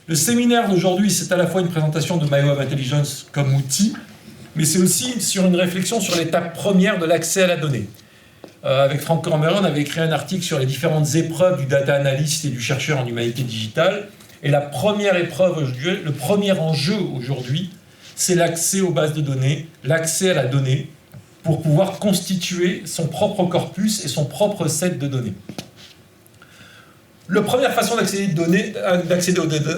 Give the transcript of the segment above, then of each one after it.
Le séminaire d'aujourd'hui, c'est à la fois une présentation de My Web Intelligence comme outil, mais c'est aussi sur une réflexion sur l'étape première de l'accès à la donnée. Avec Franck Cormerin, on avait écrit un article sur les différentes épreuves du data analyst et du chercheur en humanité digitale. Et la première épreuve, le premier enjeu aujourd'hui, c'est l'accès aux bases de données, l'accès à la donnée, pour pouvoir constituer son propre corpus et son propre set de données. La première façon d'accéder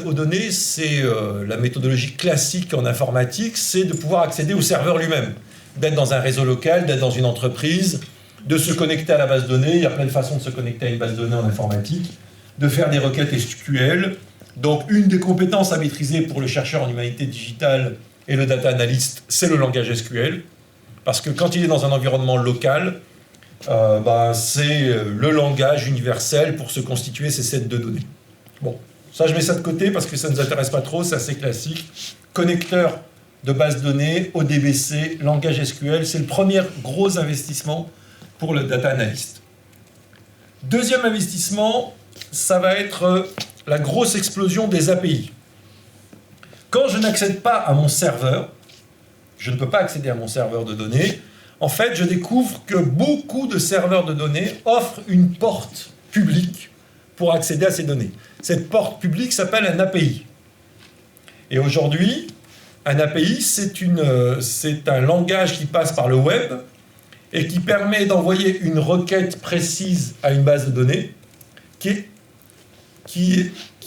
aux données, c'est la méthodologie classique en informatique, c'est de pouvoir accéder au serveur lui-même, d'être dans un réseau local, d'être dans une entreprise, de se connecter à la base de données. Il y a plein de façons de se connecter à une base de données en informatique, de faire des requêtes SQL. Donc, une des compétences à maîtriser pour le chercheur en humanité digitale et le data analyst, c'est le langage SQL. Parce que quand il est dans un environnement local, c'est le langage universel pour se constituer ces sets de données. Bon, ça je mets ça de côté parce que ça ne nous intéresse pas trop, c'est assez classique. Connecteur de base de données, ODBC, langage SQL, c'est le premier gros investissement pour le data analyst. Deuxième investissement, ça va être la grosse explosion des API. Quand je n'accède pas à mon serveur, je ne peux pas accéder à mon serveur de données, en fait, je découvre que beaucoup de serveurs de données offrent une porte publique pour accéder à ces données. Cette porte publique s'appelle un API. Et aujourd'hui, un API, c'est un langage qui passe par le web et qui permet d'envoyer une requête précise à une base de données qui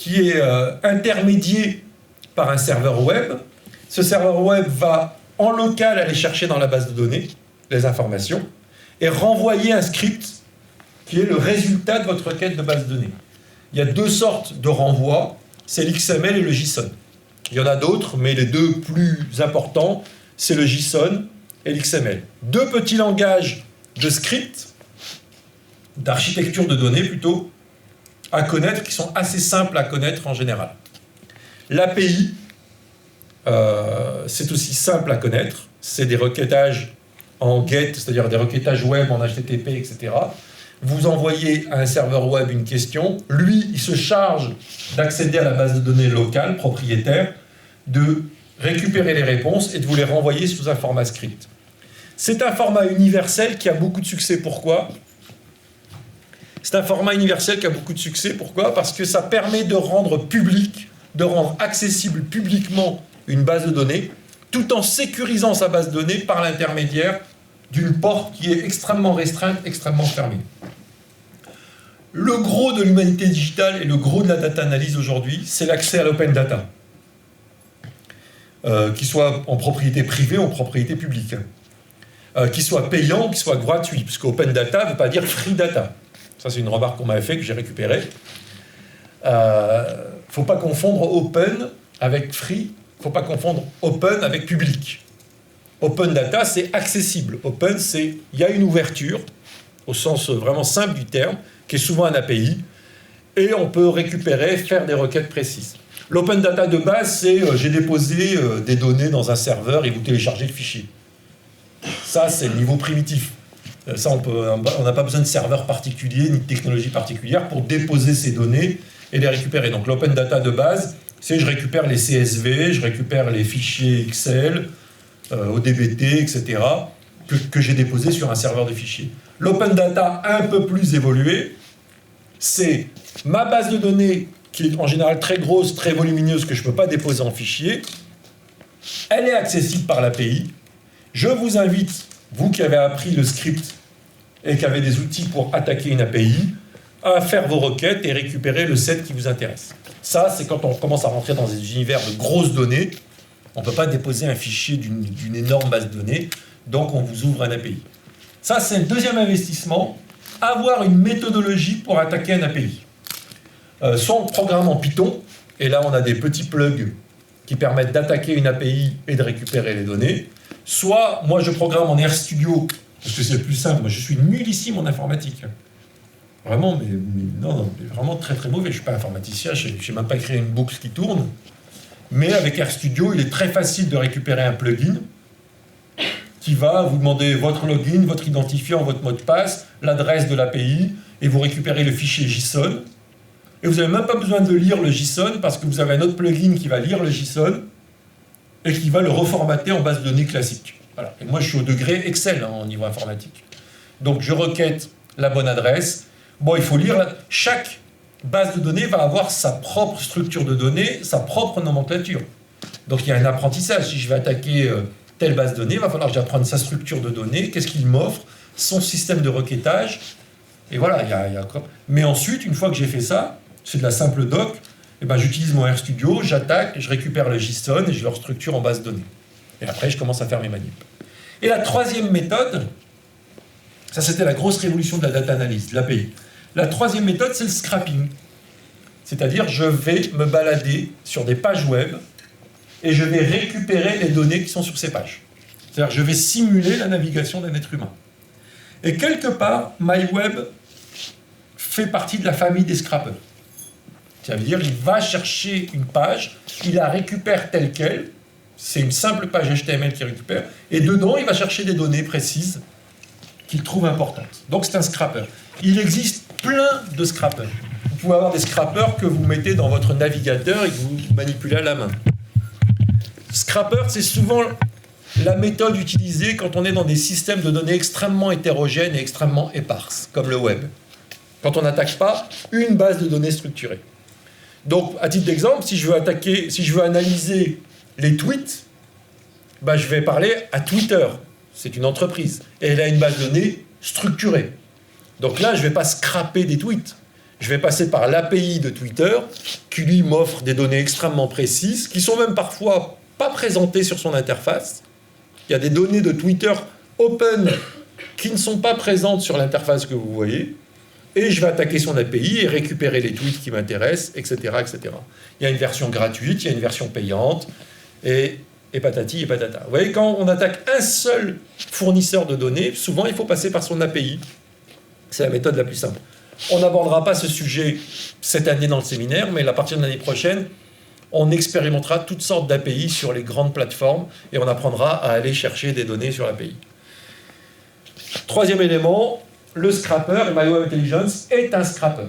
est intermédiée par un serveur web. Ce serveur web va en local aller chercher dans la base de données les informations et renvoyer un script qui est le résultat de votre requête de base de données. Il y a deux sortes de renvois, c'est l'XML et le JSON. Il y en a d'autres, mais les deux plus importants, c'est le JSON et l'XML. Deux petits langages de script, d'architecture de données plutôt, à connaître, qui sont assez simples à connaître en général. L'API, c'est aussi simple à connaître, c'est des requêtages en GET, c'est-à-dire des requêtages web en HTTP, etc. Vous envoyez à un serveur web une question, lui, il se charge d'accéder à la base de données locale, propriétaire, de récupérer les réponses et de vous les renvoyer sous un format script. C'est un format universel qui a beaucoup de succès. Pourquoi ? C'est un format universel qui a beaucoup de succès. Pourquoi ? Parce que ça permet de rendre public, de rendre accessible publiquement une base de données, tout en sécurisant sa base de données par l'intermédiaire d'une porte qui est extrêmement restreinte, extrêmement fermée. Le gros de l'humanité digitale et le gros de la data analyse aujourd'hui, c'est l'accès à l'open data, qu'il soit en propriété privée ou en propriété publique, qu'il soit payant ou qu'il soit gratuit, parce qu'open data ne veut pas dire free data. Ça, c'est une remarque qu'on m'avait fait, que j'ai récupérée. Il ne faut pas confondre open avec free. Il ne faut pas confondre open avec public. Open data, c'est accessible. Open, c'est il y a une ouverture, au sens vraiment simple du terme, qui est souvent un API, et on peut récupérer, faire des requêtes précises. L'open data de base, c'est j'ai déposé des données dans un serveur et vous téléchargez le fichier. Ça, c'est le niveau primitif. Ça, on n'a pas besoin de serveur particulier ni de technologie particulière pour déposer ces données et les récupérer. Donc l'open data de base, c'est je récupère les CSV, je récupère les fichiers Excel, ODBT, etc., que j'ai déposés sur un serveur de fichiers. L'open data un peu plus évolué, c'est ma base de données qui est en général très grosse, très volumineuse, que je ne peux pas déposer en fichier. Elle est accessible par l'API. Je vous invite, vous qui avez appris le script et qui avez des outils pour attaquer une API, à faire vos requêtes et récupérer le set qui vous intéresse. Ça, c'est quand on commence à rentrer dans des univers de grosses données. On ne peut pas déposer un fichier d'une énorme base de données, donc on vous ouvre un API. Ça, c'est le deuxième investissement, avoir une méthodologie pour attaquer un API. Soit on programme en Python, et là on a des petits plugs qui permettent d'attaquer une API et de récupérer les données. Soit, moi je programme en RStudio, parce que c'est plus simple, moi je suis nullissime en informatique. Vraiment, non, vraiment très très mauvais. Je ne suis pas informaticien, je ne sais même pas créer une boucle qui tourne. Mais avec RStudio, il est très facile de récupérer un plugin qui va vous demander votre login, votre identifiant, votre mot de passe, l'adresse de l'API, et vous récupérez le fichier JSON. Et vous n'avez même pas besoin de lire le JSON parce que vous avez un autre plugin qui va lire le JSON et qui va le reformater en base de données classique. Voilà. Et moi, je suis au degré Excel au niveau informatique. Donc, je requête la bonne adresse. Bon, il faut lire. Chaque base de données va avoir sa propre structure de données, sa propre nomenclature. Donc, il y a un apprentissage. Si je vais attaquer telle base de données, il va falloir que j'apprenne sa structure de données, qu'est-ce qu'il m'offre, son système de requêtage. Et voilà, Mais ensuite, une fois que j'ai fait ça, c'est de la simple doc, et ben, j'utilise mon RStudio, j'attaque, je récupère le JSON et je le restructure en base de données. Et après, je commence à faire mes manips. Et la troisième méthode, ça c'était la grosse révolution de la data analyse, de l'API. La troisième méthode, c'est le scrapping. C'est-à-dire, je vais me balader sur des pages web et je vais récupérer les données qui sont sur ces pages. C'est-à-dire, je vais simuler la navigation d'un être humain. Et quelque part, MyWeb fait partie de la famille des scrappers. Ça veut dire qu'il va chercher une page, il la récupère telle qu'elle, c'est une simple page HTML qu'il récupère, et dedans, il va chercher des données précises qu'il trouve importantes. Donc c'est un scrapper. Il existe plein de scrappers. Vous pouvez avoir des scrappers que vous mettez dans votre navigateur et que vous manipulez à la main. Scrapper, c'est souvent la méthode utilisée quand on est dans des systèmes de données extrêmement hétérogènes et extrêmement éparses, comme le web. Quand on n'attaque pas une base de données structurée. Donc, à titre d'exemple, si je veux analyser les tweets, bah, je vais parler à Twitter. C'est une entreprise. Et elle a une base de données structurée. Donc là, je ne vais pas scraper des tweets. Je vais passer par l'API de Twitter, qui lui m'offre des données extrêmement précises, qui sont même parfois pas présentées sur son interface. Il y a des données de Twitter open qui ne sont pas présentes sur l'interface que vous voyez. Et je vais attaquer son API et récupérer les tweets qui m'intéressent, etc., etc. Il y a une version gratuite, il y a une version payante, et patati et patata. Vous voyez, quand on attaque un seul fournisseur de données, souvent il faut passer par son API. C'est la méthode la plus simple. On n'abordera pas ce sujet cette année dans le séminaire, mais à partir de l'année prochaine, on expérimentera toutes sortes d'API sur les grandes plateformes, et on apprendra à aller chercher des données sur l'API. Troisième élément, le scrapper, et MyWeb Intelligence est un scrapper.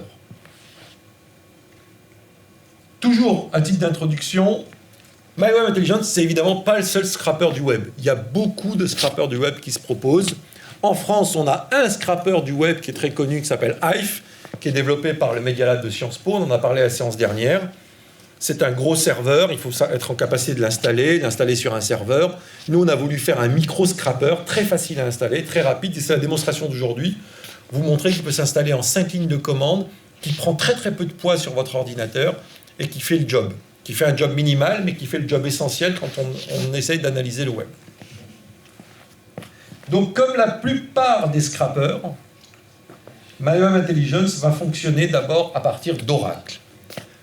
Toujours, à titre d'introduction, MyWeb Intelligence, c'est évidemment pas le seul scrapper du web. Il y a beaucoup de scrappers du web qui se proposent. En France, on a un scrapper du web qui est très connu, qui s'appelle Hive, qui est développé par le Media Lab de Sciences Po. On en a parlé la séance dernière. C'est un gros serveur, il faut être en capacité de l'installer sur un serveur. Nous, on a voulu faire un micro-scrapper, très facile à installer, très rapide, et c'est la démonstration d'aujourd'hui. Vous montrer qu'il peut s'installer en 5 lignes de commande, qui prend très très peu de poids sur votre ordinateur, et qui fait le job. Qui fait un job minimal, mais qui fait le job essentiel quand on essaye d'analyser le web. Donc, comme la plupart des scrappers, MyWeb Intelligence va fonctionner d'abord à partir d'Oracle.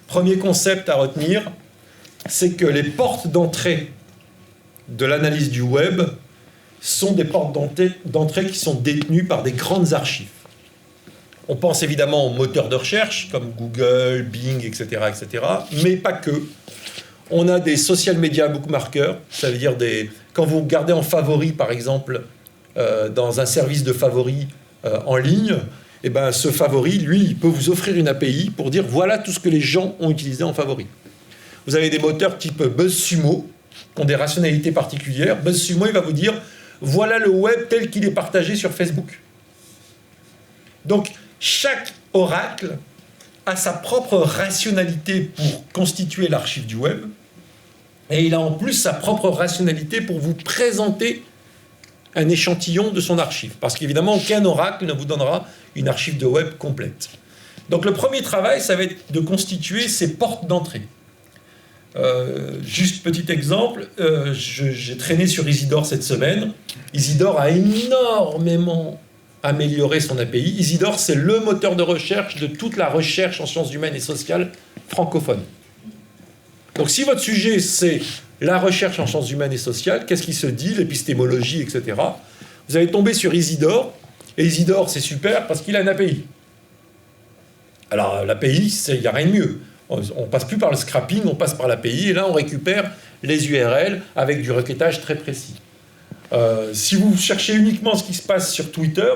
Premier concept à retenir, c'est que les portes d'entrée de l'analyse du web sont des portes d'entrée qui sont détenues par des grandes archives. On pense évidemment aux moteurs de recherche, comme Google, Bing, etc., etc., mais pas que. On a des social media bookmarkers, ça veut dire quand vous regardez en favori, par exemple, dans un service de favoris en ligne, et ben, ce favori, lui, il peut vous offrir une API pour dire voilà tout ce que les gens ont utilisé en favori. Vous avez des moteurs type BuzzSumo, qui ont des rationalités particulières. BuzzSumo, il va vous dire voilà le web tel qu'il est partagé sur Facebook. Donc, chaque oracle a sa propre rationalité pour constituer l'archive du web, et il a en plus sa propre rationalité pour vous présenter un échantillon de son archive. Parce qu'évidemment, aucun oracle ne vous donnera une archive de web complète. Donc le premier travail, ça va être de constituer ces portes d'entrée. Juste petit exemple, j'ai traîné sur Isidore cette semaine. Isidore a énormément amélioré son API. Isidore, c'est le moteur de recherche de toute la recherche en sciences humaines et sociales francophone. Donc si votre sujet, c'est la recherche en sciences humaines et sociales, qu'est-ce qui se dit, l'épistémologie, etc. Vous allez tomber sur Isidore, et Isidore, c'est super parce qu'il a une API. Alors, l'API, il n'y a rien de mieux. On ne passe plus par le scrapping, on passe par l'API, et là, on récupère les URL avec du requêtage très précis. Si vous cherchez uniquement ce qui se passe sur Twitter,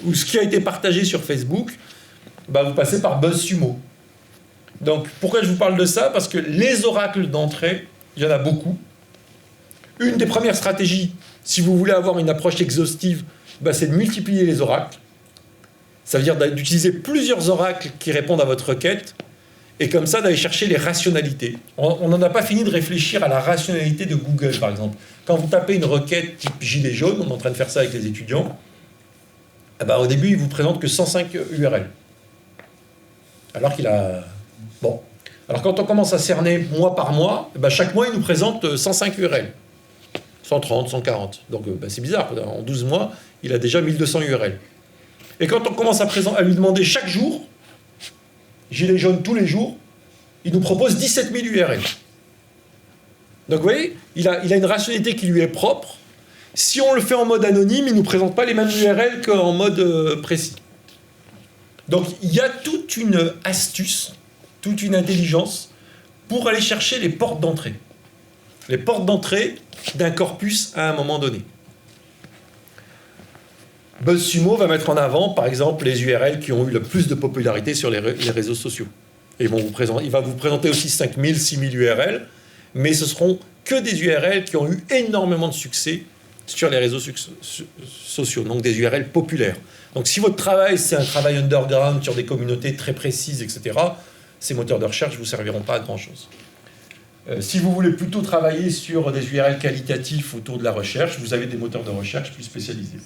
ou ce qui a été partagé sur Facebook, vous passez par BuzzSumo. Donc, pourquoi je vous parle de ça? Parce que les oracles d'entrée, il y en a beaucoup. Une des premières stratégies, si vous voulez avoir une approche exhaustive, c'est de multiplier les oracles. Ça veut dire d'utiliser plusieurs oracles qui répondent à votre requête, et comme ça, d'aller chercher les rationalités. On n'en a pas fini de réfléchir à la rationalité de Google, par exemple. Quand vous tapez une requête type gilet jaune, on est en train de faire ça avec les étudiants, au début, il ne vous présente que 105 URL. Alors qu'il a... Bon. Alors quand on commence à cerner mois par mois, chaque mois, il nous présente 105 URL. 130, 140. Donc c'est bizarre. En 12 mois, il a déjà 1200 URL. Et quand on commence à lui demander chaque jour, gilet jaune tous les jours, il nous propose 17 000 URL. Donc vous voyez, il a une rationalité qui lui est propre. Si on le fait en mode anonyme, il ne nous présente pas les mêmes URL qu'en mode précis. Donc il y a toute une astuce, toute une intelligence pour aller chercher les portes d'entrée. Les portes d'entrée d'un corpus à un moment donné. BuzzSumo va mettre en avant, par exemple, les URL qui ont eu le plus de popularité sur les réseaux sociaux. Et il va vous présenter aussi 5000, 6000 URL, mais ce seront que des URL qui ont eu énormément de succès sur les réseaux sociaux, donc des URL populaires. Donc si votre travail, c'est un travail underground sur des communautés très précises, etc., ces moteurs de recherche ne vous serviront pas à grand-chose. Si vous voulez plutôt travailler sur des URL qualitatifs autour de la recherche, vous avez des moteurs de recherche plus spécialisés.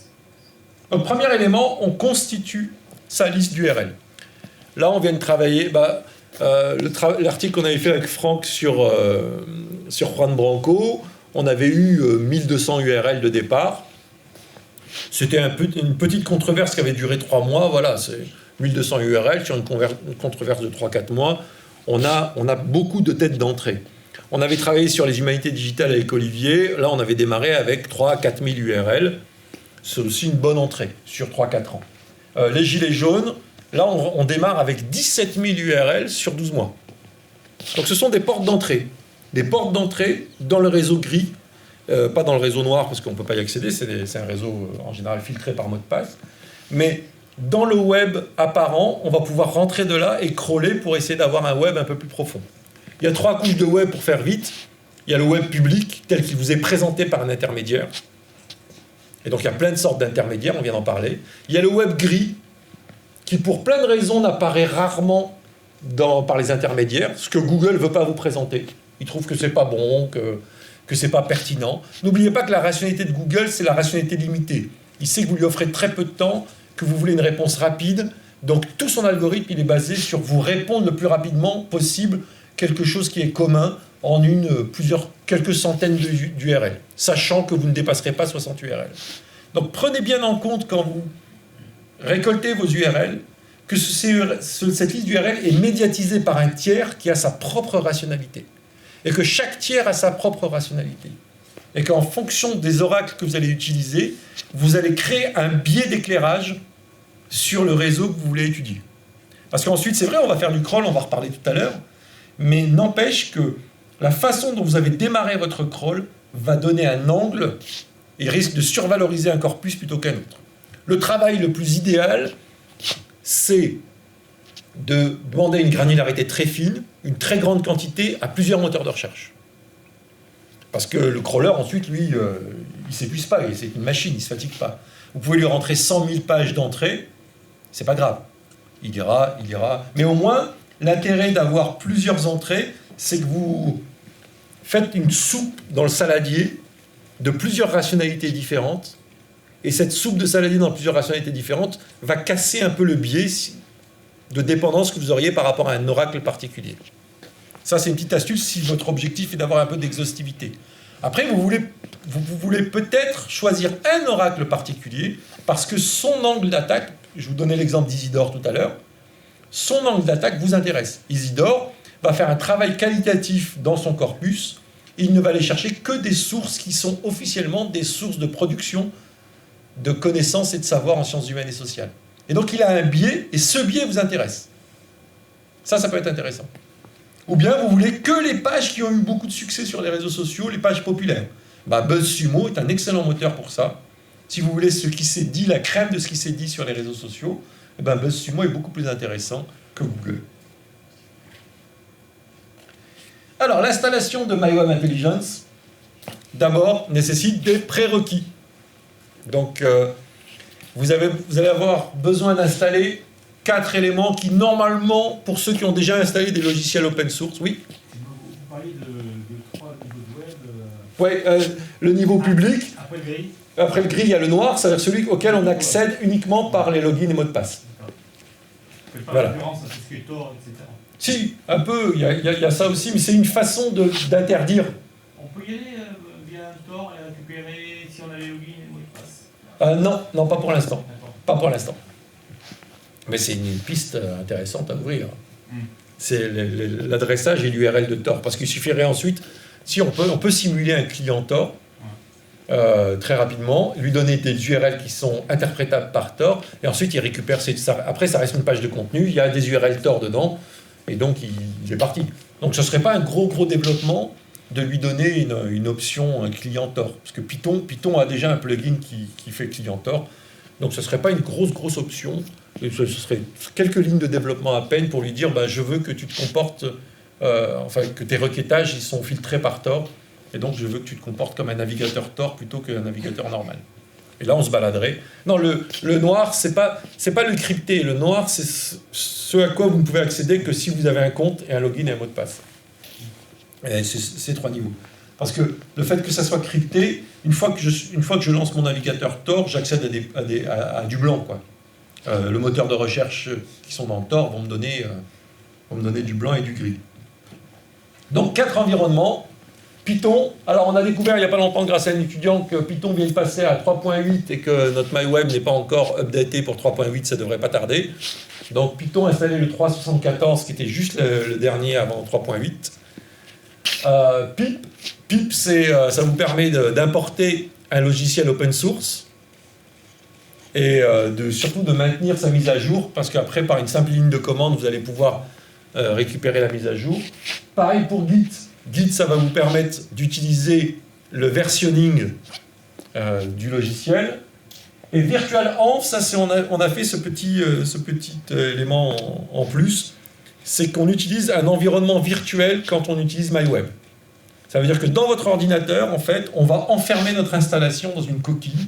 Donc, premier élément, on constitue sa liste d'URL. Là, on vient de travailler... l'article qu'on avait fait avec Franck sur Juan Branco, on avait eu 1200 URL de départ. C'était une petite controverse qui avait duré 3 mois. Voilà, c'est 1200 URL sur une controverse de 3-4 mois. On a beaucoup de têtes d'entrée. On avait travaillé sur les humanités digitales avec Olivier. Là, on avait démarré avec 3-4 000 URL. C'est aussi une bonne entrée sur 3-4 ans. Les gilets jaunes, là, on démarre avec 17 000 URL sur 12 mois. Donc, ce sont des portes d'entrée. Des portes d'entrée dans le réseau gris, pas dans le réseau noir, parce qu'on ne peut pas y accéder, c'est un réseau en général filtré par mot de passe. Mais dans le web apparent, on va pouvoir rentrer de là et crawler pour essayer d'avoir un web un peu plus profond. Il y a 3 couches de web pour faire vite. Il y a le web public, tel qu'il vous est présenté par un intermédiaire. Et donc, il y a plein de sortes d'intermédiaires, on vient d'en parler. Il y a le web gris, qui pour plein de raisons n'apparaît rarement par les intermédiaires, ce que Google ne veut pas vous présenter. Il trouve que ce n'est pas bon, que ce n'est pas pertinent. N'oubliez pas que la rationalité de Google, c'est la rationalité limitée. Il sait que vous lui offrez très peu de temps, que vous voulez une réponse rapide. Donc, tout son algorithme, il est basé sur vous répondre le plus rapidement possible quelque chose qui est commun en quelques centaines d'URL, sachant que vous ne dépasserez pas 60 URL. Donc prenez bien en compte quand vous récoltez vos URL, que cette liste d'URL est médiatisée par un tiers qui a sa propre rationalité. Et que chaque tiers a sa propre rationalité. Et qu'en fonction des oracles que vous allez utiliser, vous allez créer un biais d'éclairage sur le réseau que vous voulez étudier. Parce qu'ensuite, c'est vrai, on va faire du crawl, on va en reparler tout à l'heure, mais n'empêche que la façon dont vous avez démarré votre crawl va donner un angle et risque de survaloriser un corpus plutôt qu'un autre. Le travail le plus idéal, c'est de demander une granularité très fine, une très grande quantité à plusieurs moteurs de recherche. Parce que le crawler, ensuite, lui, il ne s'épuise pas, c'est une machine, il ne se fatigue pas. Vous pouvez lui rentrer 100 000 pages d'entrée, c'est pas grave. Il ira. Mais au moins, l'intérêt d'avoir plusieurs entrées, c'est que vous faites une soupe dans le saladier de plusieurs rationalités différentes, et cette soupe de saladier dans plusieurs rationalités différentes va casser un peu le biais de dépendance que vous auriez par rapport à un oracle particulier. Ça, c'est une petite astuce si votre objectif est d'avoir un peu d'exhaustivité. Après, vous voulez peut-être choisir un oracle particulier parce que son angle d'attaque, je vous donnais l'exemple d'Isidore tout à l'heure, son angle d'attaque vous intéresse. Isidore va faire un travail qualitatif dans son corpus et il ne va aller chercher que des sources qui sont officiellement des sources de production de connaissances et de savoir en sciences humaines et sociales. Et donc, il a un biais et ce biais vous intéresse. Ça peut être intéressant. Ou bien vous voulez que les pages qui ont eu beaucoup de succès sur les réseaux sociaux, les pages populaires. BuzzSumo est un excellent moteur pour ça. Si vous voulez ce qui s'est dit, la crème de ce qui s'est dit sur les réseaux sociaux, BuzzSumo est beaucoup plus intéressant que Google. Alors, l'installation de MyWeb Intelligence, d'abord, nécessite des prérequis. Donc, vous allez avoir besoin d'installer 4 éléments qui, normalement, pour ceux qui ont déjà installé des logiciels open source, oui. Vous parliez de 3 niveaux de Oui, web. le niveau public. Après le gris. Après le gris, il y a le noir, c'est-à-dire celui auquel on accède uniquement par les logins et mots de passe. Vous ne faites pas Voilà. référence à tout ce qui est Tor, etc. Si, un peu, il y a ça aussi, mais c'est une façon d'interdire. On peut y aller via un Tor et récupérer si on a les logins et les mots de passe. Non, pas pour l'instant. D'accord. Pas pour l'instant. Mais c'est une piste intéressante à ouvrir. C'est l'adressage et l'URL de Tor. Parce qu'il suffirait ensuite, si on peut simuler un client Tor très rapidement, lui donner des URL qui sont interprétables par Tor, et ensuite il récupère après ça reste une page de contenu, il y a des URL Tor dedans, et donc il est parti. Donc ce ne serait pas un gros développement de lui donner une option, un client Tor. Parce que Python a déjà un plugin qui fait client Tor. Donc ce ne serait pas une grosse option. Et ce serait quelques lignes de développement à peine pour lui dire je veux que tu te comportes, que tes requêtages ils sont filtrés par Tor. Et donc je veux que tu te comportes comme un navigateur Tor plutôt qu'un navigateur normal. Et là on se baladerait. Non, le noir, c'est pas le crypté. Le noir, c'est ce à quoi vous ne pouvez accéder que si vous avez un compte et un login et un mot de passe. Et c'est ces 3 niveaux. Parce que le fait que ça soit crypté, une fois que je lance mon navigateur Tor, j'accède à du blanc, quoi. Le moteur de recherche qui sont dans Tor vont me donner du blanc et du gris. Donc 4 environnements. Python, alors on a découvert il n'y a pas longtemps grâce à un étudiant que Python vient de passer à 3.8 et que notre MyWeb n'est pas encore updaté pour 3.8, ça ne devrait pas tarder. Donc Python installé le 3.74 qui était juste le dernier avant 3.8. Pip, ça vous permet d'importer un logiciel open source et surtout de maintenir sa mise à jour parce qu'après par une simple ligne de commande vous allez pouvoir récupérer la mise à jour. Pareil pour Git. Git, ça va vous permettre d'utiliser le versionning du logiciel. Et VirtualEnv, ça on a fait ce petit élément en plus, c'est qu'on utilise un environnement virtuel quand on utilise MyWeb. Ça veut dire que dans votre ordinateur, en fait, on va enfermer notre installation dans une coquille,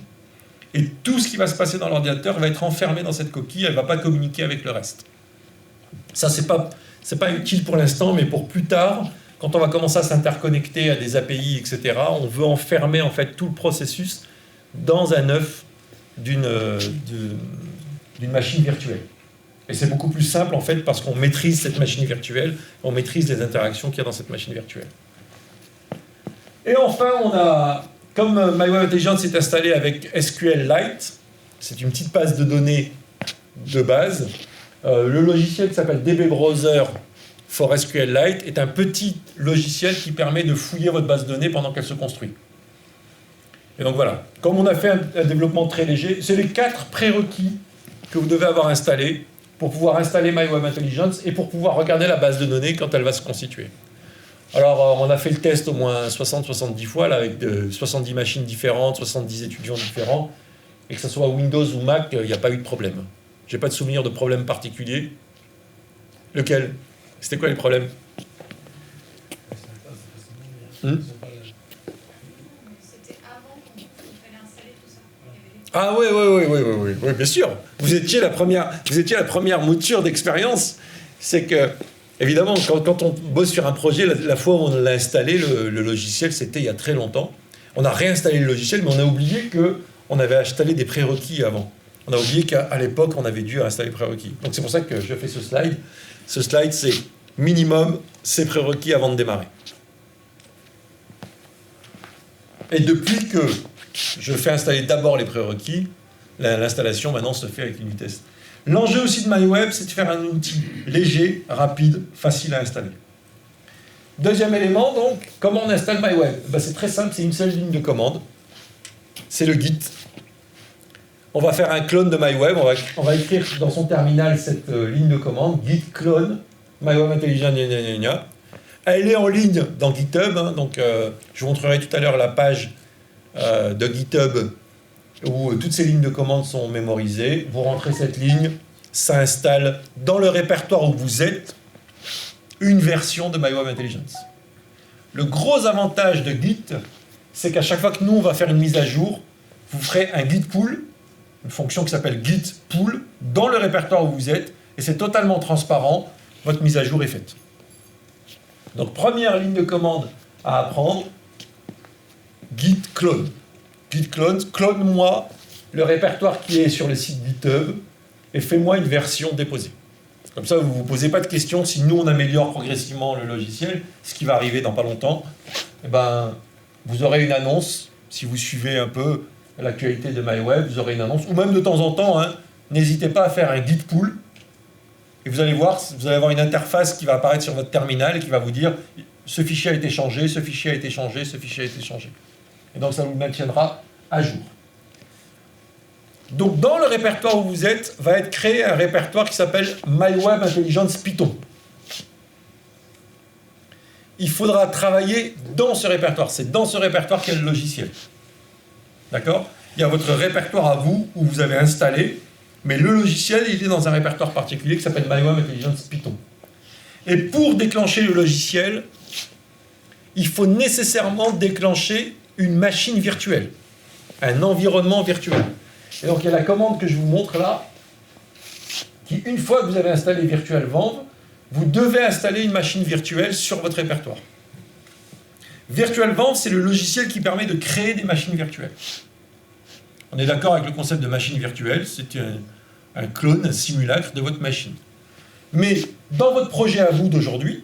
et tout ce qui va se passer dans l'ordinateur va être enfermé dans cette coquille, elle ne va pas communiquer avec le reste. Ça, c'est pas utile pour l'instant, mais pour plus tard, quand on va commencer à s'interconnecter à des API, etc., on veut enfermer en fait tout le processus dans un œuf d'une machine virtuelle. Et c'est beaucoup plus simple en fait parce qu'on maîtrise cette machine virtuelle, on maîtrise les interactions qu'il y a dans cette machine virtuelle. Et enfin, comme MyWeb Intelligence est installé avec SQLite, c'est une petite base de données de base, le logiciel qui s'appelle DB Browser for SQLite est un petit logiciel qui permet de fouiller votre base de données pendant qu'elle se construit. Et donc voilà, comme on a fait un développement très léger, c'est les 4 prérequis que vous devez avoir installés pour pouvoir installer MyWeb Intelligence et pour pouvoir regarder la base de données quand elle va se constituer. Alors, on a fait le test au moins 60-70 fois, là, avec 70 machines différentes, 70 étudiants différents, et que ce soit Windows ou Mac, il n'y a pas eu de problème. Je n'ai pas de souvenir de problème particulier. Lequel ? C'était quoi les problèmes ? C'était avant qu'il fallait installer tout ça. Ah oui, bien sûr. Vous étiez la première mouture d'expérience. C'est que, évidemment, quand on bosse sur un projet, la fois où on l'a installé, le logiciel, c'était il y a très longtemps. On a réinstallé le logiciel, mais on a oublié qu'on avait installé des prérequis avant. On a oublié qu'à l'époque, on avait dû installer les prérequis. Donc c'est pour ça que je fais ce slide. Ce slide, c'est minimum ces prérequis avant de démarrer. Et depuis que je fais installer d'abord les prérequis, l'installation maintenant se fait avec une vitesse. L'enjeu aussi de MyWeb, c'est de faire un outil léger, rapide, facile à installer. Deuxième élément, donc, comment on installe MyWeb ? C'est très simple, c'est une seule ligne de commande. C'est le Git. On va faire un clone de MyWeb, on va écrire dans son terminal cette ligne de commande, git clone, MyWeb Intelligence, Elle est en ligne dans GitHub, donc je vous montrerai tout à l'heure la page de GitHub où toutes ces lignes de commande sont mémorisées. Vous rentrez cette ligne, ça installe dans le répertoire où vous êtes une version de MyWeb Intelligence. le gros avantage de Git, c'est qu'à chaque fois que nous, on va faire une mise à jour, vous ferez un git pull, une fonction qui s'appelle git pull, dans le répertoire où vous êtes, et c'est totalement transparent, votre mise à jour est faite. Donc, première ligne de commande à apprendre, git clone. Git clone, clone-moi le répertoire qui est sur le site GitHub et fais-moi une version déposée. Comme ça, vous ne vous posez pas de questions. Si nous, on améliore progressivement le logiciel, ce qui va arriver dans pas longtemps, eh ben, vous aurez une annonce. Si vous suivez un peu l'actualité de MyWeb, vous aurez une annonce. Ou même de temps en temps, hein, n'hésitez pas à faire un git pull. Et vous allez voir, vous allez avoir une interface qui va apparaître sur votre terminal et qui va vous dire ce fichier a été changé, ce fichier a été changé, ce fichier a été changé. Et donc, ça vous maintiendra à jour. Donc, dans le répertoire où vous êtes, va être créé un répertoire qui s'appelle MyWeb Intelligence Python. Il faudra travailler dans ce répertoire. C'est dans ce répertoire qu'il y a le logiciel. D'accord ? Il y a votre répertoire à vous, où vous avez installé, mais le logiciel, il est dans un répertoire particulier qui s'appelle MyWeb Intelligence Python. Et pour déclencher le logiciel, il faut nécessairement déclencher une machine virtuelle, un environnement virtuel. Et donc, il y a la commande que je vous montre là, qui, une fois que vous avez installé VirtualVenv, vous devez installer une machine virtuelle sur votre répertoire. VirtualVenv, c'est le logiciel qui permet de créer des machines virtuelles. On est d'accord avec le concept de machine virtuelle, c'est un clone, un simulacre de votre machine. Mais dans votre projet à vous d'aujourd'hui,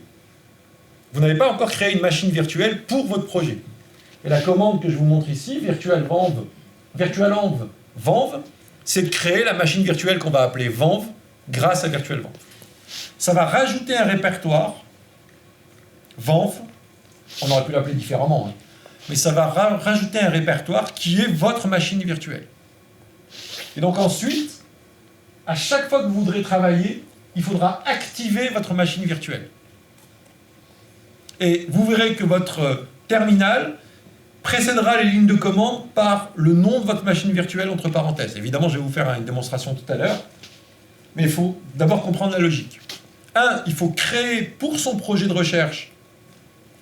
vous n'avez pas encore créé une machine virtuelle pour votre projet. Et la commande que je vous montre ici, VirtualVenv, c'est de créer la machine virtuelle qu'on va appeler Venv grâce à VirtualVenv. Ça va rajouter un répertoire, Venv, on aurait pu l'appeler différemment, hein, mais ça va rajouter un répertoire qui est votre machine virtuelle. Et donc ensuite, à chaque fois que vous voudrez travailler, il faudra activer votre machine virtuelle. Et vous verrez que votre terminal précédera les lignes de commande par le nom de votre machine virtuelle entre parenthèses. Évidemment, je vais vous faire une démonstration tout à l'heure, mais il faut d'abord comprendre la logique. Il faut créer pour son projet de recherche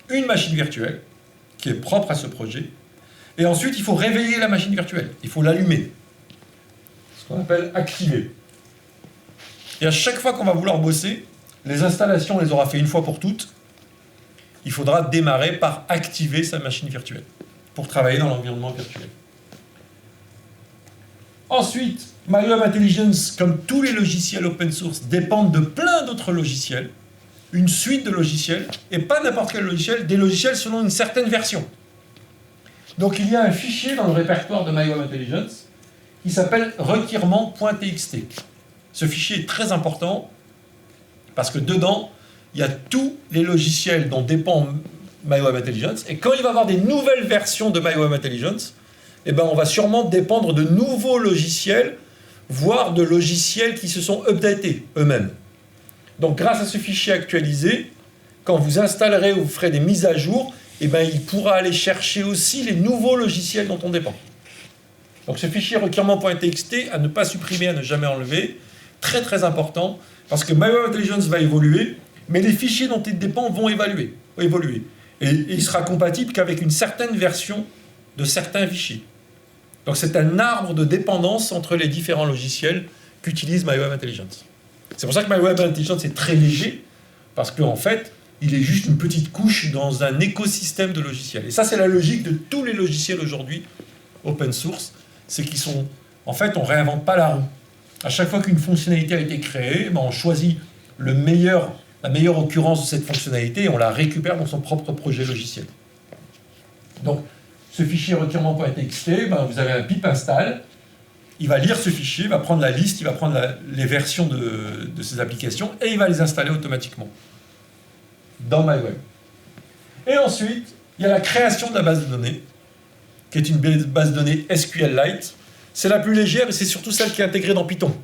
une machine virtuelle qui est propre à ce projet, et ensuite il faut réveiller la machine virtuelle, il faut l'allumer, ce qu'on appelle activer. Et à chaque fois qu'on va vouloir bosser, les installations, on les aura fait une fois pour toutes, il faudra démarrer par activer sa machine virtuelle pour travailler dans l'environnement virtuel. Ensuite, MyWeb Intelligence, comme tous les logiciels open source, dépendent de plein d'autres logiciels, une suite de logiciels, et pas n'importe quel logiciel, des logiciels selon une certaine version. Donc il y a un fichier dans le répertoire de MyWeb Intelligence qui s'appelle requirement.txt. Ce fichier est très important parce que dedans, il y a tous les logiciels dont dépend MyWeb Intelligence, et quand il va y avoir des nouvelles versions de MyWeb Intelligence, eh ben on va sûrement dépendre de nouveaux logiciels, voire de logiciels qui se sont updatés eux-mêmes. Donc grâce à ce fichier actualisé, quand vous installerez ou vous ferez des mises à jour, eh ben, il pourra aller chercher aussi les nouveaux logiciels dont on dépend. Donc ce fichier requirement.txt, à ne pas supprimer, à ne jamais enlever, très très important, parce que MyWeb Intelligence va évoluer, mais les fichiers dont il dépend vont évoluer. Et il sera compatible qu'avec une certaine version de certains fichiers. Donc c'est un arbre de dépendance entre les différents logiciels qu'utilise MyWeb Intelligence. C'est pour ça que MyWeb Intelligence est très léger, parce qu'en fait, il est juste une petite couche dans un écosystème de logiciels. Et ça, c'est la logique de tous les logiciels aujourd'hui, open source, c'est qu'ils sont... En fait, on ne réinvente pas la roue. À chaque fois qu'une fonctionnalité a été créée, on choisit la meilleure occurrence de cette fonctionnalité et on la récupère dans son propre projet logiciel. Donc, ce fichier requirement.txt, vous avez un pip install, il va lire ce fichier, il va prendre la liste, il va prendre les versions de ces applications et il va les installer automatiquement dans MyWeb. Et ensuite, il y a la création de la base de données, qui est une base de données SQLite. C'est la plus légère et c'est surtout celle qui est intégrée dans Python.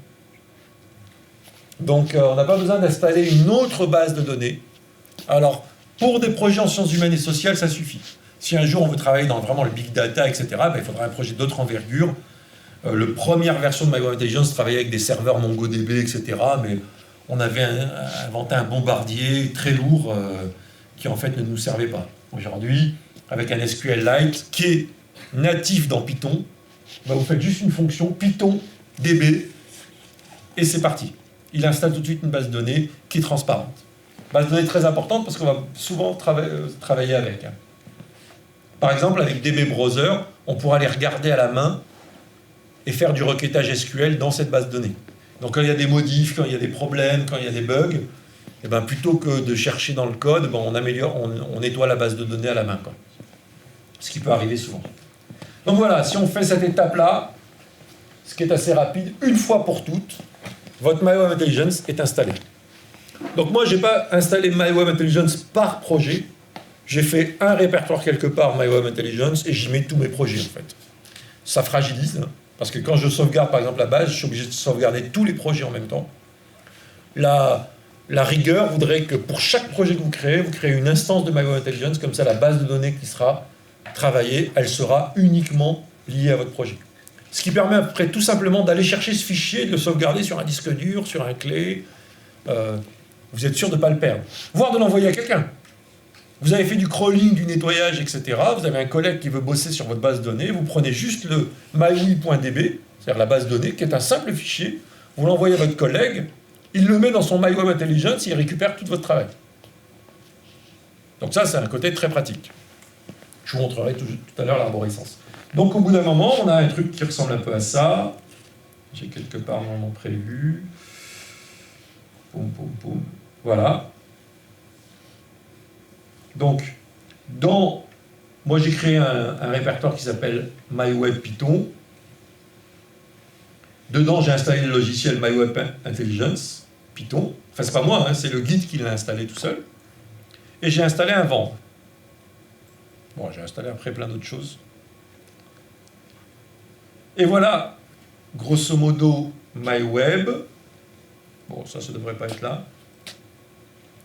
Donc, on n'a pas besoin d'installer une autre base de données. Alors, pour des projets en sciences humaines et sociales, ça suffit. Si un jour on veut travailler dans vraiment le big data, etc., il faudra un projet d'autre envergure. La première version de MyWeb Intelligence travaillait avec des serveurs MongoDB, etc., mais on avait inventé un bombardier très lourd qui en fait ne nous servait pas. Aujourd'hui, avec un SQLite qui est natif dans Python, bah, vous faites juste une fonction Python DB et c'est parti. Il installe tout de suite une base de données qui est transparente. Base de données très importante parce qu'on va souvent travailler avec. Par exemple, avec DB Browser, on pourra les regarder à la main et faire du requêtage SQL dans cette base de données. Donc quand il y a des modifs, quand il y a des problèmes, quand il y a des bugs, et ben, plutôt que de chercher dans le code, ben, on nettoie la base de données à la main, quoi. Ce qui peut arriver souvent. Donc voilà, si on fait cette étape-là, ce qui est assez rapide, une fois pour toutes, votre MyWebIntelligence est installé. Donc moi, je n'ai pas installé MyWebIntelligence par projet. J'ai fait un répertoire quelque part MyWebIntelligence et j'y mets tous mes projets, en fait. Ça fragilise, hein, parce que quand je sauvegarde, par exemple, la base, je suis obligé de sauvegarder tous les projets en même temps. La rigueur voudrait que pour chaque projet que vous créez une instance de MyWebIntelligence, comme ça la base de données qui sera travaillée, elle sera uniquement liée à votre projet. Ce qui permet après tout simplement d'aller chercher ce fichier, de le sauvegarder sur un disque dur, sur un clé. Vous êtes sûr de ne pas le perdre. Voire de l'envoyer à quelqu'un. Vous avez fait du crawling, du nettoyage, etc. Vous avez un collègue qui veut bosser sur votre base de données. Vous prenez juste le mywi.db, c'est-à-dire la base de données, qui est un simple fichier. Vous l'envoyez à votre collègue. Il le met dans son MyWebIntelligence et il récupère tout votre travail. Donc ça, c'est un côté très pratique. Je vous montrerai tout à l'heure l'arborescence. Donc au bout d'un moment, on a un truc qui ressemble un peu à ça. J'ai quelque part normalement prévu. Poum, poum, poum. Voilà. Donc, moi j'ai créé un répertoire qui s'appelle MyWebPython. Dedans, j'ai installé le logiciel MyWebIntelligence, Python. Enfin, c'est pas moi, hein, c'est le guide qui l'a installé tout seul. Et j'ai installé un Vamp. Bon, j'ai installé après plein d'autres choses. Et voilà, grosso modo, MyWeb. Bon, ça devrait pas être là.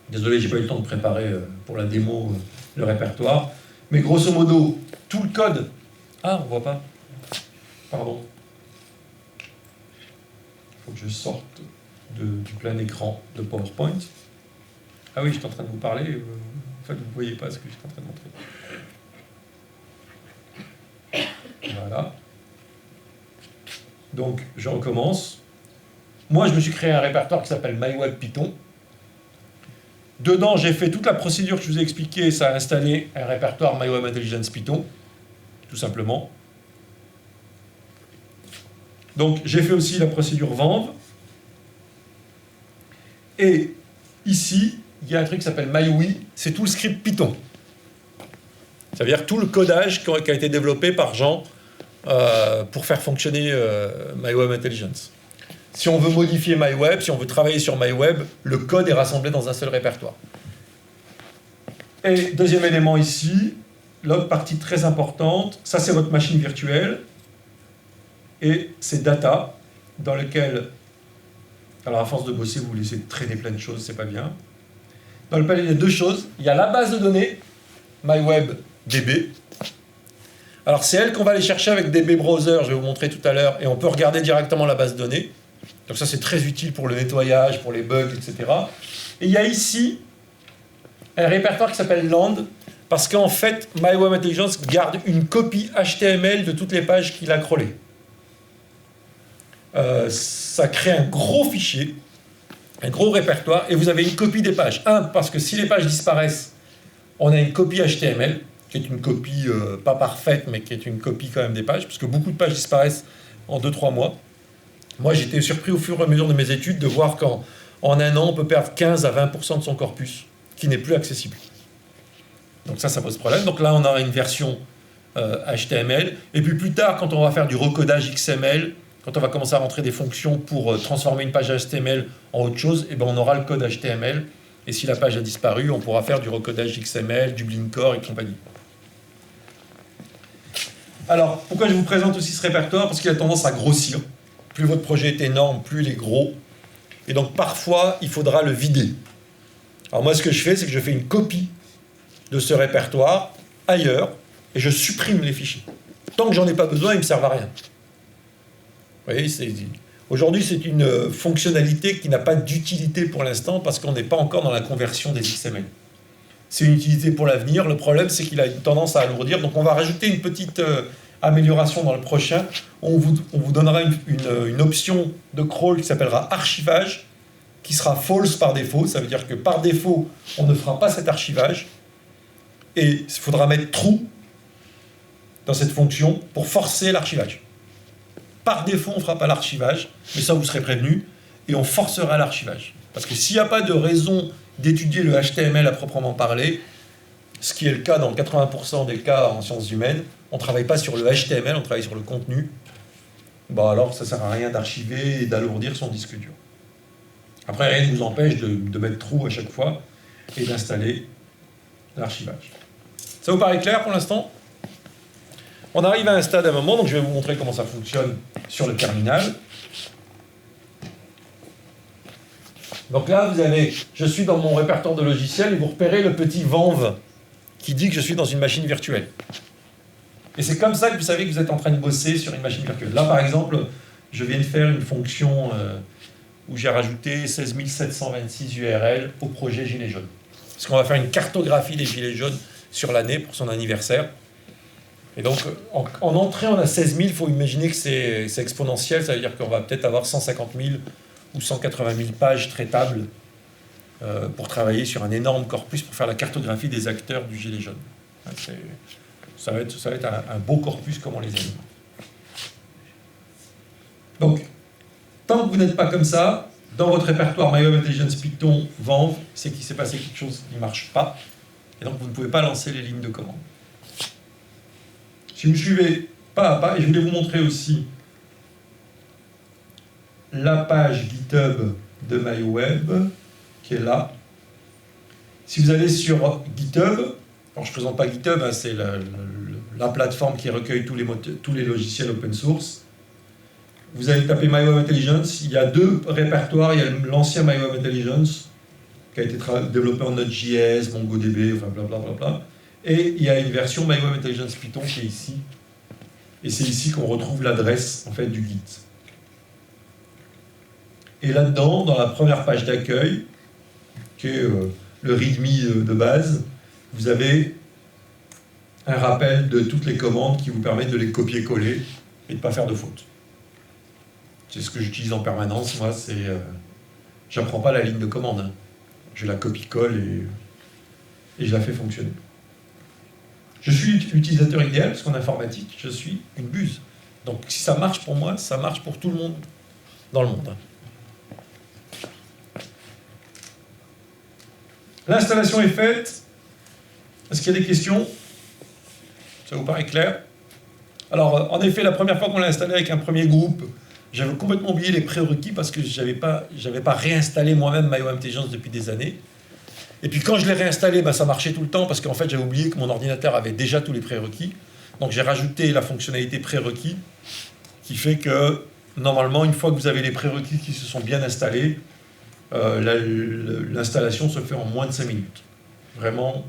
Désolé, j'ai pas eu le temps de préparer pour la démo le répertoire. Mais grosso modo, tout le code... Ah, on voit pas. Pardon. Il faut que je sorte du plein écran de PowerPoint. Ah oui, je suis en train de vous parler. En fait, vous ne voyez pas ce que je suis en train de montrer. Voilà. Donc, je recommence. Moi, je me suis créé un répertoire qui s'appelle MyWebPython. Dedans, j'ai fait toute la procédure que je vous ai expliquée. Ça a installé un répertoire MyWebIntelligence Python, tout simplement. Donc, j'ai fait aussi la procédure Vamp. Et ici, il y a un truc qui s'appelle MyWi. C'est tout le script Python. Ça veut dire tout le codage qui a été développé par Jean pour faire fonctionner MyWebIntelligence. Si on veut modifier MyWeb, si on veut travailler sur MyWeb, le code est rassemblé dans un seul répertoire. Et deuxième élément ici, l'autre partie très importante, ça c'est votre machine virtuelle, et c'est data, dans lequel, alors à force de bosser, vous laissez traîner plein de choses, c'est pas bien. Dans lequel il y a deux choses, il y a la base de données, MyWebDB. Alors c'est elle qu'on va aller chercher avec DB Browser, je vais vous montrer tout à l'heure, et on peut regarder directement la base de données. Donc ça c'est très utile pour le nettoyage, pour les bugs, etc. Et il y a ici un répertoire qui s'appelle Land, parce qu'en fait, MyWebIntelligence garde une copie HTML de toutes les pages qu'il a crawlées. Ça crée un gros fichier, un gros répertoire, et vous avez une copie des pages. Parce que si les pages disparaissent, on a une copie HTML, qui est une copie pas parfaite, mais qui est une copie quand même des pages, parce que beaucoup de pages disparaissent en 2-3 mois. Moi, j'étais surpris au fur et à mesure de mes études de voir qu'en un an, on peut perdre 15 à 20% de son corpus, qui n'est plus accessible. Donc ça pose problème. Donc là, on aura une version HTML. Et puis plus tard, quand on va faire du recodage XML, quand on va commencer à rentrer des fonctions pour transformer une page HTML en autre chose, eh ben, on aura le code HTML. Et si la page a disparu, on pourra faire du recodage XML, du Blink Core et compagnie. Alors, pourquoi je vous présente aussi ce répertoire? Parce qu'il a tendance à grossir. Plus votre projet est énorme, plus il est gros. Et donc, parfois, il faudra le vider. Alors moi, ce que je fais, c'est que je fais une copie de ce répertoire ailleurs et je supprime les fichiers. Tant que j'en ai pas besoin, ils ne me servent à rien. Vous voyez, aujourd'hui, c'est une fonctionnalité qui n'a pas d'utilité pour l'instant parce qu'on n'est pas encore dans la conversion des XML. c'est une utilité pour l'avenir. Le problème, c'est qu'il a une tendance à alourdir. Donc on va rajouter une petite amélioration dans le prochain. On vous donnera une option de crawl qui s'appellera archivage, qui sera false par défaut. Ça veut dire que par défaut, on ne fera pas cet archivage. Et il faudra mettre true dans cette fonction pour forcer l'archivage. Par défaut, on ne fera pas l'archivage, mais ça, vous serez prévenu, et on forcera l'archivage. Parce que s'il n'y a pas de raison d'étudier le HTML à proprement parler, ce qui est le cas dans 80% des cas en sciences humaines, on ne travaille pas sur le HTML, on travaille sur le contenu. Bon, alors ça ne sert à rien d'archiver et d'alourdir son disque dur. Après, rien ne vous empêche de mettre true à chaque fois et d'installer l'archivage. Ça vous paraît clair pour l'instant ? On arrive à un stade à un moment, donc je vais vous montrer comment ça fonctionne sur le terminal. Donc là, vous avez, je suis dans mon répertoire de logiciels et vous repérez le petit vanv qui dit que je suis dans une machine virtuelle. Et c'est comme ça que vous savez que vous êtes en train de bosser sur une machine virtuelle. Là, par exemple, je viens de faire une fonction où j'ai rajouté 16 726 URL au projet Gilets jaunes. Parce qu'on va faire une cartographie des Gilets jaunes sur l'année pour son anniversaire. Et donc, en entrée, on a 16 000. Il faut imaginer que c'est exponentiel. Ça veut dire qu'on va peut-être avoir 150 000 ou 180 000 pages traitables pour travailler sur un énorme corpus pour faire la cartographie des acteurs du Gilet jaune. Ça va être un beau corpus comme on les aime. Donc, tant que vous n'êtes pas comme ça, dans votre répertoire MyWebIntelligence Python Vanv, c'est qu'il s'est passé quelque chose qui ne marche pas. Et donc, vous ne pouvez pas lancer les lignes de commande. Si vous me suivez pas à pas, et je voulais vous montrer aussi la page GitHub de MyWeb, qui est là. Si vous allez sur GitHub, alors je ne présente pas GitHub, hein, c'est la plateforme qui recueille tous les logiciels open source. Vous allez taper MyWebIntelligence, il y a deux répertoires, il y a l'ancien MyWebIntelligence, qui a été développé en Node.js, MongoDB, enfin blablabla. Et il y a une version MyWebIntelligence Python qui est ici. Et c'est ici qu'on retrouve l'adresse en fait, du Git. Et là-dedans, dans la première page d'accueil, qui est le README de base, vous avez un rappel de toutes les commandes qui vous permettent de les copier-coller et de ne pas faire de faute. C'est ce que j'utilise en permanence. Moi, c'est... j'apprends pas la ligne de commande. Hein. Je la copie-colle et je la fais fonctionner. Je suis l'utilisateur idéal, parce qu'en informatique, je suis une buse. Donc si ça marche pour moi, ça marche pour tout le monde dans le monde. L'installation est faite. Est-ce qu'il y a des questions? Ça vous paraît clair? Alors, en effet, la première fois qu'on l'a installé avec un premier groupe, j'avais complètement oublié les prérequis parce que je n'avais pas réinstallé moi-même MyWebIntelligence depuis des années. Et puis quand je l'ai réinstallé, ça marchait tout le temps parce qu'en fait j'avais oublié que mon ordinateur avait déjà tous les prérequis. Donc j'ai rajouté la fonctionnalité prérequis qui fait que normalement une fois que vous avez les prérequis qui se sont bien installés, l'installation se fait en moins de 5 minutes. Vraiment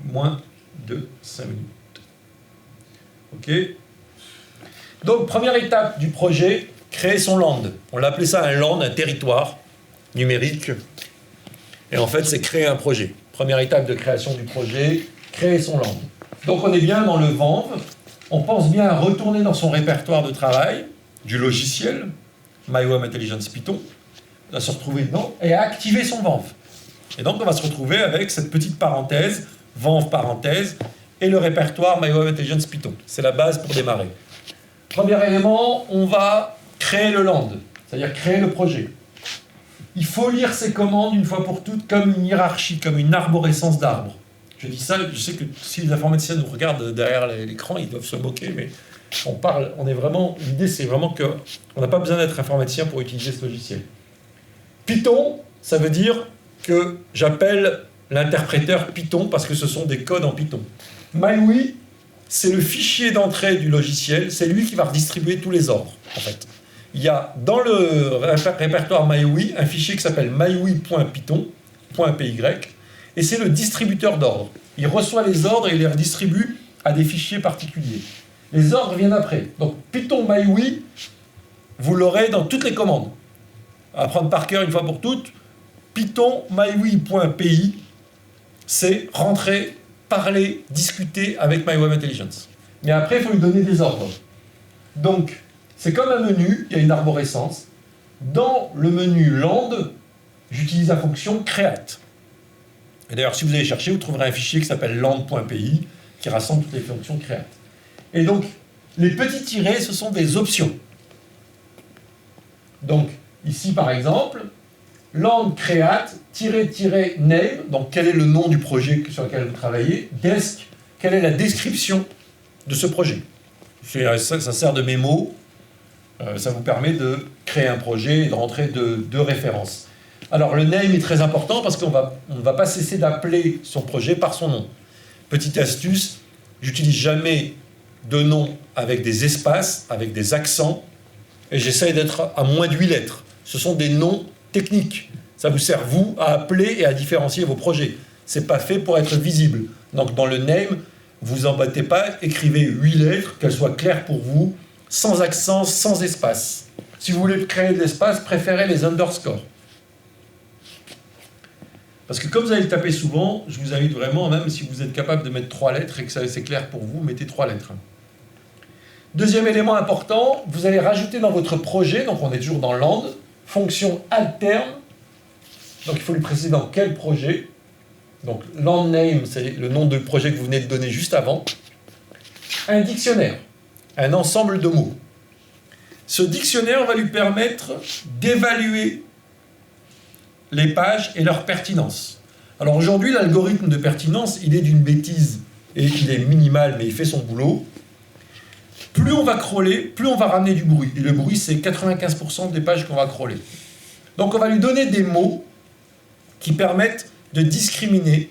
moins de 5 minutes. Ok. Donc première étape du projet, créer son land. On l'a appelé ça un land, un territoire numérique. Et en fait, c'est créer un projet. Première étape de création du projet, créer son land. Donc on est bien dans le Vanv. On pense bien à retourner dans son répertoire de travail du logiciel, MyWebIntelligence Python, à se retrouver dedans et à activer son Vanv. Et donc on va se retrouver avec cette petite parenthèse, Vanv parenthèse, et le répertoire MyWebIntelligence Python. C'est la base pour démarrer. Premier élément, on va créer le land, c'est-à-dire créer le projet. Il faut lire ces commandes une fois pour toutes comme une hiérarchie, comme une arborescence d'arbres. Je dis ça, je sais que si les informaticiens nous regardent derrière l'écran, ils doivent se moquer, mais on est vraiment, l'idée c'est vraiment qu'on n'a pas besoin d'être informaticien pour utiliser ce logiciel. Python, ça veut dire que j'appelle l'interpréteur Python parce que ce sont des codes en Python. MyWe, c'est le fichier d'entrée du logiciel, c'est lui qui va redistribuer tous les ordres, en fait. Il y a dans le répertoire MyWe un fichier qui s'appelle mywe.python.py, et c'est le distributeur d'ordres. Il reçoit les ordres et il les redistribue à des fichiers particuliers. Les ordres viennent après. Donc Python MyWe, vous l'aurez dans toutes les commandes. À prendre par cœur une fois pour toutes, Python myweb.py, c'est rentrer, parler, discuter avec MyWebIntelligence. Mais après, il faut lui donner des ordres. Donc, c'est comme un menu, il y a une arborescence. Dans le menu land, j'utilise la fonction create. Et d'ailleurs, si vous allez chercher, vous trouverez un fichier qui s'appelle land.py qui rassemble toutes les fonctions create. Et donc, les petits tirets, ce sont des options. Donc, ici, par exemple, land create, name, donc quel est le nom du projet sur lequel vous travaillez, desk, quelle est la description de ce projet. Ça sert de mémo, ça vous permet de créer un projet et de rentrer deux références. Alors, le name est très important parce qu'on ne va pas cesser d'appeler son projet par son nom. Petite astuce, j'utilise jamais de nom avec des espaces, avec des accents, et j'essaie d'être à moins de 8 lettres. Ce sont des noms techniques. Ça vous sert, vous, à appeler et à différencier vos projets. Ce n'est pas fait pour être visible. Donc, dans le name, vous embêtez pas, écrivez 8 lettres, qu'elles soient claires pour vous, sans accent, sans espace. Si vous voulez créer de l'espace, préférez les underscores. Parce que comme vous allez le taper souvent, je vous invite vraiment, même si vous êtes capable de mettre 3 lettres et que c'est clair pour vous, mettez 3 lettres. Deuxième élément important, vous allez rajouter dans votre projet, donc on est toujours dans land, fonction alterne. Donc il faut lui préciser dans quel projet. Donc land name, c'est le nom de projet que vous venez de donner juste avant. Un dictionnaire, un ensemble de mots. Ce dictionnaire va lui permettre d'évaluer les pages et leur pertinence. Alors aujourd'hui, l'algorithme de pertinence, il est d'une bêtise et il est minimal, mais il fait son boulot. Plus on va crawler, plus on va ramener du bruit. Et le bruit, c'est 95% des pages qu'on va crawler. Donc on va lui donner des mots qui permettent de discriminer,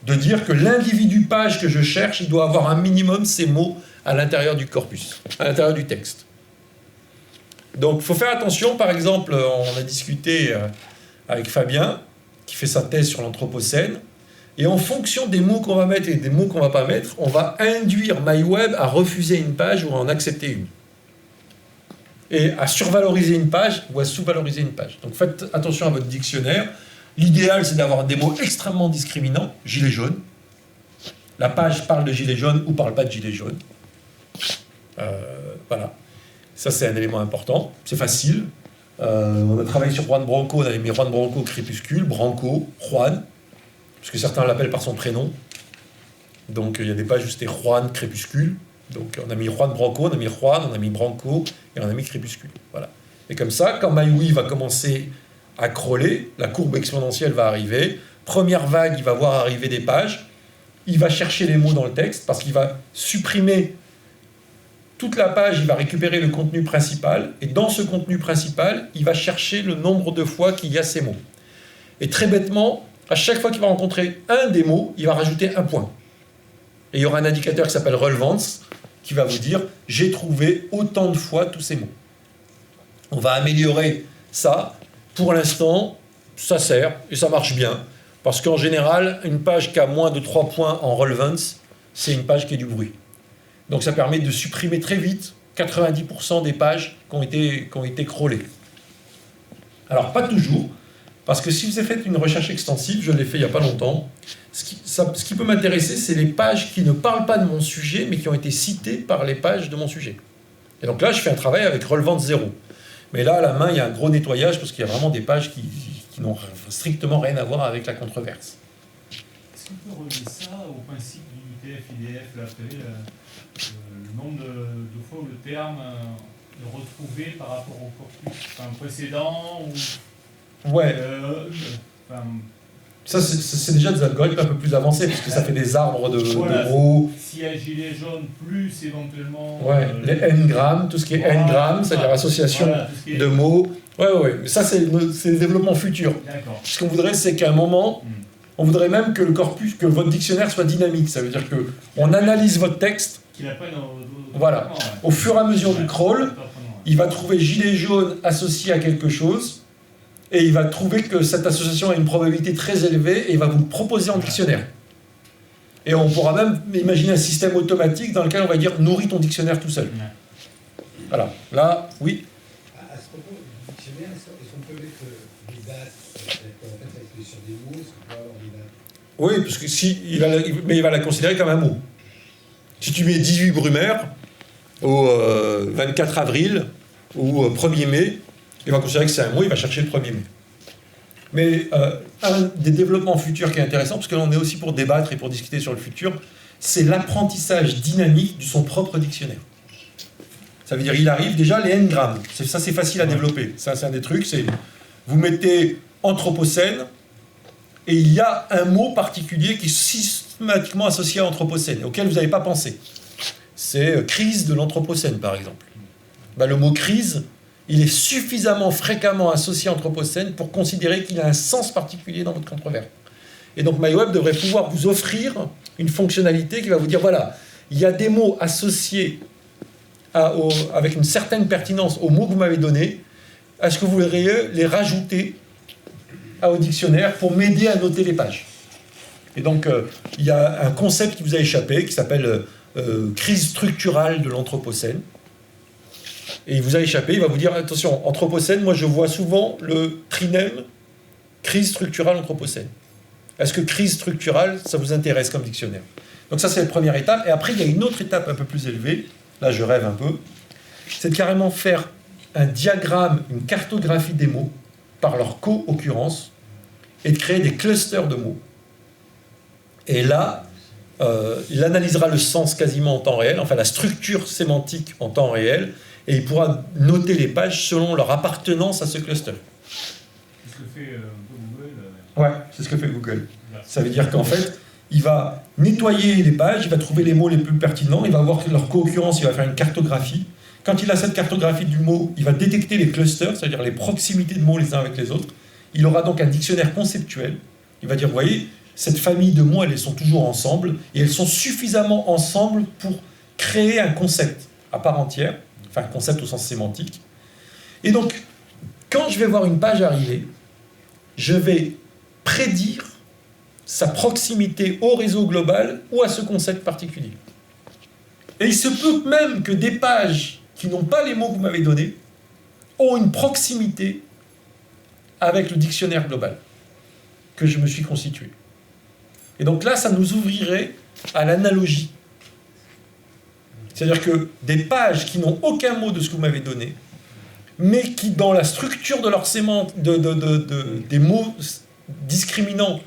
de dire que l'individu page que je cherche, il doit avoir un minimum ces mots à l'intérieur du corpus, à l'intérieur du texte. Donc il faut faire attention, par exemple, on a discuté avec Fabien, qui fait sa thèse sur l'Anthropocène, et en fonction des mots qu'on va mettre et des mots qu'on ne va pas mettre, on va induire MyWeb à refuser une page ou à en accepter une. Et à survaloriser une page ou à sous-valoriser une page. Donc faites attention à votre dictionnaire. L'idéal, c'est d'avoir des mots extrêmement discriminants. Gilet jaune. La page parle de gilet jaune ou parle pas de gilet jaune. Voilà. Ça, c'est un élément important. C'est facile. On a travaillé sur Juan Branco. On avait mis Juan Branco crépuscule, Branco, Juan. Parce que certains l'appellent par son prénom. Donc il y a des pages où c'était Juan crépuscule. Donc on a mis Juan Branco, on a mis Juan, on a mis Branco et on a mis crépuscule. Voilà. Et comme ça, quand MyWeb va commencer à crawler, la courbe exponentielle va arriver. Première vague, il va voir arriver des pages. Il va chercher les mots dans le texte parce qu'il va supprimer toute la page, il va récupérer le contenu principal. Et dans ce contenu principal, il va chercher le nombre de fois qu'il y a ces mots. Et très bêtement, à chaque fois qu'il va rencontrer un des mots, il va rajouter un point. Et il y aura un indicateur qui s'appelle relevance, qui va vous dire « j'ai trouvé autant de fois tous ces mots ». On va améliorer ça. Pour l'instant, ça sert et ça marche bien. Parce qu'en général, une page qui a moins de 3 points en relevance, c'est une page qui a du bruit. Donc ça permet de supprimer très vite 90% des pages qui ont été crawlées. Alors pas toujours. Parce que si vous avez fait une recherche extensive, je l'ai fait il n'y a pas longtemps, ce qui peut m'intéresser, c'est les pages qui ne parlent pas de mon sujet, mais qui ont été citées par les pages de mon sujet. Et donc là, je fais un travail avec relevance 0. Mais là, à la main, il y a un gros nettoyage, parce qu'il y a vraiment des pages qui n'ont strictement rien à voir avec la controverse. Est-ce qu'on peut relier ça au principe du UTF-IDF, là, le nombre de fois où le terme est retrouvé par rapport au corpus précédent ou... Ouais. Ça, c'est déjà des algorithmes un peu plus avancés, parce que ça fait des arbres de mots. S'il y a gilet jaune, plus éventuellement... Ouais, les n-grammes, tout ce qui est n-grammes, c'est-à-dire association de mots. Ouais, mais ça, c'est le développement futur. D'accord. Ce qu'on voudrait, c'est qu'à un moment, on voudrait même que le corpus, que votre dictionnaire soit dynamique. Ça veut dire qu'on analyse votre texte. Qu'il apprenne voilà. Au fur et à mesure du crawl, il va trouver gilet jaune associé à quelque chose. Et il va trouver que cette association a une probabilité très élevée et il va vous le proposer en dictionnaire. Et on pourra même imaginer un système automatique dans lequel on va dire « nourris ton dictionnaire tout seul ». Voilà. Là, oui. À ce propos du dictionnaire, est-ce qu'on peut mettre des dates, en fait, avec sur des mots, est-ce qu'on peut avoir des dates? Oui, parce que mais il va la considérer comme un mot. Si tu mets 18 Brumaire au 24 avril ou au 1er mai, il va considérer que c'est un mot, il va chercher le 1er mai. Mais un des développements futurs qui est intéressant, parce que là on est aussi pour débattre et pour discuter sur le futur, c'est l'apprentissage dynamique de son propre dictionnaire. Ça veut dire il arrive déjà les n-grammes. Ça c'est facile à développer. Ça c'est un des trucs, c'est vous mettez Anthropocène et il y a un mot particulier qui est systématiquement associé à Anthropocène, auquel vous n'avez pas pensé. C'est crise de l'Anthropocène par exemple. Ben, le mot crise, il est suffisamment fréquemment associé à Anthropocène pour considérer qu'il a un sens particulier dans votre controverse. Et donc MyWeb devrait pouvoir vous offrir une fonctionnalité qui va vous dire, voilà, il y a des mots associés avec une certaine pertinence aux mots que vous m'avez donnés. Est-ce que vous voudriez les rajouter au dictionnaire pour m'aider à noter les pages? Et donc, il y a un concept qui vous a échappé qui s'appelle crise structurale de l'Anthropocène. Et il vous a échappé, il va vous dire, attention, Anthropocène, moi je vois souvent le trinème crise structurale Anthropocène. Est-ce que crise structurale, ça vous intéresse comme dictionnaire? Donc ça, c'est la première étape. Et après, il y a une autre étape un peu plus élevée. Là, je rêve un peu. C'est de carrément faire un diagramme, une cartographie des mots par leur co-occurrence et de créer des clusters de mots. Et là, il analysera le sens quasiment en temps réel, enfin la structure sémantique en temps réel, et il pourra noter les pages selon leur appartenance à ce cluster. C'est ce que fait Google. Ouais, c'est ce que fait Google. Ça veut dire qu'en fait, il va nettoyer les pages, il va trouver les mots les plus pertinents, il va voir leur co-occurrence, il va faire une cartographie. Quand il a cette cartographie du mot, il va détecter les clusters, c'est-à-dire les proximités de mots les uns avec les autres. Il aura donc un dictionnaire conceptuel. Il va dire, vous voyez, cette famille de mots, elles sont toujours ensemble, et elles sont suffisamment ensemble pour créer un concept à part entière, enfin un concept au sens sémantique. Et donc, quand je vais voir une page arriver, je vais prédire sa proximité au réseau global ou à ce concept particulier. Et il se peut même que des pages qui n'ont pas les mots que vous m'avez donnés ont une proximité avec le dictionnaire global que je me suis constitué. Et donc là, ça nous ouvrirait à l'analogie. C'est-à-dire que des pages qui n'ont aucun mot de ce que vous m'avez donné, mais qui, dans la structure de leur des mots discriminants,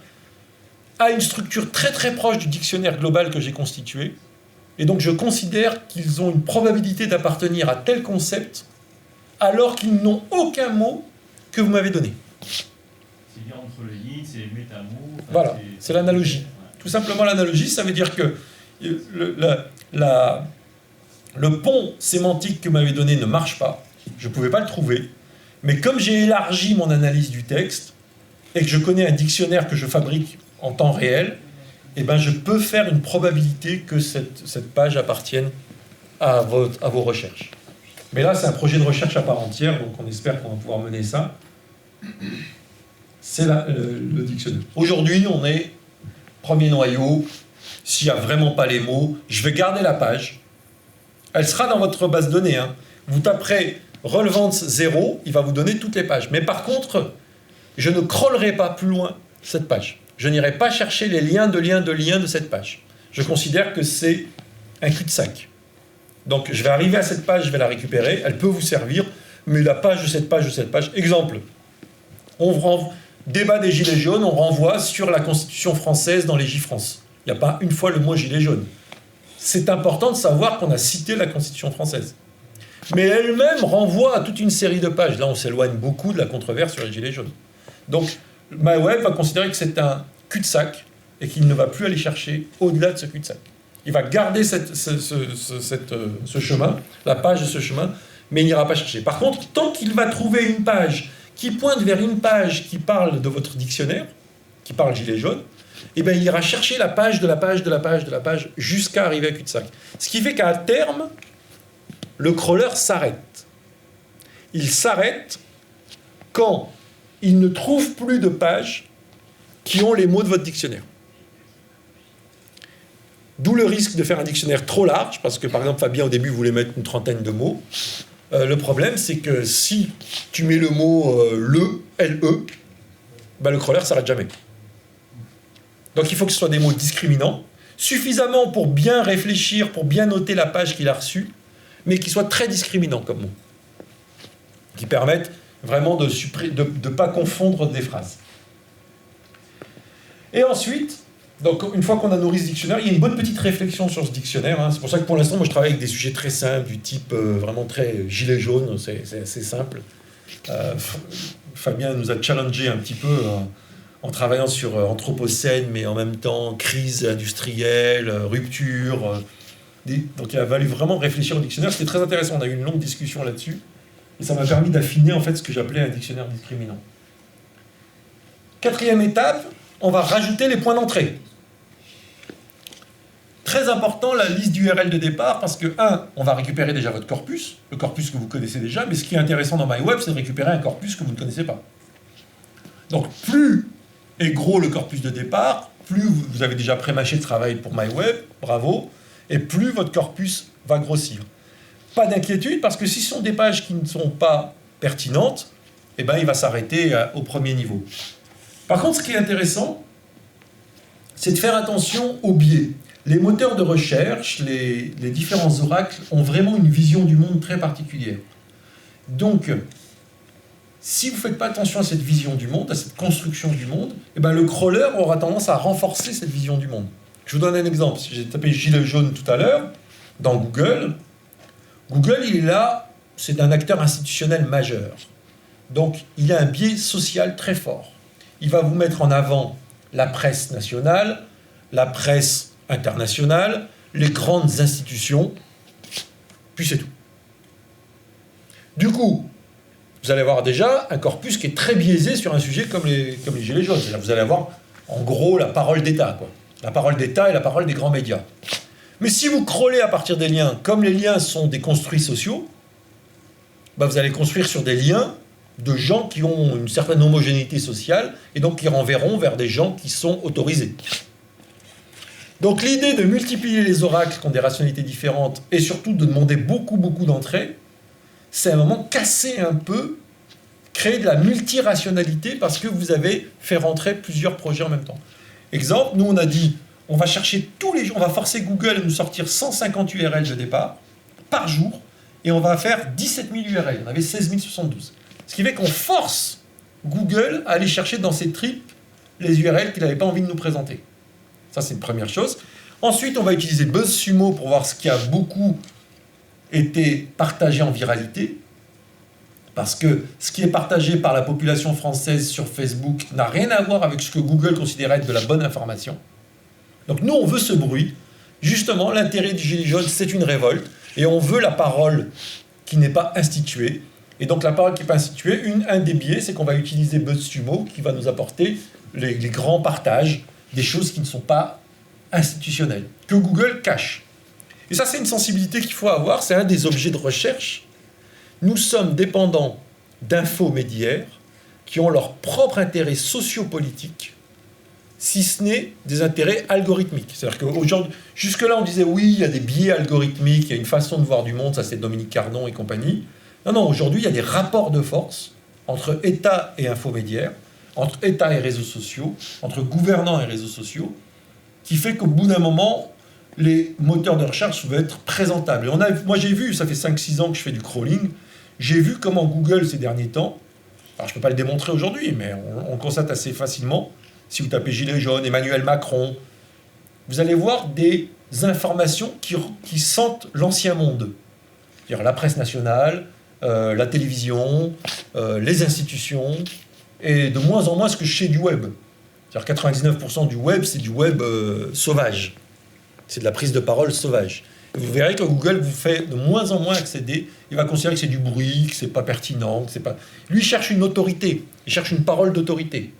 a une structure très très proche du dictionnaire global que j'ai constitué. Et donc je considère qu'ils ont une probabilité d'appartenir à tel concept, alors qu'ils n'ont aucun mot que vous m'avez donné. C'est bien entre les lignes, c'est les métamots. Voilà, c'est l'analogie. Tout simplement l'analogie, ça veut dire que le pont sémantique que vous m'avez donné ne marche pas, je ne pouvais pas le trouver, mais comme j'ai élargi mon analyse du texte, et que je connais un dictionnaire que je fabrique en temps réel, eh ben je peux faire une probabilité que cette page appartienne à vos recherches. Mais là, c'est un projet de recherche à part entière, donc on espère qu'on va pouvoir mener ça. C'est le dictionnaire. Aujourd'hui, on est premier noyau. S'il n'y a vraiment pas les mots, je vais garder la page. Elle sera dans votre base de données. Hein. Vous taperez relevance 0, il va vous donner toutes les pages. Mais par contre, je ne crawlerai pas plus loin cette page. Je n'irai pas chercher les liens de cette page. Je considère que c'est un cul-de-sac. Donc je vais arriver à cette page, je vais la récupérer, elle peut vous servir, mais la page de cette page, exemple, débat des gilets jaunes, on renvoie sur la Constitution française dans les J-France. Il n'y a pas une fois le mot gilet jaune. C'est important de savoir qu'on a cité la Constitution française. Mais elle-même renvoie à toute une série de pages. Là, on s'éloigne beaucoup de la controverse sur les gilets jaunes. Donc, MyWeb va considérer que c'est un cul-de-sac et qu'il ne va plus aller chercher au-delà de ce cul-de-sac. Il va garder ce chemin, la page de ce chemin, mais il n'ira pas chercher. Par contre, tant qu'il va trouver une page qui pointe vers une page qui parle de votre dictionnaire, qui parle gilet jaune, eh bien, il ira chercher la page de la page de la page de la page jusqu'à arriver à cul-de-sac. Ce qui fait qu'à terme, le crawler s'arrête. Il s'arrête quand il ne trouve plus de pages qui ont les mots de votre dictionnaire. D'où le risque de faire un dictionnaire trop large, parce que par exemple Fabien au début voulait mettre une trentaine de mots. Le problème c'est que si tu mets le mot le, L-E, ben, le crawler ne s'arrête jamais. Donc il faut que ce soit des mots discriminants, suffisamment pour bien réfléchir, pour bien noter la page qu'il a reçue, mais qui soient très discriminants comme mots, qui permettent vraiment de ne pas confondre des phrases. Et ensuite, donc une fois qu'on a nourri ce dictionnaire, il y a une bonne petite réflexion sur ce dictionnaire. Hein. C'est pour ça que pour l'instant, moi je travaille avec des sujets très simples, du type vraiment très gilet jaune, c'est assez simple. Fabien nous a challengé un petit peu en travaillant sur Anthropocène, mais en même temps crise industrielle, rupture. Donc il a fallu vraiment réfléchir au dictionnaire. C'était très intéressant, on a eu une longue discussion là-dessus. Et ça m'a permis d'affiner en fait ce que j'appelais un dictionnaire discriminant. Quatrième étape, on va rajouter les points d'entrée. Très important, la liste d'URL de départ, parce que, on va récupérer déjà votre corpus, le corpus que vous connaissez déjà, mais ce qui est intéressant dans MyWeb, c'est de récupérer un corpus que vous ne connaissez pas. Donc, plus est gros le corpus de départ, plus vous avez déjà pré-mâché le travail pour MyWeb, bravo, et plus votre corpus va grossir. Pas d'inquiétude, parce que si ce sont des pages qui ne sont pas pertinentes, eh ben, il va s'arrêter au premier niveau. Par contre, ce qui est intéressant, c'est de faire attention aux biais. Les moteurs de recherche, les différents oracles ont vraiment une vision du monde très particulière. Donc, si vous ne faites pas attention à cette vision du monde, à cette construction du monde, eh ben, le crawler aura tendance à renforcer cette vision du monde. Je vous donne un exemple. J'ai tapé gilet jaune tout à l'heure dans Google. Google, il est là, c'est un acteur institutionnel majeur. Donc, il a un biais social très fort. Il va vous mettre en avant la presse nationale, la presse internationale, les grandes institutions, puis c'est tout. Du coup, vous allez avoir déjà un corpus qui est très biaisé sur un sujet comme les gilets jaunes. C'est-à-dire vous allez avoir, en gros, la parole d'État, quoi. La parole d'État et la parole des grands médias. Mais si vous crawlez à partir des liens, comme les liens sont des construits sociaux, bah vous allez construire sur des liens de gens qui ont une certaine homogénéité sociale et donc qui renverront vers des gens qui sont autorisés. Donc l'idée de multiplier les oracles qui ont des rationalités différentes et surtout de demander beaucoup d'entrées, c'est à un moment casser un peu, créer de la multirationalité parce que vous avez fait rentrer plusieurs projets en même temps. Exemple, nous on a dit, on va chercher tous les jours, on va forcer Google à nous sortir 150 URL de départ par jour et on va faire 17 000 URL. On avait 16 072. Ce qui fait qu'on force Google à aller chercher dans ses tripes les URL qu'il n'avait pas envie de nous présenter. Ça, c'est une première chose. Ensuite, on va utiliser BuzzSumo pour voir ce qui a beaucoup été partagé en viralité. Parce que ce qui est partagé par la population française sur Facebook n'a rien à voir avec ce que Google considérait être de la bonne information. Donc nous, on veut ce bruit. Justement, l'intérêt du gilet jaune, c'est une révolte. Et on veut la parole qui n'est pas instituée. Et donc la parole qui n'est pas instituée, un des biais, c'est qu'on va utiliser BuzzSumo qui va nous apporter les grands partages des choses qui ne sont pas institutionnelles, que Google cache. Et ça, c'est une sensibilité qu'il faut avoir, c'est un des objets de recherche. Nous sommes dépendants d'infomédiaires qui ont leur propre intérêt sociopolitique, si ce n'est des intérêts algorithmiques. C'est-à-dire qu'aujourd'hui, jusque-là, on disait oui, il y a des biais algorithmiques, il y a une façon de voir du monde, ça c'est Dominique Cardon et compagnie. Non, aujourd'hui, il y a des rapports de force entre État et infomédiaires, entre État et réseaux sociaux, entre gouvernants et réseaux sociaux, qui fait qu'au bout d'un moment, les moteurs de recherche vont être présentables. Et moi j'ai vu, ça fait 5-6 ans que je fais du crawling, j'ai vu comment Google ces derniers temps, alors je ne peux pas le démontrer aujourd'hui, mais on constate assez facilement, si vous tapez gilet jaune, Emmanuel Macron, vous allez voir des informations qui sentent l'ancien monde. C'est-à-dire la presse nationale, la télévision, les institutions, et de moins en moins ce que je sais du web. C'est-à-dire 99% du web, c'est du web sauvage. C'est de la prise de parole sauvage. Et vous verrez que Google vous fait de moins en moins accéder. Il va considérer que c'est du bruit, que c'est pas pertinent, que c'est pas... Lui, il cherche une autorité. Il cherche une parole d'autorité.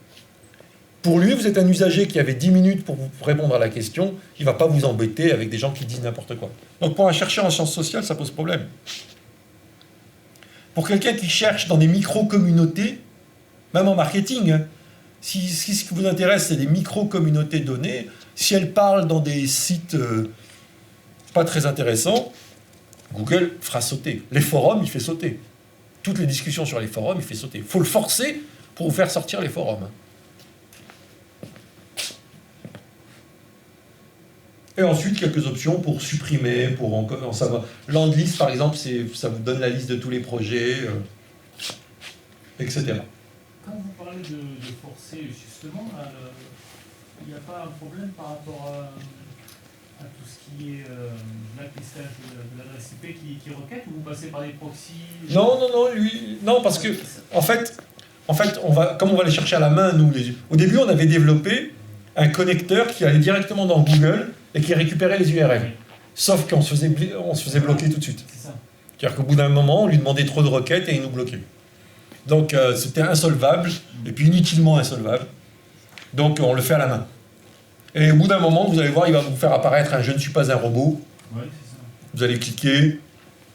Pour lui, vous êtes un usager qui avait 10 minutes pour vous répondre à la question. Il ne va pas vous embêter avec des gens qui disent n'importe quoi. Donc pour un chercheur en sciences sociales, ça pose problème. Pour quelqu'un qui cherche dans des micro-communautés, même en marketing, hein, si ce qui vous intéresse, c'est des micro-communautés données, si elles parlent dans des sites pas très intéressants, Google fera sauter. Les forums, il fait sauter. Toutes les discussions sur les forums, il fait sauter. Il faut le forcer pour vous faire sortir les forums. Et ensuite, quelques options pour supprimer, pour en savoir. Landlist, par exemple, ça vous donne la liste de tous les projets, etc. Quand vous parlez de forcer, justement, il n'y a pas un problème par rapport à tout ce qui est blacklistage de l'adresse IP qui requête, ou vous passez par des proxys? Non, parce que, en fait, comme on va les chercher à la main, nous, au début, on avait développé un connecteur qui allait directement dans Google et qui récupérait les URL. Sauf qu'on se faisait bloquer tout de suite. C'est ça. C'est-à-dire qu'au bout d'un moment, on lui demandait trop de requêtes et il nous bloquait. Donc c'était insolvable, et puis inutilement insolvable. Donc on le fait à la main. Et au bout d'un moment, vous allez voir, il va vous faire apparaître un « Je ne suis pas un robot ». Ouais, c'est ça. Vous allez cliquer,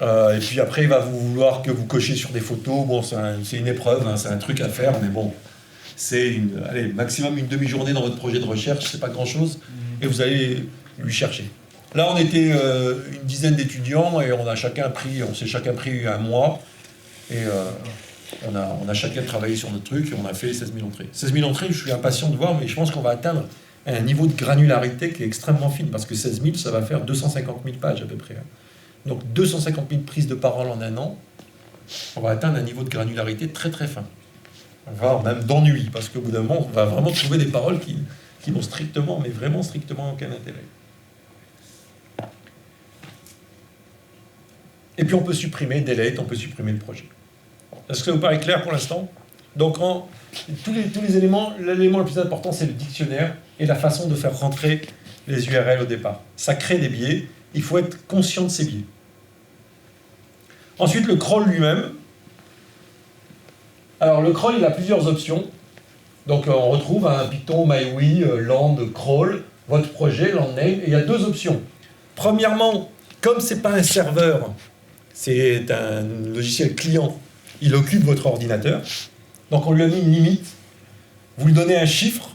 et puis après, il va vous vouloir que vous cochiez sur des photos. Bon, c'est une épreuve, hein, c'est un truc à faire, mais bon, c'est maximum une demi-journée dans votre projet de recherche, c'est pas grand-chose, et vous allez lui chercher. Là, on était une dizaine d'étudiants, et on s'est chacun pris un mois, et on a chacun travaillé sur notre truc, et on a fait 16 000 entrées. 16 000 entrées, je suis impatient de voir, mais je pense qu'on va atteindre un niveau de granularité qui est extrêmement fine, parce que 16 000, ça va faire 250 000 pages à peu près. Donc 250 000 prises de parole en un an, on va atteindre un niveau de granularité très très fin. Voire même d'ennui, parce qu'au bout d'un moment, on va vraiment trouver des paroles qui n'ont strictement, mais vraiment strictement aucun intérêt. Et puis on peut supprimer delete, on peut supprimer le projet. Est-ce que ça vous paraît clair pour l'instant? Donc tous les éléments, l'élément le plus important, c'est le dictionnaire et la façon de faire rentrer les URL au départ. Ça crée des biais, il faut être conscient de ces biais. Ensuite, le crawl lui-même. Alors le crawl, il a plusieurs options. Donc on retrouve un Python, MyWe, land, crawl, votre projet, land name, et il y a deux options. Premièrement, comme ce n'est pas un serveur, c'est un logiciel client, il occupe votre ordinateur. Donc on lui a mis une limite. Vous lui donnez un chiffre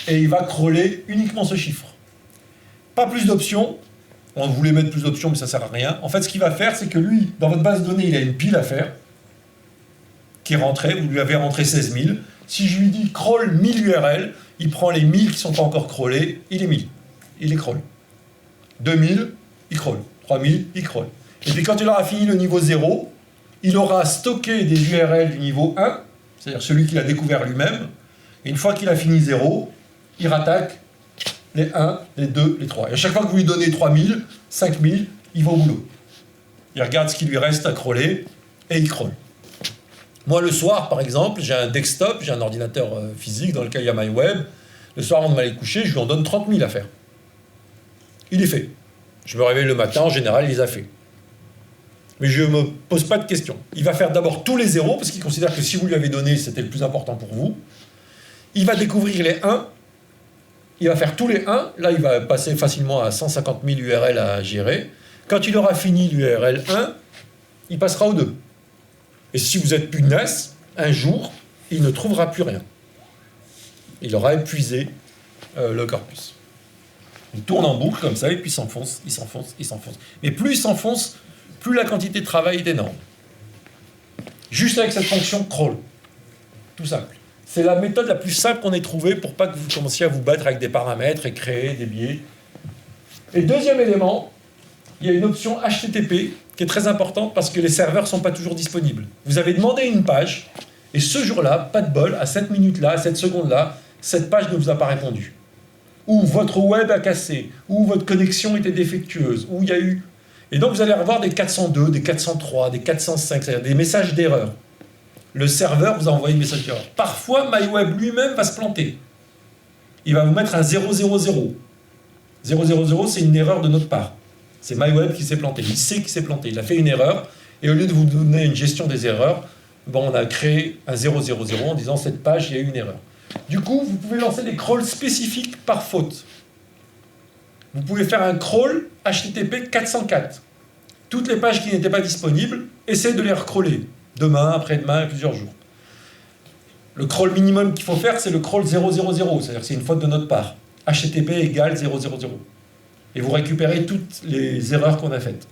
et il va crawler uniquement ce chiffre. Pas plus d'options. On voulait mettre plus d'options, mais ça ne sert à rien. En fait, ce qu'il va faire, c'est que lui, dans votre base de données, il a une pile à faire qui est rentrée. Vous lui avez rentré 16 000. Si je lui dis crawl 1000 URL, il prend les 1000 qui ne sont pas encore crawlés, il les 1000. Il les crawl. 2000, il crawl. 3000, il crawl. Et puis quand il aura fini le niveau 0, il aura stocké des URL du niveau 1, c'est-à-dire celui qu'il a découvert lui-même, et une fois qu'il a fini 0, il rattaque les 1, les 2, les 3. Et à chaque fois que vous lui donnez 3000, 5000, il va au boulot. Il regarde ce qui lui reste à crawler, et il crawl. Moi, le soir, par exemple, j'ai un desktop, j'ai un ordinateur physique dans lequel il y a MyWeb. Le soir, avant de m'aller coucher, je lui en donne 30 000 à faire. Il est fait. Je me réveille le matin, en général, il les a fait. Mais je ne me pose pas de questions. Il va faire d'abord tous les zéros, parce qu'il considère que si vous lui avez donné, c'était le plus important pour vous. Il va découvrir les 1. Il va faire tous les 1. Là, il va passer facilement à 150 000 URL à gérer. Quand il aura fini l'URL 1, il passera au 2. Et si vous êtes pugnace, un jour, il ne trouvera plus rien. Il aura épuisé le corpus. Il tourne en boucle comme ça, et puis il s'enfonce. Mais plus il s'enfonce, plus la quantité de travail est énorme. Juste avec cette fonction crawl. Tout simple. C'est la méthode la plus simple qu'on ait trouvée pour pas que vous commenciez à vous battre avec des paramètres et créer des biais. Et deuxième élément, il y a une option HTTP qui est très importante parce que les serveurs ne sont pas toujours disponibles. Vous avez demandé une page, et ce jour-là, pas de bol, à cette minute-là, à cette seconde-là, cette page ne vous a pas répondu. Ou votre web a cassé, ou votre connexion était défectueuse, ou il y a eu... Et donc vous allez avoir des 402, des 403, des 405, c'est-à-dire des messages d'erreur. Le serveur vous a envoyé un message d'erreur. Parfois, MyWeb lui-même va se planter. Il va vous mettre un 000. 000, c'est une erreur de notre part. C'est MyWeb qui s'est planté. Il sait qu'il s'est planté. Il a fait une erreur. Et au lieu de vous donner une gestion des erreurs, on a créé un 000 en disant cette page, il y a eu une erreur. Du coup, vous pouvez lancer des crawls spécifiques par faute. Vous pouvez faire un crawl HTTP 404. Toutes les pages qui n'étaient pas disponibles, essayez de les recrawler. Demain, après-demain, plusieurs jours. Le crawl minimum qu'il faut faire, c'est le crawl 000, c'est-à-dire que c'est une faute de notre part. HTTP égale 000. Et vous récupérez toutes les erreurs qu'on a faites.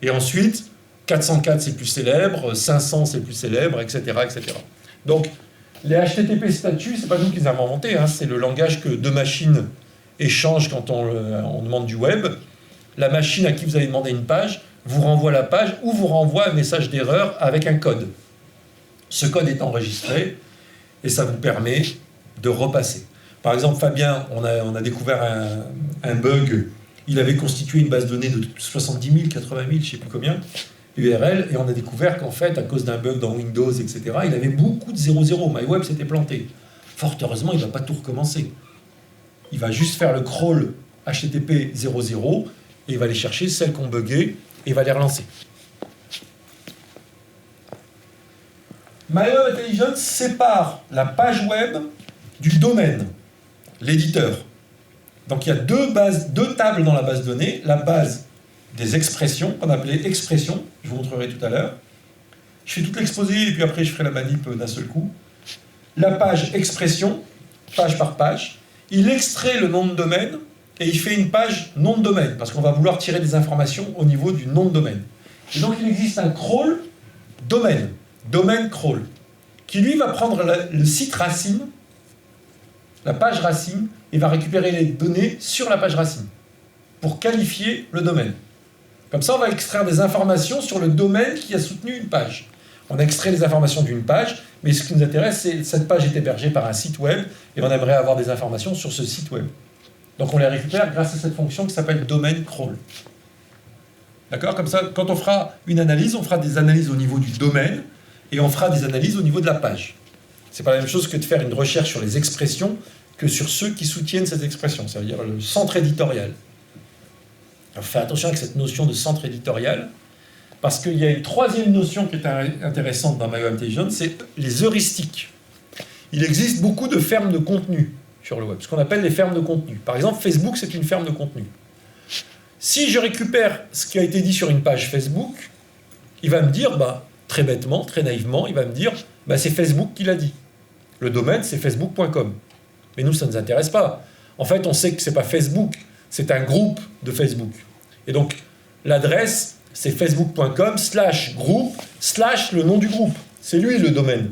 Et ensuite, 404 c'est plus célèbre, 500 c'est plus célèbre, etc. etc. Donc, les HTTP statuts, c'est pas nous qui les avons inventés, hein, c'est le langage que deux machines échange quand on demande du web. La machine à qui vous avez demandé une page vous renvoie la page ou vous renvoie un message d'erreur avec un code. Ce code est enregistré et ça vous permet de repasser. Par exemple, Fabien, on a découvert un bug. Il avait constitué une base de données de 70 000, 80 000, je ne sais plus combien, URL, et on a découvert qu'en fait, à cause d'un bug dans Windows, etc., il avait beaucoup de 00. MyWeb s'était planté. Fort heureusement, il ne va pas tout recommencer. Il va juste faire le crawl HTTP 00 et il va aller chercher celles qu'on buguait et il va les relancer. MyWeb Intelligence sépare la page web du domaine, l'éditeur. Donc il y a deux tables dans la base de données. La base des expressions, qu'on appelait expressions, je vous montrerai tout à l'heure. Je fais tout l'exposé et puis après je ferai la manip d'un seul coup. La page expression, page par page. Il extrait le nom de domaine et il fait une page nom de domaine, parce qu'on va vouloir tirer des informations au niveau du nom de domaine. Et donc il existe un crawl domaine crawl, qui lui va prendre le site racine, la page racine, et va récupérer les données sur la page racine, pour qualifier le domaine. Comme ça, on va extraire des informations sur le domaine qui a soutenu une page. On a extrait les informations d'une page, mais ce qui nous intéresse, c'est que cette page est hébergée par un site web, et on aimerait avoir des informations sur ce site web. Donc on les récupère grâce à cette fonction qui s'appelle domain crawl. D'accord? Comme ça, quand on fera une analyse, on fera des analyses au niveau du domaine, et on fera des analyses au niveau de la page. C'est pas la même chose que de faire une recherche sur les expressions que sur ceux qui soutiennent cette expression, c'est-à-dire le centre éditorial. Alors faites attention avec cette notion de centre éditorial, parce qu'il y a une troisième notion qui est intéressante dans MyWeb Intelligence, c'est les heuristiques. Il existe beaucoup de fermes de contenu sur le web, ce qu'on appelle les fermes de contenu. Par exemple, Facebook, c'est une ferme de contenu. Si je récupère ce qui a été dit sur une page Facebook, il va me dire, très bêtement, très naïvement, il va me dire, c'est Facebook qui l'a dit. Le domaine, c'est facebook.com. Mais nous, ça ne nous intéresse pas. En fait, on sait que ce n'est pas Facebook, c'est un groupe de Facebook. Et donc, l'adresse, c'est facebook.com/groupe/ le nom du groupe. C'est lui le domaine.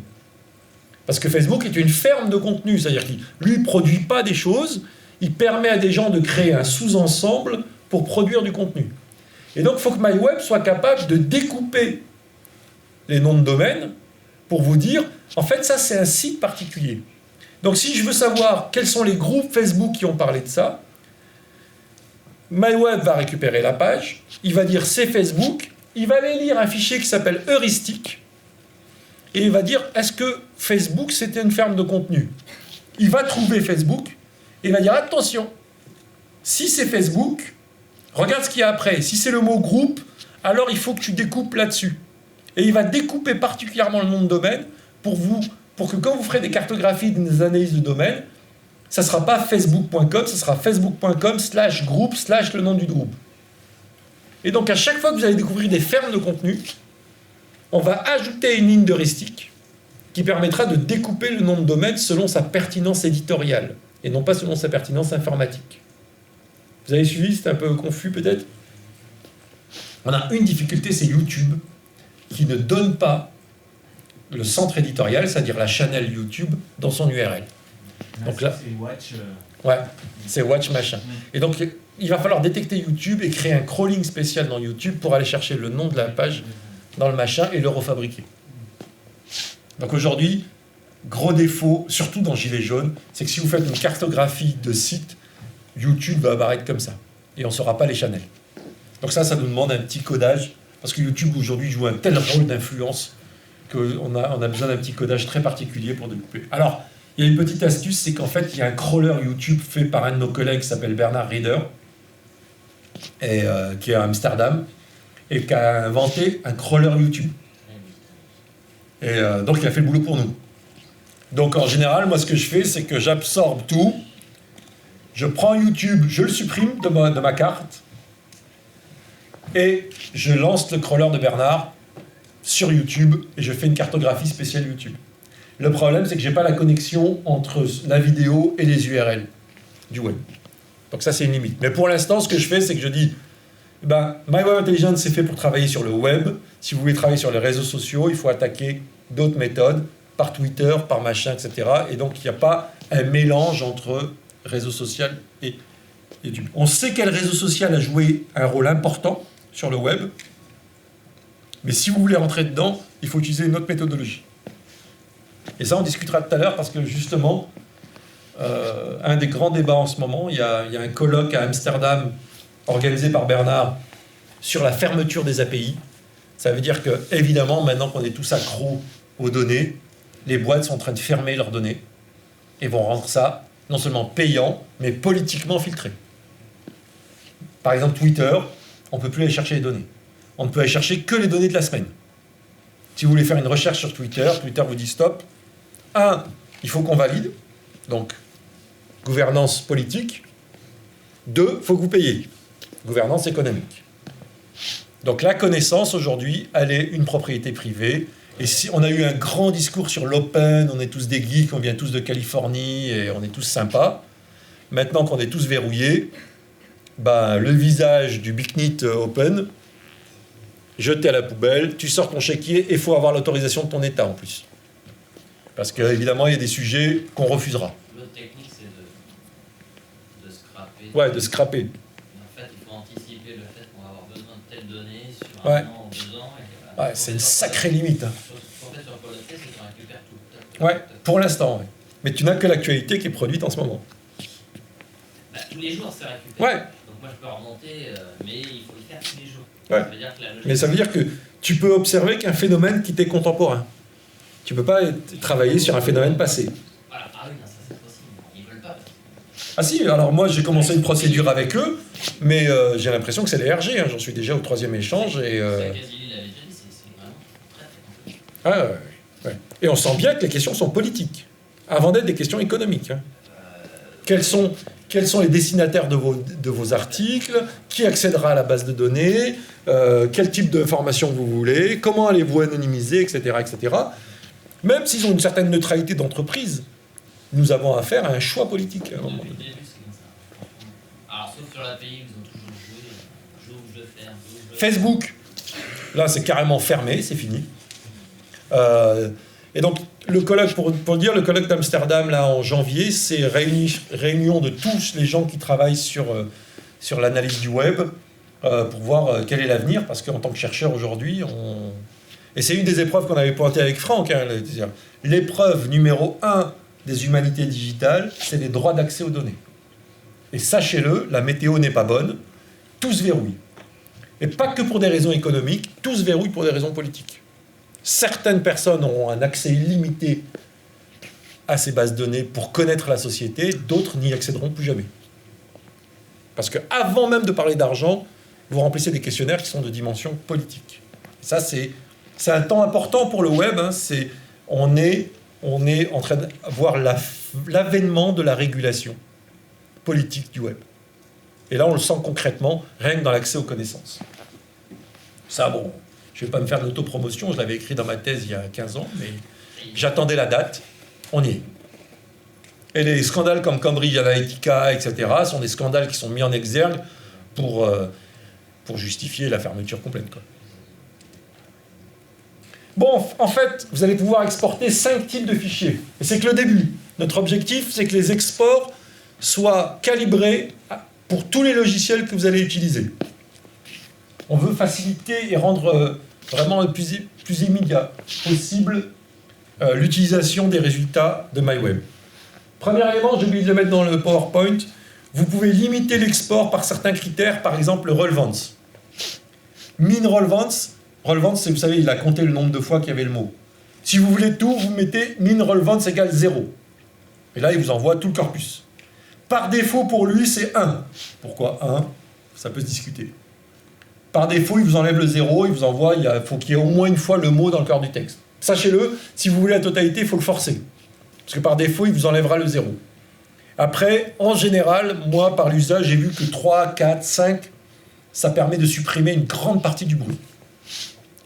Parce que Facebook est une ferme de contenu, c'est-à-dire qu'il ne produit pas des choses, il permet à des gens de créer un sous-ensemble pour produire du contenu. Et donc, il faut que MyWeb soit capable de découper les noms de domaine pour vous dire, en fait, ça, c'est un site particulier. Donc, si je veux savoir quels sont les groupes Facebook qui ont parlé de ça, MyWeb va récupérer la page, il va dire c'est Facebook, il va aller lire un fichier qui s'appelle heuristique, et il va dire est-ce que Facebook c'était une ferme de contenu? Il va trouver Facebook, et il va dire attention, si c'est Facebook, regarde ce qu'il y a après, si c'est le mot groupe, alors il faut que tu découpes là-dessus. Et il va découper particulièrement le nom de domaine pour que quand vous ferez des cartographies, des analyses de domaine, ça ne sera pas facebook.com, ça sera facebook.com/groupe/ le nom du groupe. Et donc à chaque fois que vous allez découvrir des fermes de contenu, on va ajouter une ligne d'heuristique qui permettra de découper le nom de domaine selon sa pertinence éditoriale et non pas selon sa pertinence informatique. Vous avez suivi? C'est un peu confus peut-être? On a une difficulté, c'est YouTube, qui ne donne pas le centre éditorial, c'est-à-dire la channel YouTube, dans son URL. Donc là, c'est Watch. Ouais, c'est Watch machin. Et donc, il va falloir détecter YouTube et créer un crawling spécial dans YouTube pour aller chercher le nom de la page dans le machin et le refabriquer. Donc aujourd'hui, gros défaut, surtout dans Gilets jaunes, c'est que si vous faites une cartographie de site, YouTube va apparaître comme ça. Et on ne saura pas les channels. Donc ça nous demande un petit codage, parce que YouTube aujourd'hui joue un tel rôle d'influence qu'on a besoin d'un petit codage très particulier pour découper. Alors, il y a une petite astuce, c'est qu'en fait, il y a un crawler YouTube fait par un de nos collègues qui s'appelle Bernard Rieder, et, qui est à Amsterdam, et qui a inventé un crawler YouTube. Et donc, il a fait le boulot pour nous. Donc, en général, moi, ce que je fais, c'est que j'absorbe tout, je prends YouTube, je le supprime de ma carte, et je lance le crawler de Bernard sur YouTube, et je fais une cartographie spéciale YouTube. Le problème, c'est que je n'ai pas la connexion entre la vidéo et les URL du web. Donc ça, c'est une limite. Mais pour l'instant, ce que je fais, c'est que je dis, MyWeb Intelligence, c'est fait pour travailler sur le web. Si vous voulez travailler sur les réseaux sociaux, il faut attaquer d'autres méthodes, par Twitter, par machin, etc. Et donc, il n'y a pas un mélange entre réseau social et YouTube. On sait quel réseau social a joué un rôle important sur le web, mais si vous voulez rentrer dedans, il faut utiliser une autre méthodologie. Et ça, on discutera tout à l'heure, parce que justement, un des grands débats en ce moment, il y a un colloque à Amsterdam organisé par Bernard sur la fermeture des API. Ça veut dire que, évidemment, maintenant qu'on est tous accros aux données, les boîtes sont en train de fermer leurs données et vont rendre ça non seulement payant, mais politiquement filtré. Par exemple, Twitter, on ne peut plus aller chercher les données. On ne peut aller chercher que les données de la semaine. Si vous voulez faire une recherche sur Twitter, Twitter vous dit stop. Il faut qu'on valide, donc gouvernance politique. 2, il faut que vous payiez, gouvernance économique. Donc la connaissance, aujourd'hui, elle est une propriété privée. Et si on a eu un grand discours sur l'open, on est tous des geeks, on vient tous de Californie et on est tous sympas. Maintenant qu'on est tous verrouillés, le visage du BitNit open, jeté à la poubelle, tu sors ton chéquier et il faut avoir l'autorisation de ton État en plus. Parce qu'évidemment, il y a des sujets qu'on refusera. L'autre technique, c'est de scraper. Ouais, de scraper. En fait, il faut anticiper le fait qu'on va avoir besoin de telles données sur Ouais. un an ou 2 ans. Et voilà. Ouais, c'est une sacrée limite. Hein. Ce qu'on fait sur Pôle c'est qu'on récupère tout. Ouais, pour l'instant, ouais. Mais tu n'as que l'actualité qui est produite en ce moment. Tous les jours, c'est récupéré. Ouais. Donc moi, je peux remonter, mais il faut le faire tous les jours. Ouais. Ça veut dire que la logique- Mais ça veut dire que tu peux observer qu'un phénomène qui t'est contemporain. Tu ne peux pas travailler sur un phénomène passé. Voilà. Ah oui, non, ça c'est possible. Ils veulent pas. Ah si, alors moi j'ai commencé une procédure avec eux, mais j'ai l'impression que c'est les RG, hein. J'en suis déjà au 3e échange. Et, C'est Casili l'avait déjà dit, c'est vraiment très très compliqué. ouais. Et on sent bien que les questions sont politiques, avant d'être des questions économiques. Hein. Quels sont les destinataires de vos articles? Qui accédera à la base de données? Quel type d'informations vous voulez? Comment allez-vous anonymiser, etc., etc. Même s'ils ont une certaine neutralité d'entreprise, nous avons affaire à un choix politique à un moment Depuis le donné. début, c'est comme ça. Alors, sauf sur l'API, ils ont toujours joué. Joue, je fais, joue, je fais. Facebook, là c'est carrément fermé, c'est fini. Et donc le colloque, pour dire, le colloque d'Amsterdam là en janvier, c'est réunion de tous les gens qui travaillent sur l'analyse du web pour voir quel est l'avenir, parce qu'en tant que chercheur aujourd'hui, et c'est une des épreuves qu'on avait pointées avec Franck, hein, l'épreuve numéro 1 des humanités digitales, c'est les droits d'accès aux données. Et sachez-le, la météo n'est pas bonne, tout se verrouille. Et pas que pour des raisons économiques, tout se verrouille pour des raisons politiques. Certaines personnes auront un accès illimité à ces bases de données pour connaître la société, d'autres n'y accéderont plus jamais. Parce qu'avant même de parler d'argent, vous remplissez des questionnaires qui sont de dimension politique. Ça, c'est un temps important pour le web. Hein. On est en train de voir l'avènement de la régulation politique du web. Et là, on le sent concrètement, rien que dans l'accès aux connaissances. Ça, bon, je ne vais pas me faire de l'autopromotion, je l'avais écrit dans ma thèse il y a 15 ans, mais j'attendais la date, on y est. Et les scandales comme Cambridge Analytica, etc., sont des scandales qui sont mis en exergue pour justifier la fermeture complète, quoi. Bon, en fait, vous allez pouvoir exporter 5 types de fichiers. Et c'est que le début. Notre objectif, c'est que les exports soient calibrés pour tous les logiciels que vous allez utiliser. On veut faciliter et rendre vraiment le plus immédiat possible l'utilisation des résultats de MyWeb. Premier élément, j'ai oublié de le mettre dans le PowerPoint, vous pouvez limiter l'export par certains critères, par exemple le relevance. Min relevance, relevance, c'est, vous savez, il a compté le nombre de fois qu'il y avait le mot. Si vous voulez tout, vous mettez min relevance égale 0. Et là, il vous envoie tout le corpus. Par défaut, pour lui, c'est 1. Pourquoi 1 ? Ça peut se discuter. Par défaut, il vous enlève le 0, il vous envoie, il faut qu'il y ait au moins une fois le mot dans le corps du texte. Sachez-le, si vous voulez la totalité, il faut le forcer. Parce que par défaut, il vous enlèvera le 0. Après, en général, moi, par l'usage, j'ai vu que 3, 4, 5, ça permet de supprimer une grande partie du bruit.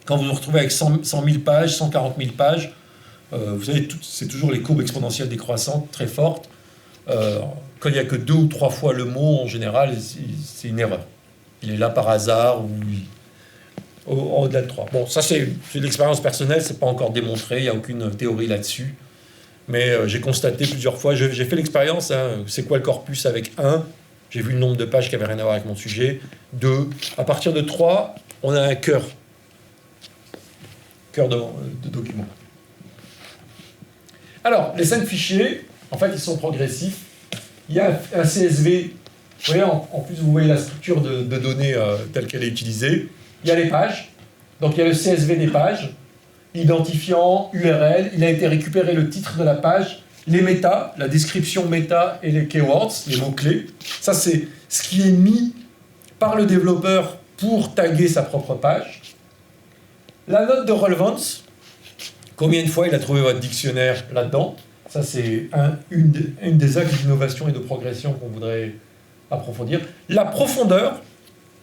Quand vous vous retrouvez avec 100 000 pages, 140 000 pages, vous savez, c'est toujours les courbes exponentielles décroissantes très fortes. Quand il n'y a que 2 ou 3 fois le mot, en général, c'est une erreur. Il est là par hasard ou au-delà de 3. Bon, ça c'est de l'expérience personnelle, c'est pas encore démontré, il n'y a aucune théorie là-dessus. Mais j'ai constaté plusieurs fois, j'ai fait l'expérience, hein, c'est quoi le corpus avec 1 ? J'ai vu le nombre de pages qui n'avaient rien à voir avec mon sujet. 2. À partir de 3, on a un cœur. Cœur de document. Alors, les 5 fichiers, en fait, ils sont progressifs. Il y a un CSV. Vous voyez, en plus, vous voyez la structure de données telle qu'elle est utilisée. Il y a les pages. Donc, il y a le CSV des pages. Identifiant, URL. Il a été récupéré le titre de la page, les méta, la description méta et les keywords, les mots-clés. Ça, c'est ce qui est mis par le développeur pour taguer sa propre page. La note de relevance. Combien de fois il a trouvé votre dictionnaire là-dedans? Ça, c'est une des axes d'innovation et de progression qu'on voudrait approfondir. La profondeur.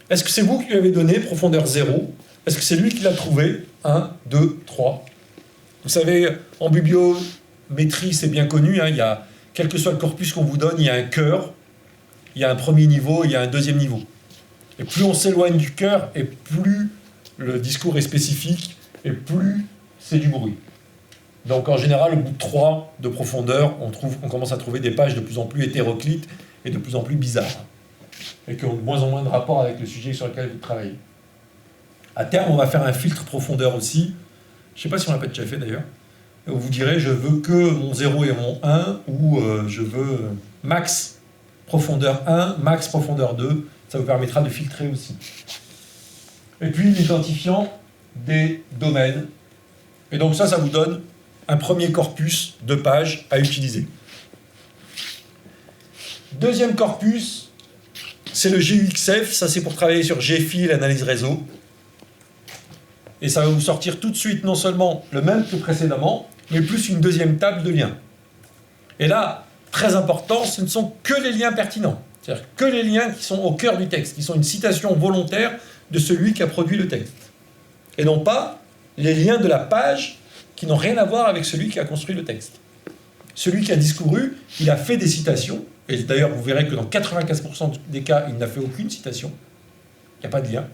Est-ce que c'est vous qui lui avez donné profondeur 0? Est-ce que c'est lui qui l'a trouvé? 1, 2, 3. Vous savez, en bibliométrie, c'est bien connu, hein, il y a, quel que soit le corpus qu'on vous donne, il y a un cœur, il y a un premier niveau, il y a un deuxième niveau. Et plus on s'éloigne du cœur, et plus le discours est spécifique, et plus c'est du bruit. Donc en général, au bout de 3 de profondeur, on commence à trouver des pages de plus en plus hétéroclites et de plus en plus bizarres, et qui ont de moins en moins de rapport avec le sujet sur lequel vous travaillez. À terme, on va faire un filtre profondeur aussi. Je ne sais pas si on l'a pas déjà fait d'ailleurs. Où vous direz, je veux que mon 0 et mon 1, ou je veux max profondeur 1, max profondeur 2. Ça vous permettra de filtrer aussi. Et puis l'identifiant des domaines. Et donc ça vous donne un premier corpus de pages à utiliser. Deuxième corpus, c'est le GUXF. Ça, c'est pour travailler sur GFIL, analyse réseau. Et ça va vous sortir tout de suite non seulement le même que précédemment, mais plus une deuxième table de liens. Et là, très important, ce ne sont que les liens pertinents. C'est-à-dire que les liens qui sont au cœur du texte, qui sont une citation volontaire de celui qui a produit le texte. Et non pas les liens de la page qui n'ont rien à voir avec celui qui a construit le texte. Celui qui a discouru, il a fait des citations, et d'ailleurs vous verrez que dans 95% des cas, il n'a fait aucune citation. Il n'y a pas de lien.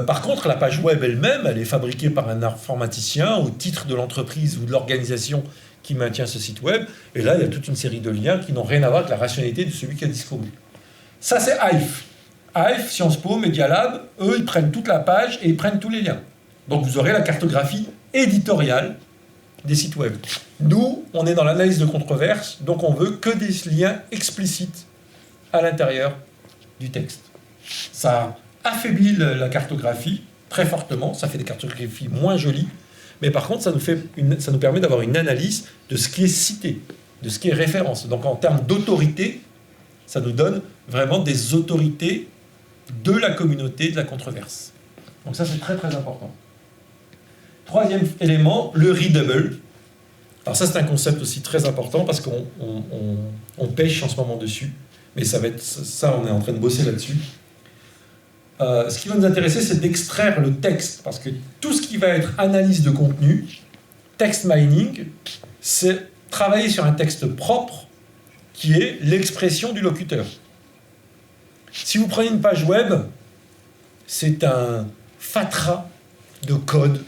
Par contre, la page web elle-même, elle est fabriquée par un informaticien au titre de l'entreprise ou de l'organisation qui maintient ce site web. Et là, il y a toute une série de liens qui n'ont rien à voir avec la rationalité de celui qui a discouru. Ça, c'est Hive. Hive, Sciences Po, Media Lab, eux, ils prennent toute la page et ils prennent tous les liens. Donc, vous aurez la cartographie éditoriale des sites web. Nous, on est dans l'analyse de controverse, donc on veut que des liens explicites à l'intérieur du texte. Ça affaiblit la cartographie très fortement, ça fait des cartographies moins jolies, mais par contre, ça nous permet d'avoir une analyse de ce qui est cité, de ce qui est référence. Donc en termes d'autorité, ça nous donne vraiment des autorités de la communauté de la controverse. Donc ça, c'est très très important. Troisième élément, le readable. Alors ça, c'est un concept aussi très important parce qu'on pêche en ce moment dessus, mais ça, on est en train de bosser là-dessus. Ce qui va nous intéresser, c'est d'extraire le texte, parce que tout ce qui va être analyse de contenu, text mining, c'est travailler sur un texte propre qui est l'expression du locuteur. Si vous prenez une page web, c'est un fatras de code,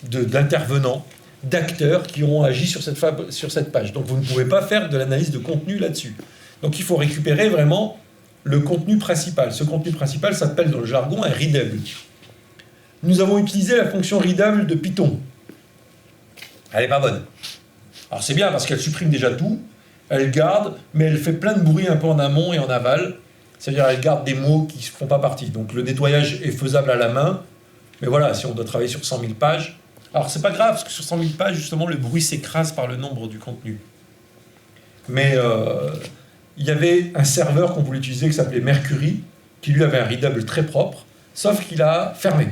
d'intervenants, d'acteurs qui auront agi sur cette page. Donc vous ne pouvez pas faire de l'analyse de contenu là-dessus. Donc il faut récupérer vraiment le contenu principal. Ce contenu principal s'appelle dans le jargon un readable. Nous avons utilisé la fonction readable de Python. Elle n'est pas bonne. Alors c'est bien parce qu'elle supprime déjà tout, elle garde, mais elle fait plein de bruit un peu en amont et en aval. C'est-à-dire elle garde des mots qui ne font pas partie. Donc le nettoyage est faisable à la main, mais voilà, si on doit travailler sur 100 000 pages... Alors c'est pas grave, parce que sur 100 000 pages, justement, le bruit s'écrase par le nombre du contenu. Mais... il y avait un serveur qu'on voulait utiliser qui s'appelait Mercury, qui lui avait un readable très propre, sauf qu'il a fermé.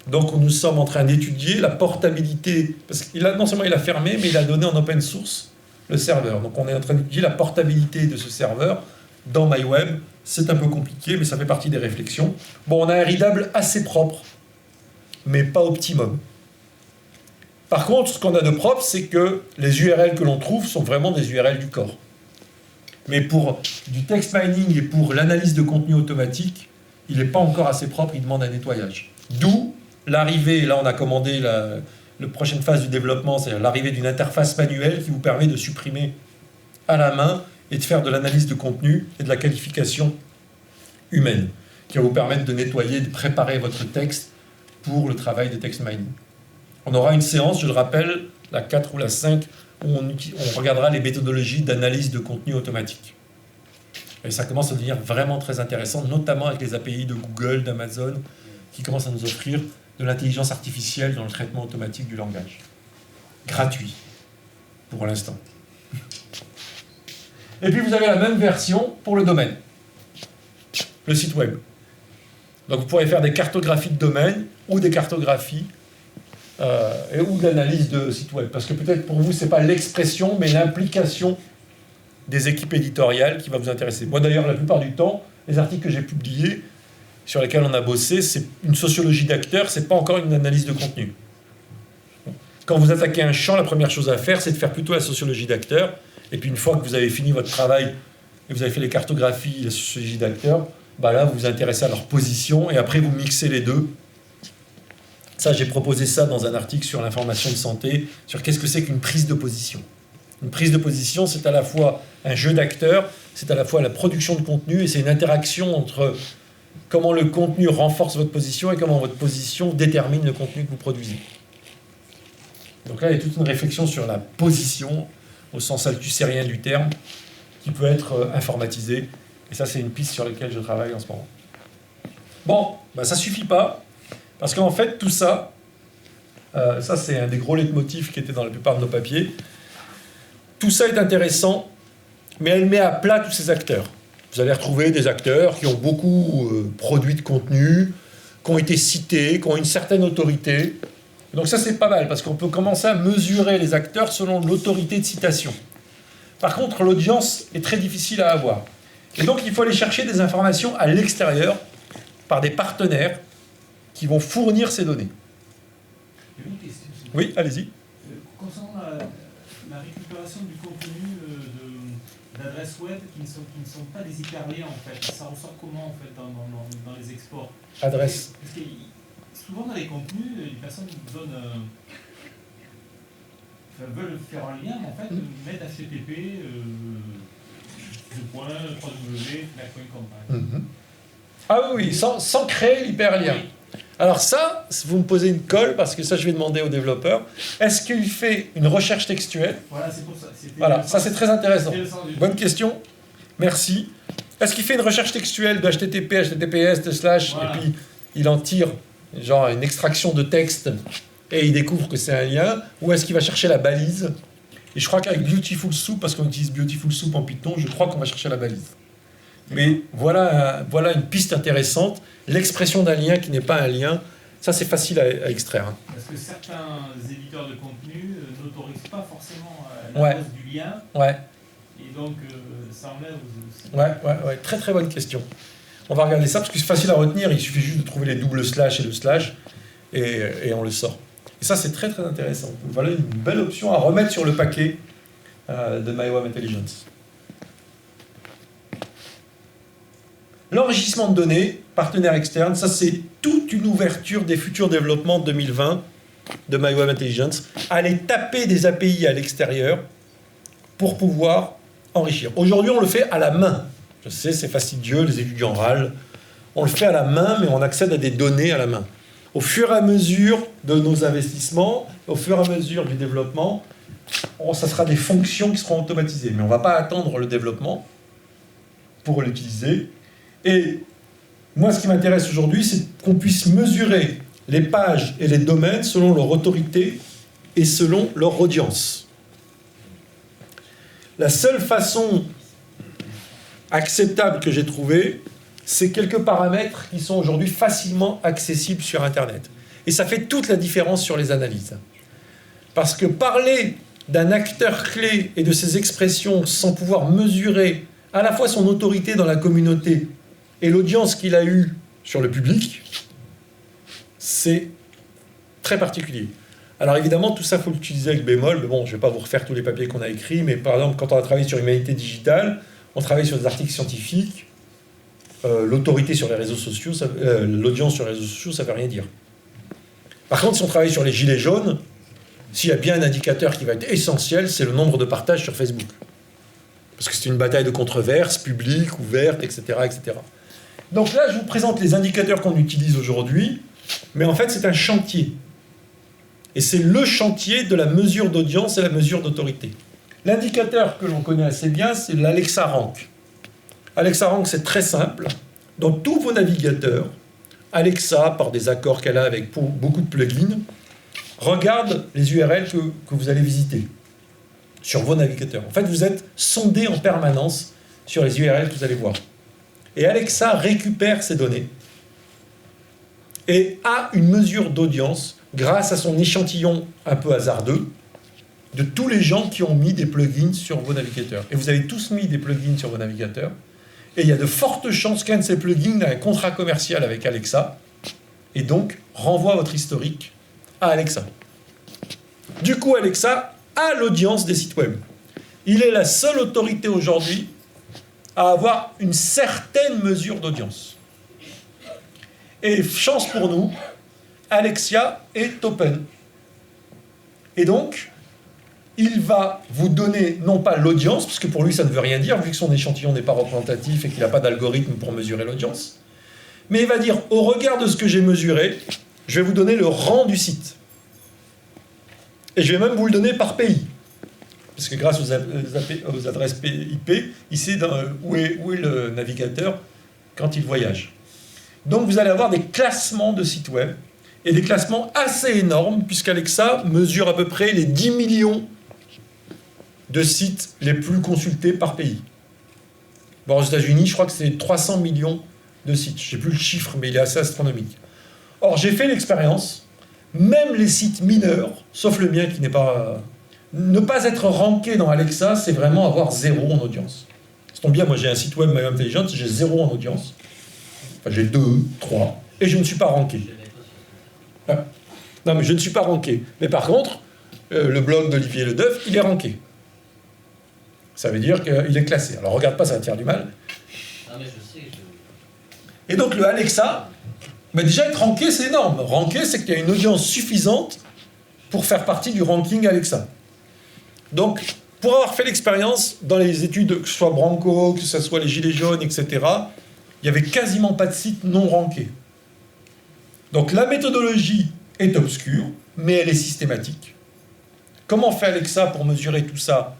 Donc nous sommes en train d'étudier la portabilité, parce qu'il a, non seulement il a fermé, mais il a donné en open source le serveur. Donc on est en train d'étudier la portabilité de ce serveur dans MyWeb. C'est un peu compliqué, mais ça fait partie des réflexions. Bon, on a un readable assez propre, mais pas optimum. Par contre, ce qu'on a de propre, c'est que les URL que l'on trouve sont vraiment des URL du corps. Mais pour du text mining et pour l'analyse de contenu automatique, il n'est pas encore assez propre, il demande un nettoyage. D'où l'arrivée, là on a commandé la prochaine phase du développement, c'est l'arrivée d'une interface manuelle qui vous permet de supprimer à la main et de faire de l'analyse de contenu et de la qualification humaine, qui va vous permettre de nettoyer, de préparer votre texte pour le travail de text mining. On aura une séance, je le rappelle, la 4 ou la 5, où on regardera les méthodologies d'analyse de contenu automatique. Et ça commence à devenir vraiment très intéressant, notamment avec les API de Google, d'Amazon, qui commencent à nous offrir de l'intelligence artificielle dans le traitement automatique du langage. Gratuit, pour l'instant. Et puis vous avez la même version pour le domaine, le site web. Donc vous pourrez faire des cartographies de domaine ou des cartographies ou de l'analyse de site web. Parce que peut-être pour vous, ce n'est pas l'expression, mais l'implication des équipes éditoriales qui va vous intéresser. Moi d'ailleurs, la plupart du temps, les articles que j'ai publiés, sur lesquels on a bossé, c'est une sociologie d'acteurs, c'est pas encore une analyse de contenu. Quand vous attaquez un champ, la première chose à faire, c'est de faire plutôt la sociologie d'acteurs. Et puis une fois que vous avez fini votre travail et vous avez fait les cartographies, la sociologie d'acteurs, bah là, vous vous intéressez à leur position et après, vous mixez les deux. Ça, j'ai proposé ça dans un article sur l'information de santé, sur qu'est-ce que c'est qu'une prise de position. Une prise de position, c'est à la fois un jeu d'acteurs, c'est à la fois la production de contenu et c'est une interaction entre comment le contenu renforce votre position et comment votre position détermine le contenu que vous produisez. Donc là, il y a toute une réflexion sur la position, au sens althussérien du terme, qui peut être informatisée. Et ça, c'est une piste sur laquelle je travaille en ce moment. Bon, bah, ça ne suffit pas, parce qu'en fait, tout ça, ça c'est un des gros leitmotifs qui était dans la plupart de nos papiers, tout ça est intéressant, mais elle met à plat tous ces acteurs. Vous allez retrouver des acteurs qui ont beaucoup produit de contenu, qui ont été cités, qui ont une certaine autorité. Donc ça, c'est pas mal, parce qu'on peut commencer à mesurer les acteurs selon l'autorité de citation. Par contre, l'audience est très difficile à avoir. Et donc, il faut aller chercher des informations à l'extérieur, par des partenaires qui vont fournir ces données. J'ai une question. Oui, allez-y. Concernant la récupération du contenu d'adresses web qui ne sont pas des hyperliens, en fait, ça ressort comment, en fait, dans les exports? Adresse. Parce que souvent, dans les contenus, les personnes veulent faire un lien, mais en fait, mettent HTTP, Mm-hmm. Ah oui, sans créer l'hyperlien. Oui. Alors ça, vous me posez une colle, parce que ça, je vais demander aux développeurs. Est-ce qu'il fait une recherche textuelle? Voilà, c'est pour ça. Voilà, ça c'est très intéressant. Bonne Bonne question. Merci. Est-ce qu'il fait une recherche textuelle de HTTP, HTTPS, de slash, voilà. et puis il en tire genre une extraction de texte et il découvre que c'est un lien? Ou est-ce qu'il va chercher la balise? Et je crois qu'avec Beautiful Soup, parce qu'on utilise Beautiful Soup en Python, je crois qu'on va chercher la balise. Mais voilà une piste intéressante. L'expression d'un lien qui n'est pas un lien, ça c'est facile à extraire. Hein. Parce que certains éditeurs de contenu n'autorisent pas forcément la Ouais. pose du lien, Ouais, et donc ça enlève aussi. ouais. Très très bonne question. On va regarder ça parce que c'est facile à retenir. Il suffit juste de trouver les doubles slash et le slash et on le sort. Et ça c'est très très intéressant. Donc, voilà une belle option à remettre sur le paquet de MyWeb Intelligence. L'enrichissement de données, partenaire externe, ça c'est toute une ouverture des futurs développements 2020 de MyWeb Intelligence. Aller taper des API à l'extérieur pour pouvoir enrichir. Aujourd'hui, on le fait à la main. Je sais, c'est fastidieux, les étudiants râlent. On le fait à la main, mais on accède à des données à la main. Au fur et à mesure de nos investissements, au fur et à mesure du développement, ça sera des fonctions qui seront automatisées. Mais on ne va pas attendre le développement pour l'utiliser. Et moi, ce qui m'intéresse aujourd'hui, c'est qu'on puisse mesurer les pages et les domaines selon leur autorité et selon leur audience. La seule façon acceptable que j'ai trouvée, c'est quelques paramètres qui sont aujourd'hui facilement accessibles sur Internet. Et ça fait toute la différence sur les analyses. Parce que parler d'un acteur clé et de ses expressions sans pouvoir mesurer à la fois son autorité dans la communauté et l'audience qu'il a eue sur le public, c'est très particulier. Alors évidemment, tout ça, il faut l'utiliser avec bémol. Mais bon, je ne vais pas vous refaire tous les papiers qu'on a écrits, mais par exemple, quand on a travaillé sur Humanité Digitale, on travaille sur des articles scientifiques. L'autorité sur les réseaux sociaux, l'audience sur les réseaux sociaux, ça ne veut rien dire. Par contre, si on travaille sur les gilets jaunes, s'il y a bien un indicateur qui va être essentiel, c'est le nombre de partages sur Facebook. Parce que c'est une bataille de controverses, publique, ouverte, etc., etc. Donc là, je vous présente les indicateurs qu'on utilise aujourd'hui, mais en fait, c'est un chantier. Et c'est le chantier de la mesure d'audience et la mesure d'autorité. L'indicateur que l'on connaît assez bien, c'est l'Alexa Rank. Alexa Rank, c'est très simple. Dans tous vos navigateurs, Alexa, par des accords qu'elle a avec beaucoup de plugins, regarde les URL que vous allez visiter sur vos navigateurs. En fait, vous êtes sondé en permanence sur les URL que vous allez voir. Et Alexa récupère ces données et a une mesure d'audience grâce à son échantillon un peu hasardeux de tous les gens qui ont mis des plugins sur vos navigateurs. Et vous avez tous mis des plugins sur vos navigateurs. Et il y a de fortes chances qu'un de ces plugins ait un contrat commercial avec Alexa et donc renvoie votre historique à Alexa. Du coup, Alexa a l'audience des sites web. Il est la seule autorité aujourd'hui à avoir une certaine mesure d'audience. Et chance pour nous, Alexa est open. Et donc, il va vous donner non pas l'audience, parce que pour lui ça ne veut rien dire, vu que son échantillon n'est pas représentatif et qu'il n'a pas d'algorithme pour mesurer l'audience, mais il va dire, au regard de ce que j'ai mesuré, je vais vous donner le rang du site. Et je vais même vous le donner par pays. Parce que grâce aux adresses IP, il sait où est le navigateur quand il voyage. Donc vous allez avoir des classements de sites web, et des classements assez énormes, puisqu'Alexa mesure à peu près les 10 millions de sites les plus consultés par pays. Bon, aux États-Unis, je crois que c'est 300 millions de sites. Je ne sais plus le chiffre, mais il est assez astronomique. Or, j'ai fait l'expérience, même les sites mineurs, sauf le mien qui n'est pas... Ne pas être ranké dans Alexa, c'est vraiment avoir 0 en audience. Ça tombe bien, moi j'ai un site web My Intelligence, j'ai 0 en audience. Enfin, j'ai 2, 3, et je ne suis pas ranké. Non, mais je ne suis pas ranké. Mais par contre, le blog d'Olivier Ledeuf, il est ranké. Ça veut dire qu'il est classé. Alors regarde pas, ça va te faire du mal. Non, mais je sais. Et donc le Alexa, bah déjà être ranké, c'est énorme. Ranké, c'est qu'il y a une audience suffisante pour faire partie du ranking Alexa. Donc, pour avoir fait l'expérience dans les études, que ce soit Branco, que ce soit les Gilets jaunes, etc., il n'y avait quasiment pas de sites non rankés. Donc la méthodologie est obscure, mais elle est systématique. Comment fait Alexa pour mesurer tout ça?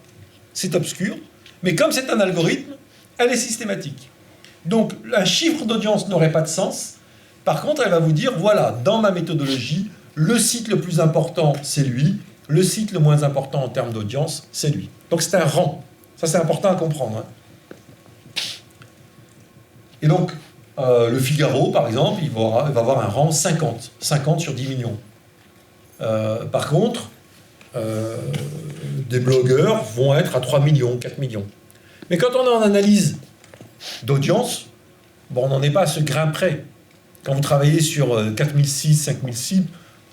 C'est obscur, mais comme c'est un algorithme, elle est systématique. Donc un chiffre d'audience n'aurait pas de sens. Par contre, elle va vous dire, voilà, dans ma méthodologie, le site le plus important, c'est lui. Le site le moins important en termes d'audience, c'est lui. Donc c'est un rang. Ça, c'est important à comprendre. Et donc, le Figaro, par exemple, il va avoir un rang 50. 50 sur 10 millions. Par contre, des blogueurs vont être à 3 millions, 4 millions. Mais quand on est en analyse d'audience, bon, on n'en est pas à ce grain près. Quand vous travaillez sur 4006, 5006,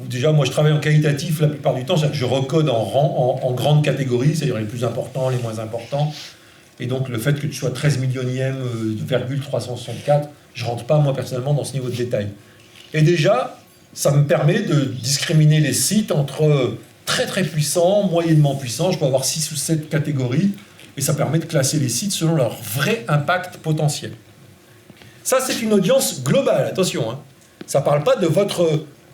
déjà, moi, je travaille en qualitatif la plupart du temps, c'est-à-dire que je recode en grandes catégories, c'est-à-dire les plus importants, les moins importants. Et donc, le fait que tu sois 13 millionième, virgule 364, je ne rentre pas, moi, personnellement, dans ce niveau de détail. Et déjà, ça me permet de discriminer les sites entre très, très puissants, moyennement puissants. Je peux avoir 6 ou 7 catégories, et ça permet de classer les sites selon leur vrai impact potentiel. Ça, c'est une audience globale, attention. Hein. Ça ne parle pas de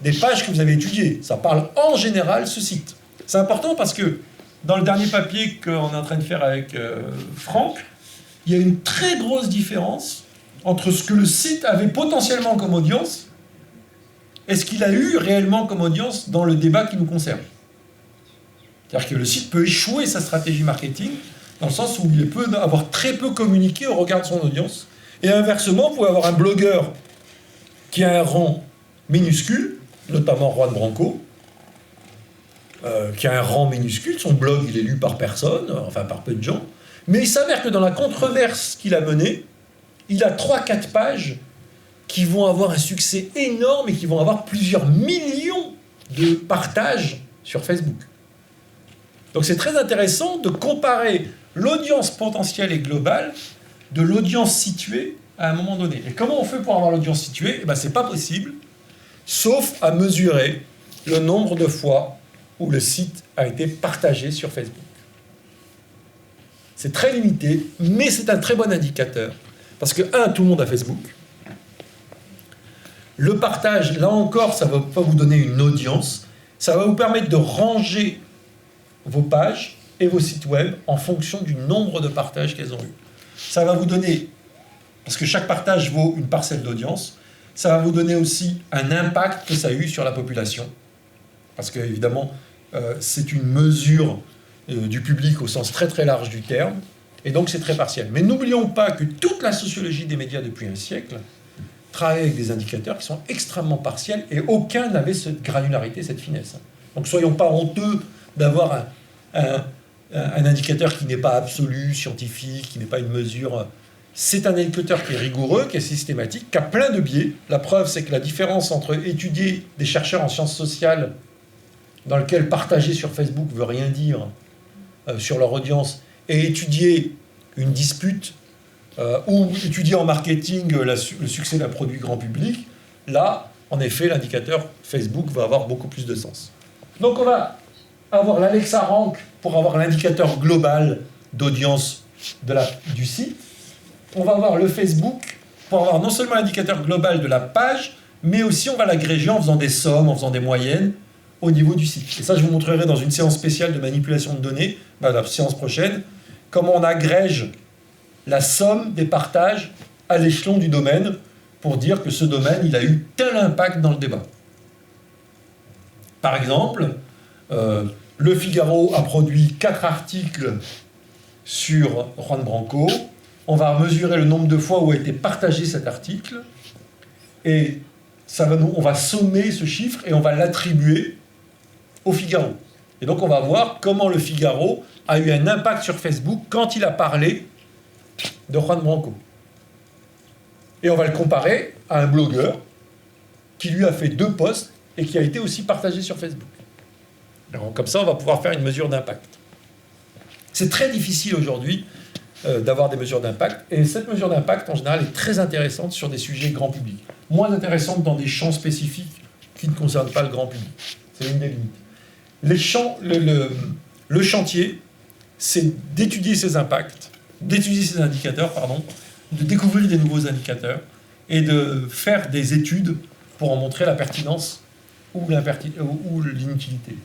des pages que vous avez étudiées. Ça parle en général ce site. C'est important parce que dans le dernier papier qu'on est en train de faire avec Franck, il y a une très grosse différence entre ce que le site avait potentiellement comme audience et ce qu'il a eu réellement comme audience dans le débat qui nous concerne. C'est-à-dire que le site peut échouer sa stratégie marketing dans le sens où il peut avoir très peu communiqué au regard de son audience. Et inversement, vous pouvez avoir un blogueur qui a un rang minuscule, notamment Juan Branco, qui a un rang minuscule, son blog il est lu par personne, enfin par peu de gens, mais il s'avère que dans la controverse qu'il a menée, il a 3-4 pages qui vont avoir un succès énorme et qui vont avoir plusieurs millions de partages sur Facebook. Donc c'est très intéressant de comparer l'audience potentielle et globale de l'audience située à un moment donné. Et comment on fait pour avoir l'audience située? C'est pas possible, sauf à mesurer le nombre de fois où le site a été partagé sur Facebook. C'est très limité, mais c'est un très bon indicateur. Parce que, tout le monde a Facebook. Le partage, là encore, ça ne va pas vous donner une audience. Ça va vous permettre de ranger vos pages et vos sites web en fonction du nombre de partages qu'elles ont eu. Ça va vous donner, parce que chaque partage vaut une parcelle d'audience, ça va vous donner aussi un impact que ça a eu sur la population. Parce que, évidemment, c'est une mesure du public au sens très très large du terme, et donc c'est très partiel. Mais n'oublions pas que toute la sociologie des médias depuis un siècle travaille avec des indicateurs qui sont extrêmement partiels, et aucun n'avait cette granularité, cette finesse. Donc soyons pas honteux d'avoir un indicateur qui n'est pas absolu, scientifique, qui n'est pas une mesure. C'est un indicateur qui est rigoureux, qui est systématique, qui a plein de biais. La preuve, c'est que la différence entre étudier des chercheurs en sciences sociales, dans lequel partager sur Facebook ne veut rien dire sur leur audience, et étudier une dispute ou étudier en marketing le succès d'un produit grand public, là, en effet, l'indicateur Facebook va avoir beaucoup plus de sens. Donc on va avoir l'Alexa Rank pour avoir l'indicateur global d'audience du site. On va avoir le Facebook pour avoir non seulement l'indicateur global de la page, mais aussi on va l'agréger en faisant des sommes, en faisant des moyennes au niveau du site. Et ça, je vous montrerai dans une séance spéciale de manipulation de données, la séance prochaine, comment on agrège la somme des partages à l'échelon du domaine pour dire que ce domaine, il a eu tel impact dans le débat. Par exemple, Le Figaro a produit 4 articles sur Juan Branco. On va mesurer le nombre de fois où a été partagé cet article et on va sommer ce chiffre et on va l'attribuer au Figaro. Et donc on va voir comment le Figaro a eu un impact sur Facebook quand il a parlé de Juan Branco. Et on va le comparer à un blogueur qui lui a fait 2 posts et qui a été aussi partagé sur Facebook. Alors, comme ça, on va pouvoir faire une mesure d'impact. C'est très difficile aujourd'hui d'avoir des mesures d'impact, et cette mesure d'impact, en général, est très intéressante sur des sujets grand public. Moins intéressante dans des champs spécifiques qui ne concernent pas le grand public. C'est une des limites. Le chantier, c'est d'étudier ces impacts, d'étudier ces indicateurs, de découvrir des nouveaux indicateurs, et de faire des études pour en montrer la pertinence ou l'inutilité.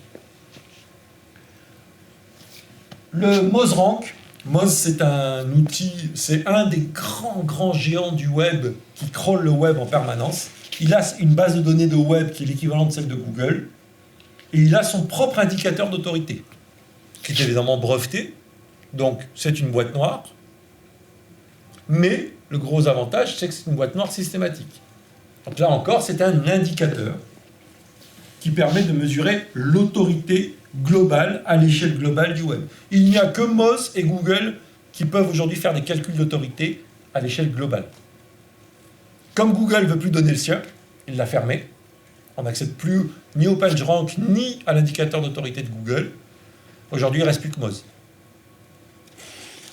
Le MozRank, Moz, c'est un outil, c'est un des grands géants du web qui crawl le web en permanence. Il a une base de données de web qui est l'équivalent de celle de Google, et il a son propre indicateur d'autorité, qui est évidemment breveté, donc c'est une boîte noire, mais le gros avantage, c'est que c'est une boîte noire systématique. Donc là encore, c'est un indicateur qui permet de mesurer l'autorité globale à l'échelle globale du web. Il n'y a que Moz et Google qui peuvent aujourd'hui faire des calculs d'autorité à l'échelle globale. Comme Google ne veut plus donner le sien, il l'a fermé. On n'accède plus ni au PageRank ni à l'indicateur d'autorité de Google. Aujourd'hui, il ne reste plus que Moz.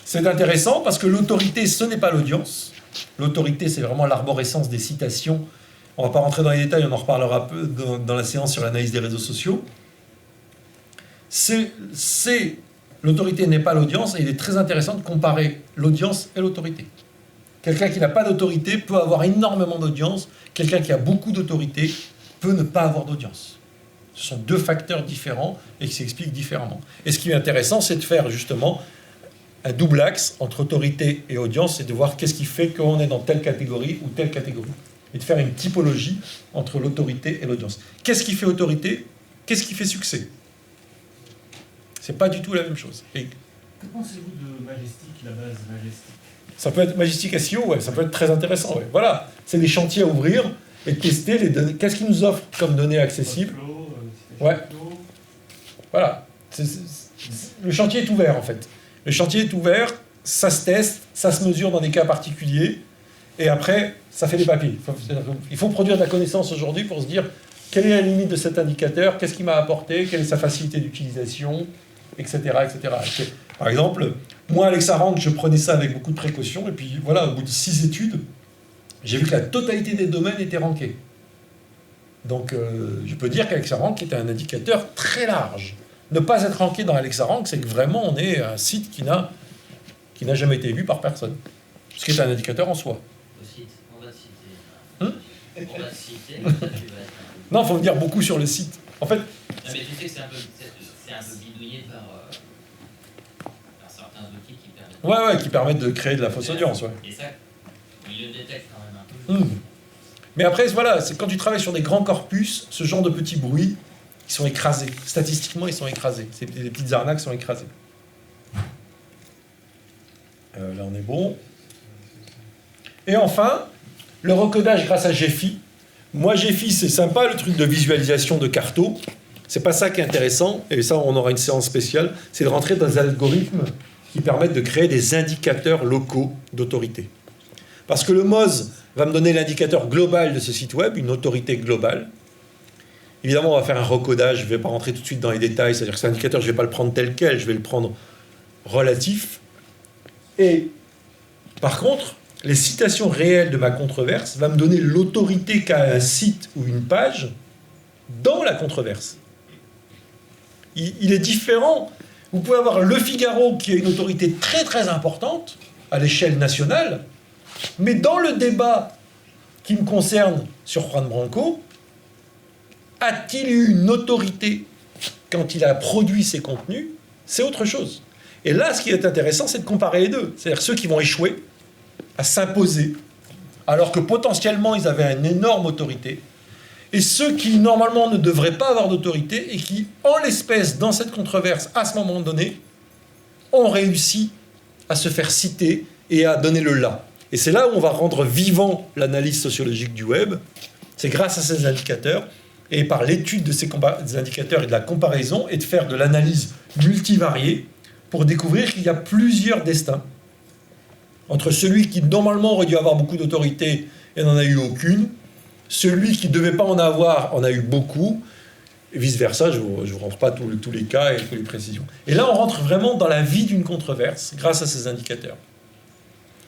C'est intéressant parce que l'autorité, ce n'est pas l'audience. L'autorité, c'est vraiment l'arborescence des citations. On ne va pas rentrer dans les détails, on en reparlera peu dans la séance sur l'analyse des réseaux sociaux. L'autorité n'est pas l'audience, et il est très intéressant de comparer l'audience et l'autorité. Quelqu'un qui n'a pas d'autorité peut avoir énormément d'audience, quelqu'un qui a beaucoup d'autorité peut ne pas avoir d'audience. Ce sont 2 facteurs différents et qui s'expliquent différemment. Et ce qui est intéressant, c'est de faire justement un double axe entre autorité et audience, et de voir qu'est-ce qui fait qu'on est dans telle catégorie ou telle catégorie. Et de faire une typologie entre l'autorité et l'audience. Qu'est-ce qui fait autorité? Qu'est-ce qui fait succès? C'est pas du tout la même chose. Et que pensez-vous de Majestic, la base Majestic? Ça peut être Majestic SEO, ouais, ça peut être très intéressant. Ouais. Voilà, c'est des chantiers à ouvrir et tester les données. Qu'est-ce qu'ils nous offrent comme données accessibles? Ouais. Voilà. Le chantier est ouvert, en fait. Le chantier est ouvert, ça se teste, ça se mesure dans des cas particuliers, et après, ça fait des papiers. Il faut produire de la connaissance aujourd'hui pour se dire quelle est la limite de cet indicateur, qu'est-ce qu'il m'a apporté, quelle est sa facilité d'utilisation, etc., etc. Par exemple, moi, Alexa Rank, je prenais ça avec beaucoup de précaution, et puis voilà, au bout de 6 études, j'ai vu que la totalité des domaines étaient rankés. Donc, je peux dire qu'Alexa Rank était un indicateur très large. Ne pas être ranké dans Alexa Rank, c'est que vraiment, on est un site qui n'a qui n'a jamais été vu par personne. Ce qui est un indicateur en soi. On va te citer. Hein On va te citer, comme ça tu vas être un peu... Non, il faut me dire beaucoup sur le site. En fait, Non, mais tu sais que c'est un peu bidouillé par certains outils qui permettent... qui permettent de créer de la fausse audience. Ouais. Et ça, il le détecte quand même un peu. Mais après, voilà, c'est quand tu travailles sur des grands corpus, ce genre de petits bruits, ils sont écrasés. Statistiquement, ils sont écrasés. Les petites arnaques sont écrasées. Là, on est bon. Et enfin, le recodage grâce à Gephi. Moi, Gephi, c'est sympa, le truc de visualisation de carto. C'est pas ça qui est intéressant, et ça, on aura une séance spéciale, c'est de rentrer dans des algorithmes qui permettent de créer des indicateurs locaux d'autorité. Parce que le MOZ va me donner l'indicateur global de ce site web, une autorité globale. Évidemment, on va faire un recodage, je ne vais pas rentrer tout de suite dans les détails, c'est-à-dire que cet indicateur, je ne vais pas le prendre tel quel, je vais le prendre relatif. Et par contre, les citations réelles de ma controverse va me donner l'autorité qu'a un site ou une page dans la controverse. Il est différent. Vous pouvez avoir Le Figaro qui a une autorité très très importante à l'échelle nationale, mais dans le débat qui me concerne sur Juan Branco, a-t-il eu une autorité quand il a produit ses contenus? C'est autre chose. Et là, ce qui est intéressant, c'est de comparer les deux. C'est-à-dire ceux qui vont échouer à s'imposer, alors que potentiellement ils avaient une énorme autorité, et ceux qui normalement ne devraient pas avoir d'autorité et qui, en l'espèce, dans cette controverse, à ce moment donné, ont réussi à se faire citer et à donner le là. Et c'est là où on va rendre vivant l'analyse sociologique du web. C'est grâce à ces indicateurs et par l'étude de ces indicateurs et de la comparaison et de faire de l'analyse multivariée pour découvrir qu'il y a plusieurs destins entre celui qui normalement aurait dû avoir beaucoup d'autorité et n'en a eu aucune, celui qui ne devait pas en avoir en a eu beaucoup, et vice-versa. Je ne vous rentre pas tous les cas et toutes les précisions. Et là, on rentre vraiment dans la vie d'une controverse grâce à ces indicateurs.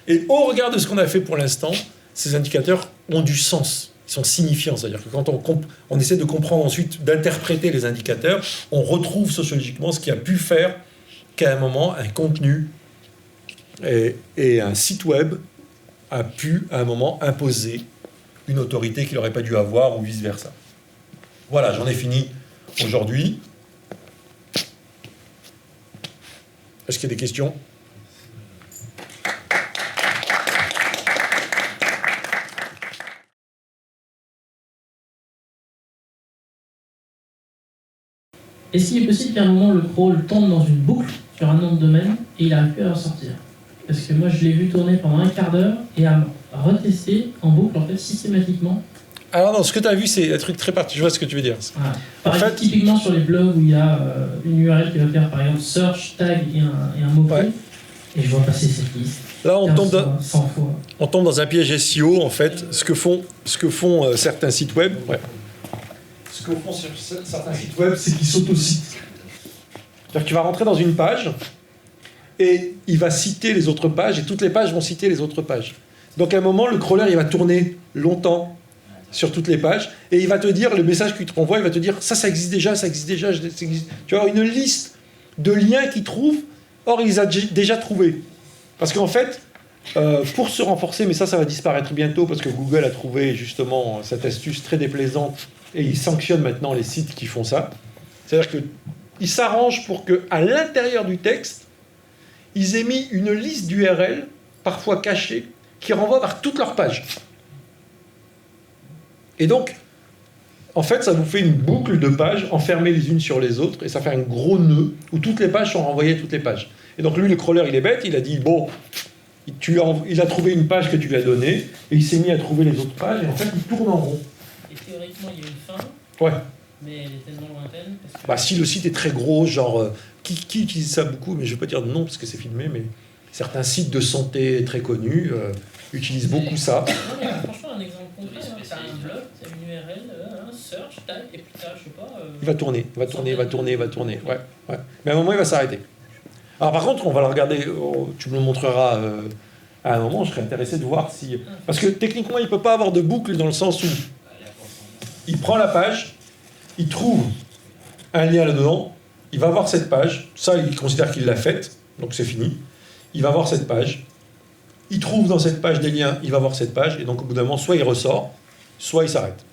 Et au regard de ce qu'on a fait pour l'instant, ces indicateurs ont du sens, ils sont signifiants. C'est-à-dire que quand on essaie de comprendre ensuite, d'interpréter les indicateurs, on retrouve sociologiquement ce qui a pu faire qu'à un moment, un contenu et un site web a pu, à un moment, imposer une autorité qu'il n'aurait pas dû avoir, ou vice-versa. Voilà, j'en ai fini aujourd'hui. Est-ce qu'il y a des questions ? Est-ce qu'il est possible qu'à un moment, le crawl tombe dans une boucle sur un nom de domaine et il n'arrive plus à en sortir? Parce que moi, je l'ai vu tourner pendant un quart d'heure et à retester en boucle, en fait, systématiquement. Alors non, ce que tu as vu, c'est un truc très particulier. Je vois ce que tu veux dire. Voilà. Par exemple, typiquement sur les blogs où il y a une URL qui va faire, par exemple, search, tag et un mot-clé, Ouais. et je vois passer cette liste. Là, on 15 tombe, fois, 100 fois. on tombe dans un piège SEO, en fait. Ce que font certains sites web. Ouais. Ce que font sur certains sites web, c'est qu'ils s'autocitent. C'est-à-dire que tu vas rentrer dans une page et il va citer les autres pages et toutes les pages vont citer les autres pages. Donc à un moment, le crawler, il va tourner longtemps sur toutes les pages et il va te dire, le message qu'il te renvoie, il va te dire ça existe déjà, ça existe déjà, ça existe. Tu vas avoir une liste de liens qu'il trouve, or il les a déjà trouvés. Parce qu'en fait, pour se renforcer, mais ça va disparaître bientôt parce que Google a trouvé justement cette astuce très déplaisante et il sanctionne maintenant les sites qui font ça. C'est-à-dire qu'il s'arrange pour qu'à l'intérieur du texte, ils aient mis une liste d'URL, parfois cachée, qui renvoie vers toutes leurs pages. Et donc, en fait, ça vous fait une boucle de pages enfermées les unes sur les autres, et ça fait un gros nœud où toutes les pages sont renvoyées à toutes les pages. Et donc lui, le crawler, il est bête, il a dit, bon, il a trouvé une page que tu lui as donnée, et il s'est mis à trouver les autres pages, et en fait, il tourne en rond. Et théoriquement, il y a une fin, Ouais. mais elle est tellement lointaine. Parce que... Bah, si le site est très gros, genre, qui utilise ça beaucoup, mais je ne vais pas dire de nom parce que c'est filmé, mais certains sites de santé très connus utilisent beaucoup ça. Non, mais franchement, un exemple concret, tu as un blog, tu as une URL, un search, tag, et puis tu as, je sais pas... Il va tourner, il va tourner. Ouais, ouais. Mais à un moment, il va s'arrêter. Alors par contre, on va le regarder, tu me le montreras à un moment, je serais intéressé de voir si... Parce que techniquement, il ne peut pas avoir de boucle dans le sens où il prend la page, il trouve un lien là-dedans, il va voir cette page, ça il considère qu'il l'a faite, donc c'est fini. il va voir cette page, il trouve dans cette page des liens, il va voir cette page, et donc au bout d'un moment, soit il ressort, soit il s'arrête.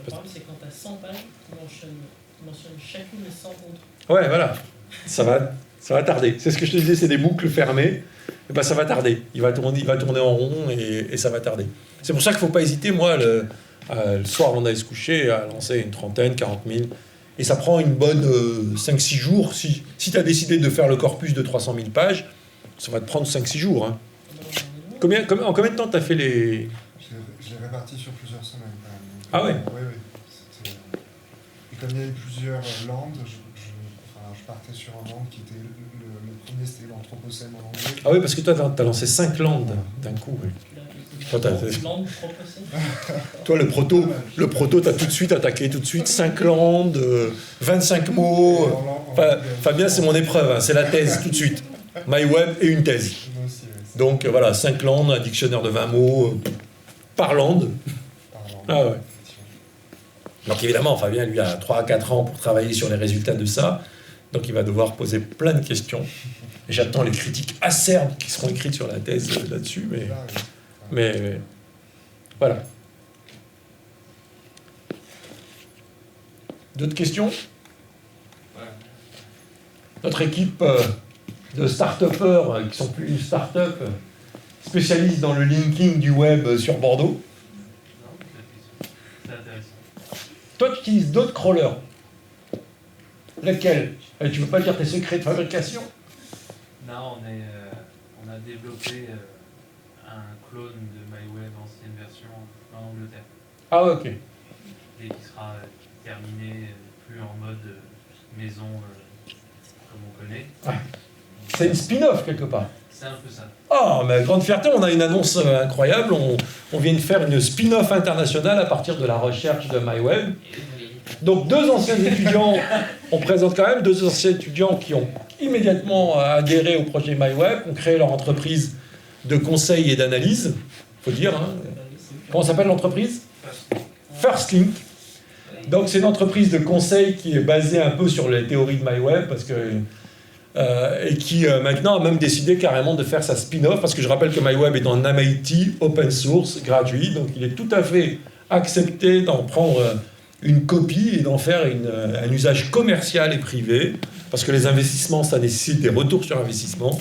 Le problème, c'est quand tu as 100 pages, tu mentionnes chacune des 100 autres. Ouais, voilà, ça va tarder. C'est ce que je te disais, c'est des boucles fermées, et ben ça va tarder. Il va tourner en rond, et ça va tarder. C'est pour ça qu'il ne faut pas hésiter, moi, le soir avant d'aller se coucher, à lancer une 30, 40 000. Et ça prend une bonne 5-6 jours. Si tu as décidé de faire le corpus de 300 000 pages, ça va te prendre 5-6 jours. Hein. En combien de temps tu as fait les... Je l'ai réparti sur plusieurs semaines quand même. Ah ouais. Oui. Et comme il y avait plusieurs landes, je partais sur un land qui était le premier, c'était l'Anthropocène en anglais. Ah oui, parce que toi, tu as lancé 5 landes d'un coup. Oui. Toi, le proto, t'as tout de suite attaqué, 5 landes, 25 mots. Fabien, c'est mon épreuve, hein, c'est la thèse, tout de suite. MyWeb et une thèse. Donc voilà, 5 landes, un dictionnaire de 20 mots par lande. Ah ouais. Donc évidemment, Fabien, lui, a 3 à 4 ans pour travailler sur les résultats de ça. Donc il va devoir poser plein de questions. Et j'attends les critiques acerbes qui seront écrites sur la thèse là-dessus, mais voilà. D'autres questions? Notre équipe de start-upers qui sont plus start-up, spécialistes dans le linking du web sur Bordeaux. C'est intéressant. Toi, tu utilises d'autres crawlers. Lesquels? Tu ne veux pas dire tes secrets de fabrication? Non, on a développé un clone de MyWeb ancienne version en Angleterre. Ah ok. Et qui sera terminé plus en mode maison comme on connaît. Ouais. C'est une spin-off quelque part. C'est un peu ça. Ah, mais grande fierté, on a une annonce incroyable. On vient de faire une spin-off internationale à partir de la recherche de MyWeb. Donc 2 anciens étudiants, on présente quand même 2 anciens étudiants qui ont immédiatement adhéré au projet MyWeb, ont créé leur entreprise de conseil et d'analyse, il faut dire. Hein. Comment s'appelle l'entreprise? FirstLink. Donc c'est une entreprise de conseil qui est basée un peu sur les théories de MyWeb, parce que, et qui maintenant a même décidé carrément de faire sa spin-off, parce que je rappelle que MyWeb est en MIT, open source, gratuit, donc il est tout à fait accepté d'en prendre une copie et d'en faire un usage commercial et privé, parce que les investissements, ça nécessite des retours sur investissement.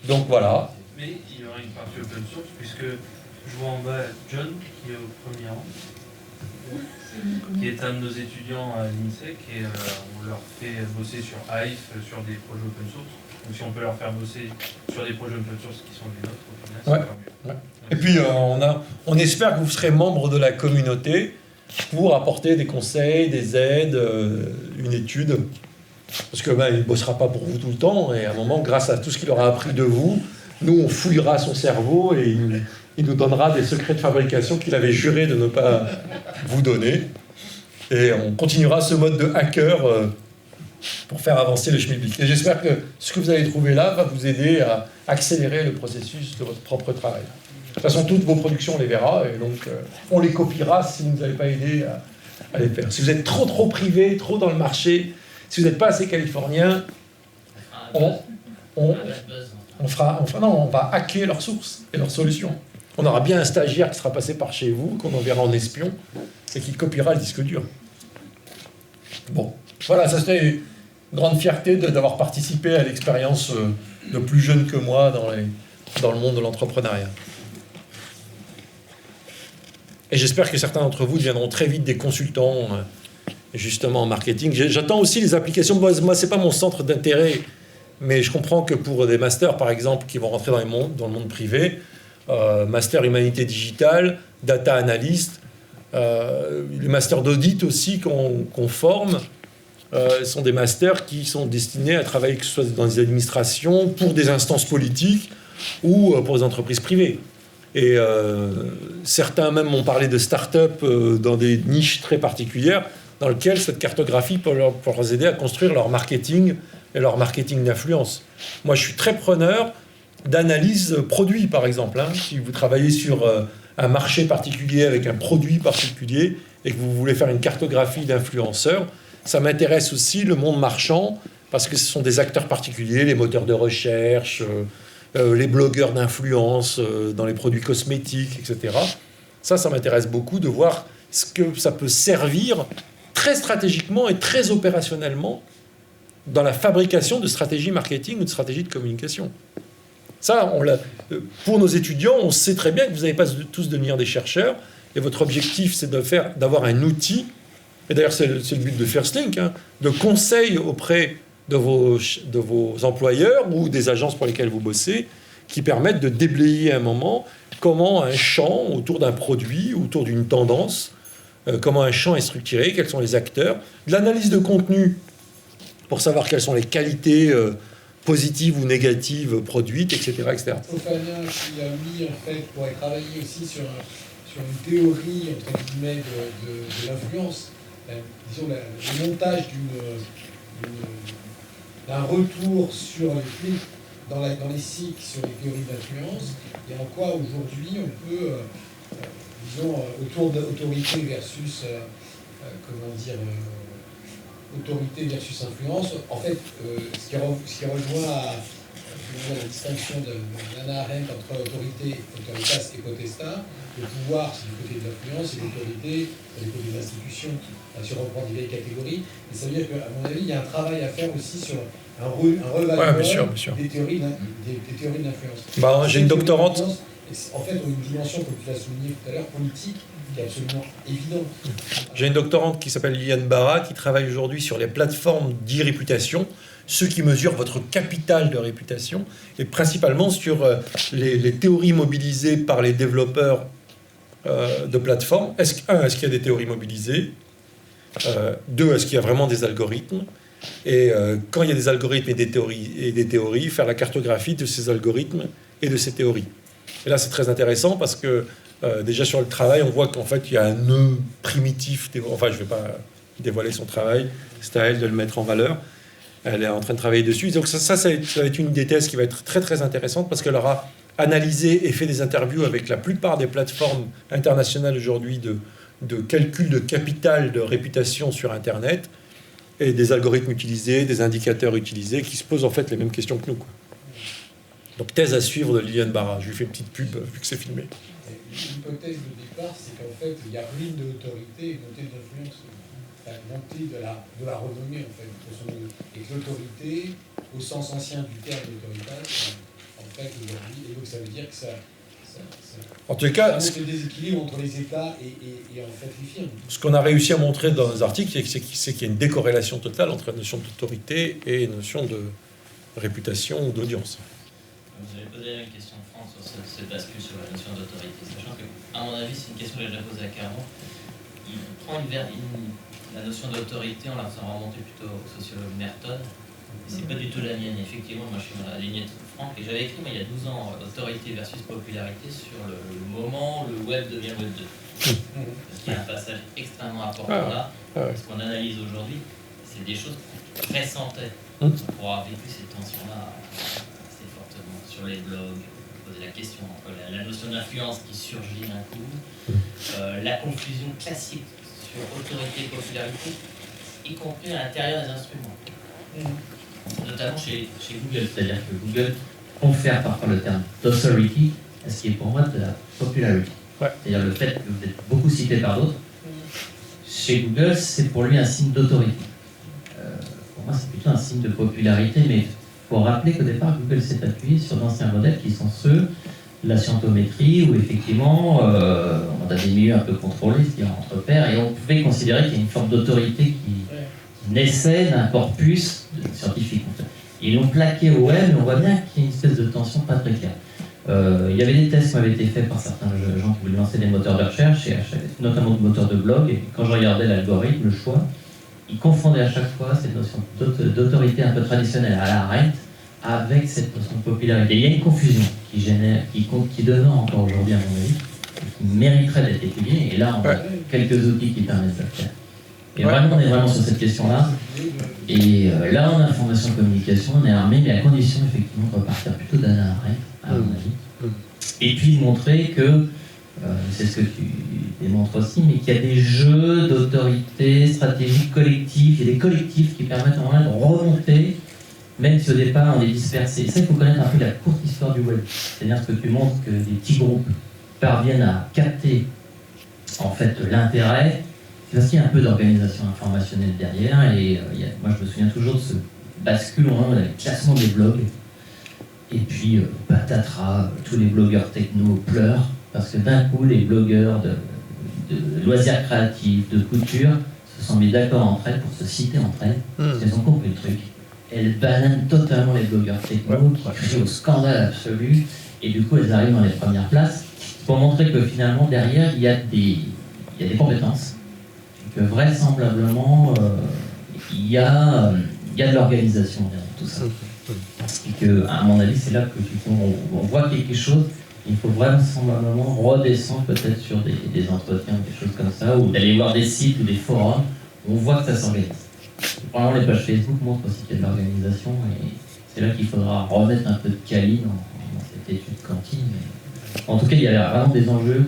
Donc voilà. Mais il y aura une partie open source, puisque je vois en bas John, qui est au premier rang, qui est un de nos étudiants à l'INSEC, et on leur fait bosser sur Hive, sur des projets open source. Donc si on peut leur faire bosser sur des projets open source qui sont des nôtres, au final, c'est pas mieux. Ouais. Et puis on espère que vous serez membre de la communauté pour apporter des conseils, des aides, une étude. Parce que il ne bossera pas pour vous tout le temps, et à un moment, grâce à tout ce qu'il aura appris de vous, nous, on fouillera son cerveau et il nous donnera des secrets de fabrication qu'il avait juré de ne pas vous donner. Et on continuera ce mode de hacker pour faire avancer le schmilblick. Et j'espère que ce que vous allez trouver là va vous aider à accélérer le processus de votre propre travail. De toute façon, toutes vos productions, on les verra, et donc on les copiera si vous ne nous avez pas aidé à les faire. Si vous êtes trop privé, trop dans le marché, si vous n'êtes pas assez californien, on va hacker leurs sources et leurs solutions. On aura bien un stagiaire qui sera passé par chez vous, qu'on enverra en espion, et qui copiera le disque dur. Bon, voilà, ça c'était une grande fierté d'avoir participé à l'expérience de plus jeunes que moi dans le monde de l'entrepreneuriat. Et j'espère que certains d'entre vous deviendront très vite des consultants, justement en marketing. J'attends aussi les applications. Moi, c'est pas mon centre d'intérêt, mais je comprends que pour des masters, par exemple, qui vont rentrer dans le monde privé, master humanité digitale, data analyst, les masters d'audit aussi qu'on forme, sont des masters qui sont destinés à travailler, que ce soit dans des administrations, pour des instances politiques ou pour des entreprises privées. Et certains même m'ont parlé de start-up dans des niches très particulières, dans lesquelles cette cartographie peut leur aider à construire leur marketing et leur marketing d'influence. Moi, je suis très preneur d'analyse produit, par exemple. Si vous travaillez sur un marché particulier avec un produit particulier et que vous voulez faire une cartographie d'influenceurs, ça m'intéresse aussi le monde marchand, parce que ce sont des acteurs particuliers, les moteurs de recherche, les blogueurs d'influence dans les produits cosmétiques, etc. Ça m'intéresse beaucoup de voir ce que ça peut servir très stratégiquement et très opérationnellement dans la fabrication de stratégies marketing ou de stratégies de communication. Ça, pour nos étudiants, on sait très bien que vous n'allez pas tous devenir des chercheurs, et votre objectif, c'est d'avoir un outil, et d'ailleurs c'est le but de FirstLink, hein, de conseil auprès de vos employeurs ou des agences pour lesquelles vous bossez, qui permettent de déblayer à un moment comment un champ autour d'un produit, autour d'une tendance, comment un champ est structuré, quels sont les acteurs, de l'analyse de contenu pour savoir quelles sont les qualités positives ou négatives produites, etc. etc. Fofana, qui a mis, en fait, pourrait travailler aussi sur une théorie, entre guillemets, de l'influence. Disons, le montage d'un retour sur les clics dans les cycles sur les théories d'influence, et en quoi aujourd'hui on peut, disons, autour d'autorité versus, autorité versus influence, en fait, ce qui rejoint la distinction de Hannah Arendt entre autoritas et potestas. Le pouvoir, c'est du côté de l'influence, et l'autorité, c'est du côté de l'institution, si on reprend des vieilles catégories. Et ça veut dire qu'à mon avis, il y a un travail à faire aussi sur un revalorement des théories d'influence. J'ai une doctorante. En fait, une dimension, comme tu l'as souligné tout à l'heure, politique, qui est absolument évidente. J'ai une doctorante qui s'appelle Liliane Barra, qui travaille aujourd'hui sur les plateformes d'e-réputation, ceux qui mesurent votre capital de réputation, et principalement sur les théories mobilisées par les développeurs de plateformes. Est-ce qu'il y a des théories mobilisées ? 2, est-ce qu'il y a vraiment des algorithmes ? Et quand il y a des algorithmes et des théories, faire la cartographie de ces algorithmes et de ces théories. Et là, c'est très intéressant parce que déjà sur le travail, on voit qu'en fait, il y a un nœud primitif. Enfin, je ne vais pas dévoiler son travail, c'est à elle de le mettre en valeur. Elle est en train de travailler dessus. Donc ça va être une des thèses qui va être très, très intéressante parce qu'elle aura analysé et fait des interviews avec la plupart des plateformes internationales aujourd'hui de calcul de capital de réputation sur Internet et des algorithmes utilisés, des indicateurs utilisés qui se posent en fait les mêmes questions que nous, quoi. Donc thèse à suivre de Liliane Barra. Je lui fais une petite pub vu que c'est filmé. L'hypothèse de départ, c'est qu'en fait, il y a ruine de l'autorité et montée de l'influence. Montée de la renommée, en fait. Et que l'autorité, au sens ancien du terme d'autorité, en fait, aujourd'hui, et donc ça veut dire que ça en tout cas, ça montre le déséquilibre entre les États et en fait les firmes. Ce qu'on a réussi à montrer dans les articles, c'est qu'il y a une décorrélation totale entre la notion d'autorité et la notion de réputation ou d'audience. Vous avez posé la même question de France sur ce bascule sur la notion d'autorité, sachant que, à mon avis, c'est une question que j'ai déjà posée à Caron. Il prend la notion d'autorité, on la fait remonter plutôt au sociologue Merton. C'est pas du tout la mienne. Effectivement, moi je suis dans la lignée de Franck et j'avais écrit, il y a 12 ans, autorité versus popularité sur le moment où le web devient web 2. Parce qu'il y a un passage extrêmement important là. Ce qu'on analyse aujourd'hui, c'est des choses qu'on pressentait pour avoir vécu ces tensions-là assez fortement sur les blogs. Poser la question entre la notion d'influence qui surgit d'un coup, la confusion classique sur autorité et popularité, y compris à l'intérieur des instruments. Notamment chez Google, c'est-à-dire que Google confère parfois le terme d'autority à ce qui est pour moi de la popularity. C'est-à-dire le fait que vous êtes beaucoup cité par d'autres. Chez Google, c'est pour lui un signe d'autorité. Pour moi, c'est plutôt un signe de popularité, mais il faut rappeler qu'au départ, Google s'est appuyé sur d'anciens modèles qui sont ceux de la scientométrie, où effectivement, on a des milieux un peu contrôlés, c'est-à-dire entre pairs, et on pouvait considérer qu'il y a une forme d'autorité qui naissait d'un corpus scientifique. En fait. Ils l'ont plaqué au web, mais on voit bien qu'il y a une espèce de tension pas très claire. Il y avait des tests qui avaient été faits par certains gens qui voulaient lancer des moteurs de recherche, et notamment des moteurs de blog, et quand je regardais l'algorithme, le choix, ils confondaient à chaque fois cette notion d'autorité un peu traditionnelle à la Arendt avec cette notion de popularité. Il y a une confusion qui demeure encore aujourd'hui, à mon avis, qui mériterait d'être étudiée, et là, on a quelques outils qui permettent de le faire. Et vraiment, on est vraiment sur cette question-là. Et là, en information communication, on est armé, mais à condition, effectivement, de repartir plutôt d'Hannah Arendt, à mon avis. Et puis de montrer que, c'est ce que tu démontres aussi, mais qu'il y a des jeux d'autorité stratégique collectifs, il y a des collectifs qui permettent en vrai de remonter même si au départ on est dispersé. Ça, il faut connaître un peu la courte histoire du web. C'est-à-dire que tu montres que des petits groupes parviennent à capter en fait l'intérêt. C'est aussi un peu d'organisation informationnelle derrière. Et moi, je me souviens toujours de ce basculement, le classement des blogs. Et puis, patatras, tous les blogueurs techno pleurent parce que d'un coup, les blogueurs de loisirs créatifs, de couture, se sont mis d'accord entre elles pour se citer entre elles. Parce qu'elles ont compris le truc. Elles bananent totalement les blogueurs techno qui crient au scandale absolu. Et du coup, elles arrivent dans les premières places pour montrer que finalement, derrière, il y a des compétences. Que vraisemblablement, il y a de l'organisation derrière tout ça. Et que, à mon avis, c'est là que on voit quelque chose. Il faut vraisemblablement redescendre peut-être sur des entretiens, des choses comme ça, ou d'aller voir des sites ou des forums où on voit que ça s'organise. Vraiment, les pages Facebook montrent aussi qu'il y a de l'organisation, et c'est là qu'il faudra remettre un peu de quali dans cette étude cantine. Mais en tout cas, il y a vraiment des enjeux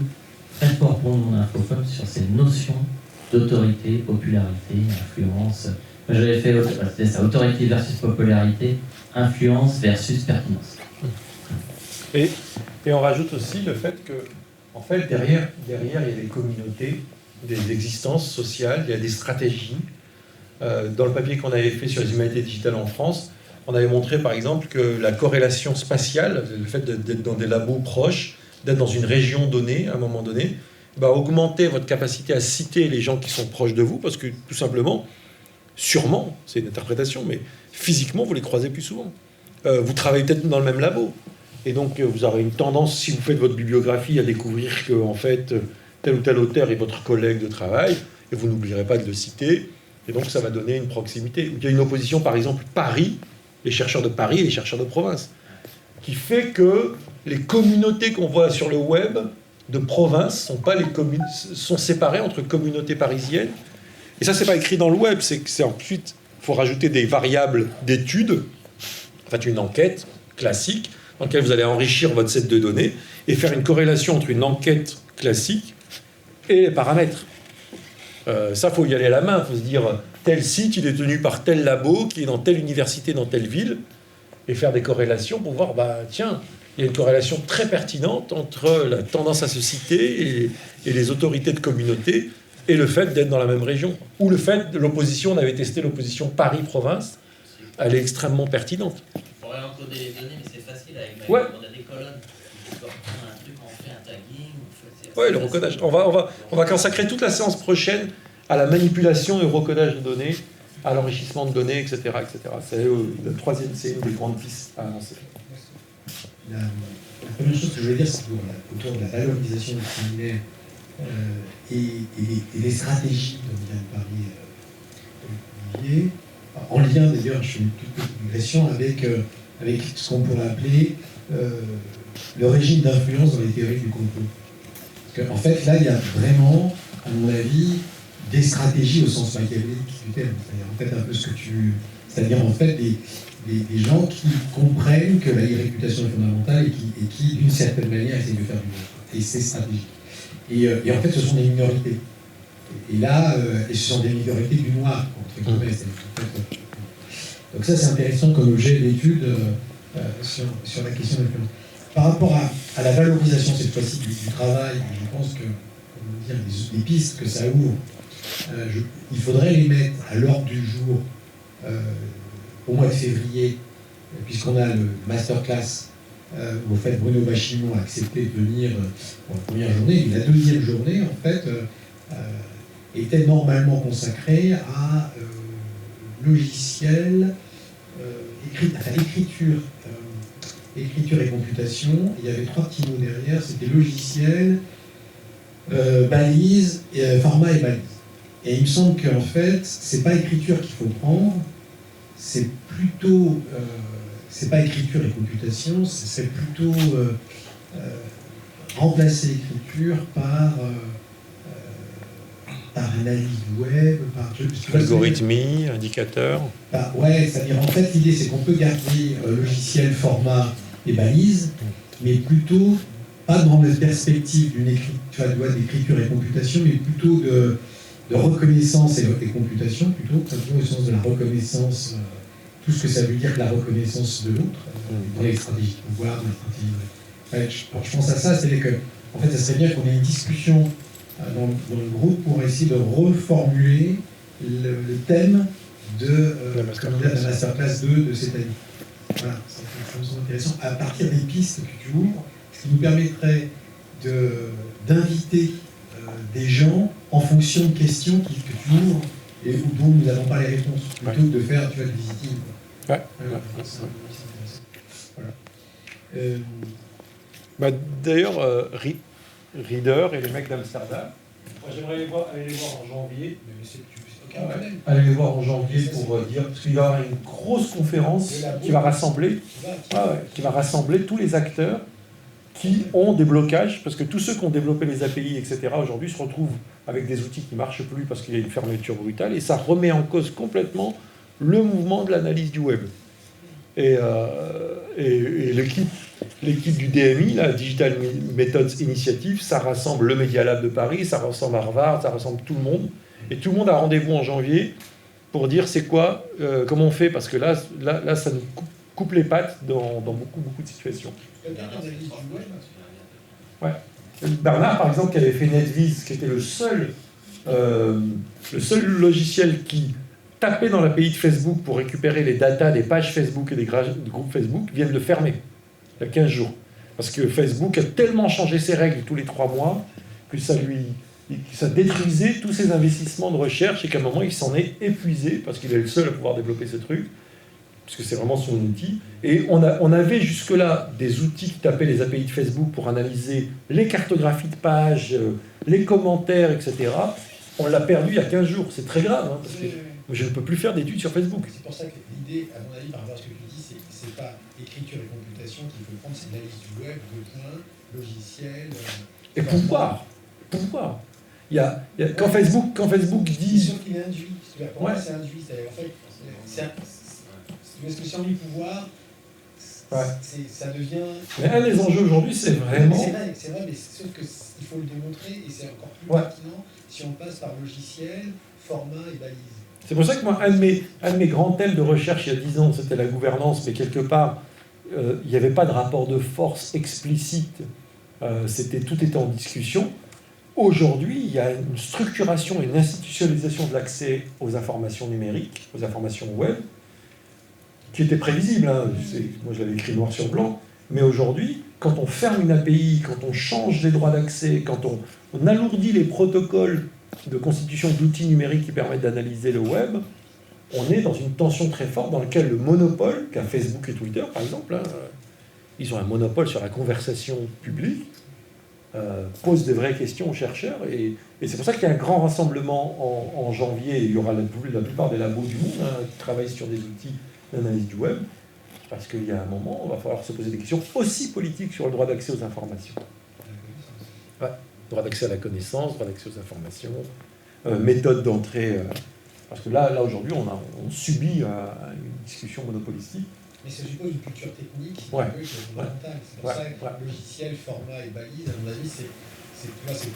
très forts pour mon Infocom sur ces notions d'autorité, popularité, influence. Moi, j'avais fait, c'était ça, autorité versus popularité, influence versus pertinence. Et on rajoute aussi le fait que, en fait, derrière, il y a des communautés, des existences sociales, il y a des stratégies. Dans le papier qu'on avait fait sur les humanités digitales en France, on avait montré, par exemple, que la corrélation spatiale, le fait d'être dans des labos proches, d'être dans une région donnée, à un moment donné, va augmenter votre capacité à citer les gens qui sont proches de vous, parce que, tout simplement, sûrement, c'est une interprétation, mais physiquement, vous les croisez plus souvent. Vous travaillez peut-être dans le même labo. Et donc, vous aurez une tendance, si vous faites votre bibliographie, à découvrir que, en fait, tel ou tel auteur est votre collègue de travail, et vous n'oublierez pas de le citer. Et donc, ça va donner une proximité. Il y a une opposition, par exemple, Paris, les chercheurs de Paris et les chercheurs de province, qui fait que les communautés qu'on voit sur le web de province sont séparées entre communautés parisiennes. Et ça, c'est pas écrit dans le web, c'est ensuite, il faut rajouter des variables d'études, en fait, une enquête classique, dans laquelle vous allez enrichir votre set de données et faire une corrélation entre une enquête classique et les paramètres. Ça, il faut y aller à la main. Il faut se dire, tel site, il est tenu par tel labo, qui est dans telle université, dans telle ville, et faire des corrélations pour voir, tiens, il y a une corrélation très pertinente entre la tendance à se citer et les autorités de communauté et le fait d'être dans la même région. Ou le fait de l'opposition, on avait testé l'opposition Paris-Province, elle est extrêmement pertinente. Il faudrait encoder les données, mais c'est facile avec Ouais. on a des colonnes. On prend un truc, on fait un tagging. Oui, le recodage. On va consacrer toute la séance prochaine à la manipulation et au recodage de données, à l'enrichissement de données, etc. etc. C'est la troisième, c'est une des grandes pistes à avancer. La première chose que je voulais dire, c'est autour de la valorisation du séminaire et les stratégies dont vient de parler Olivier, en lien d'ailleurs, je fais une petite digression avec ce qu'on pourrait appeler le régime d'influence dans les théories du complot. Parce qu'en fait, là, il y a vraiment, à mon avis, des stratégies au sens machiavélique du terme. C'est-à-dire, en fait, un peu ce que tu... C'est-à-dire, en fait, des gens qui comprennent que la réputation est fondamentale et qui d'une certaine manière, essaient de faire du bien. Et c'est stratégique. Et en fait, ce sont des minorités. Et là, ce sont des minorités du noir, entre guillemets. Donc ça, c'est intéressant comme objet d'étude sur la question de l'influence. Par rapport à la valorisation, cette fois-ci, du travail, je pense que, comment dire, les pistes que ça ouvre, il faudrait les mettre à l'ordre du jour au mois de février, puisqu'on a le masterclass où, en fait, Bruno Bachimon a accepté de venir pour la première journée. Et la deuxième journée, en fait, était normalement consacrée à logiciel, écriture et computation. Il y avait 3 petits mots derrière, c'était logiciel, balise, format et balise. Et il me semble qu'en fait, c'est pas écriture qu'il faut prendre, c'est plutôt, c'est pas écriture et computation, c'est plutôt remplacer l'écriture par analyse du web, par... Algorithmie, indicateur. Ouais, c'est-à-dire, en fait, l'idée, c'est qu'on peut garder logiciel, format et balise, mais plutôt, pas dans la perspective d'écriture et computation, mais plutôt de reconnaissance et computation, plutôt au sens de la reconnaissance tout ce que ça veut dire que la reconnaissance de l'autre, dans les stratégies de pouvoir, dans les stratégies je pense à ça, c'est-à-dire que, en fait, ça serait bien qu'on ait une discussion dans le groupe pour essayer de reformuler le thème de la masterclass 2 de cette année. Voilà, ça me semble intéressant. À partir des pistes que tu ouvres, ce qui nous permettrait d'inviter des gens en fonction de questions que tu ouvres et dont nous n'avons pas les réponses, plutôt que de faire du visiting. Ouais. Voilà. D'ailleurs, Reader et les mecs d'Amsterdam, moi j'aimerais aller les voir en janvier. Aller les voir en janvier pour dire, parce qu'il va y avoir une grosse conférence qui va rassembler tous les acteurs qui ont des blocages, parce que tous ceux qui ont développé les API, etc., aujourd'hui se retrouvent avec des outils qui ne marchent plus parce qu'il y a une fermeture brutale, et ça remet en cause complètement le mouvement de l'analyse du web. Et l'équipe du DMI, la Digital Methods Initiative, ça rassemble le Media Lab de Paris, ça rassemble Harvard, ça rassemble tout le monde. Et tout le monde a rendez-vous en janvier pour dire c'est quoi, comment on fait, parce que là ça nous coupe les pattes dans beaucoup de situations. Ouais. Bernard, par exemple, qui avait fait NetViz, qui était le seul logiciel qui tapait dans l'API de Facebook pour récupérer les datas des pages Facebook et des groupes Facebook, vient de le fermer il y a 15 jours. Parce que Facebook a tellement changé ses règles tous les 3 mois que ça détruisait tous ses investissements de recherche et qu'à un moment, il s'en est épuisé parce qu'il est le seul à pouvoir développer ce truc, puisque c'est vraiment son outil. Et on avait jusque-là des outils qui tapaient les API de Facebook pour analyser les cartographies de pages, les commentaires, etc. On l'a perdu il y a 15 jours. C'est très grave, hein, parce que je ne peux plus faire d'études sur Facebook. C'est pour ça que l'idée, à mon avis, par rapport à ce que tu dis, c'est pas écriture et computation qu'il faut prendre, c'est l'analyse du web, logiciel... Et pouvoir. Quand Facebook dit... C'est sûr qu'il est induit. Pour moi, c'est induit. En fait, si on dit pouvoir, ça devient... Mais un des enjeux aujourd'hui, c'est vraiment... C'est vrai, mais sauf qu'il faut le démontrer, et c'est encore plus pertinent si on passe par logiciel, format et balise. C'est pour ça que moi, un de mes grands thèmes de recherche il y a 10 ans, c'était la gouvernance, mais quelque part, il n'y avait pas de rapport de force explicite, tout était en discussion. Aujourd'hui, il y a une structuration et une institutionnalisation de l'accès aux informations numériques, aux informations web, qui était prévisible. Hein. Moi, je l'avais écrit noir sur blanc. Mais aujourd'hui, quand on ferme une API, quand on change les droits d'accès, quand on alourdit les protocoles de constitution d'outils numériques qui permettent d'analyser le web, on est dans une tension très forte dans laquelle le monopole, qu'a Facebook et Twitter, par exemple, hein, ils ont un monopole sur la conversation publique, pose des vraies questions aux chercheurs. Et c'est pour ça qu'il y a un grand rassemblement en janvier. Il y aura la plupart des labos du monde qui travaillent sur des outils d'analyse du web, parce qu'il y a un moment, il va falloir se poser des questions aussi politiques sur le droit d'accès aux informations. Ouais. Droit d'accès à la connaissance, droit d'accès aux informations, méthode d'entrée. Parce que là aujourd'hui, on subit une discussion monopolistique. Mais ça suppose une culture technique qui est fondamentale. C'est pour ça que logiciel, format et balise, à mon avis, c'est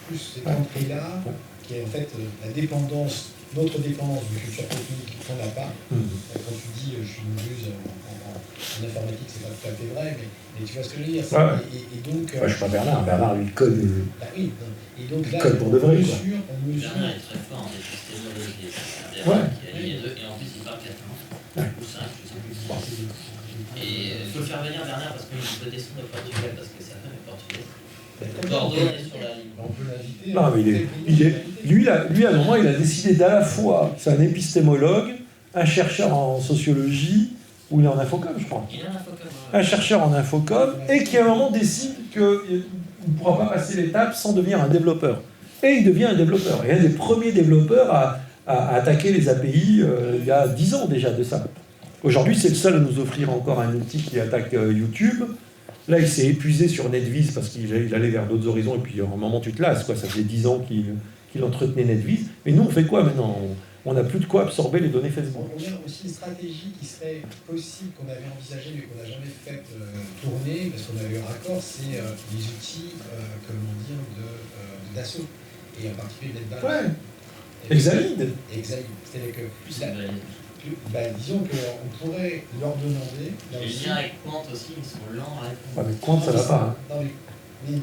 plus cette entrée-là qui est en fait la dépendance, notre dépendance de culture technique qu'on n'a pas. Quand tu dis je suis une muse en informatique, c'est pas tout à fait vrai, mais tu vois ce que je veux dire. Et donc, je suis pas Bernard. Bernard, lui, code. Oui. Et donc là, code pour de vrai. Bernard est très fort en épistémologie. Et en plus, il parle 4 langues. Ou 5, je sais plus. Et il faut le faire venir, Bernard, parce qu'il peut descendre au Portugal, parce que sa femme est portugaise. Bordeaux est sur la ligne. On peut l'inviter. Non, mais lui, à un moment, il a décidé d'à la fois, c'est un épistémologue, un chercheur en sociologie, ou il est en infocom, je crois. Il est en infocom. Un chercheur en infocom, et qui à un moment décide qu'il ne pourra pas passer l'étape sans devenir un développeur. Et il devient un développeur. Et un des premiers développeurs à attaquer les API il y a 10 ans déjà de ça. Aujourd'hui, c'est le seul à nous offrir encore un outil qui attaque YouTube. Là, il s'est épuisé sur NetViz parce qu'il allait vers d'autres horizons, et puis à un moment, tu te lasses, quoi. Ça faisait 10 ans qu'il entretenait NetViz. Mais nous, on fait quoi maintenant ? On n'a plus de quoi absorber les données Facebook. On a aussi une stratégie qui serait possible, qu'on avait envisagée, mais qu'on n'a jamais fait tourner, parce qu'on avait eu un raccord, c'est les outils, d'assaut, et en particulier NetBalance. Exalid. C'est-à-dire que disons qu'on pourrait leur demander. là Les aussi- liens avec Quant aussi, ils sont lents à répondre. Ouais, mais Quant, ça va pas. Hein. Non,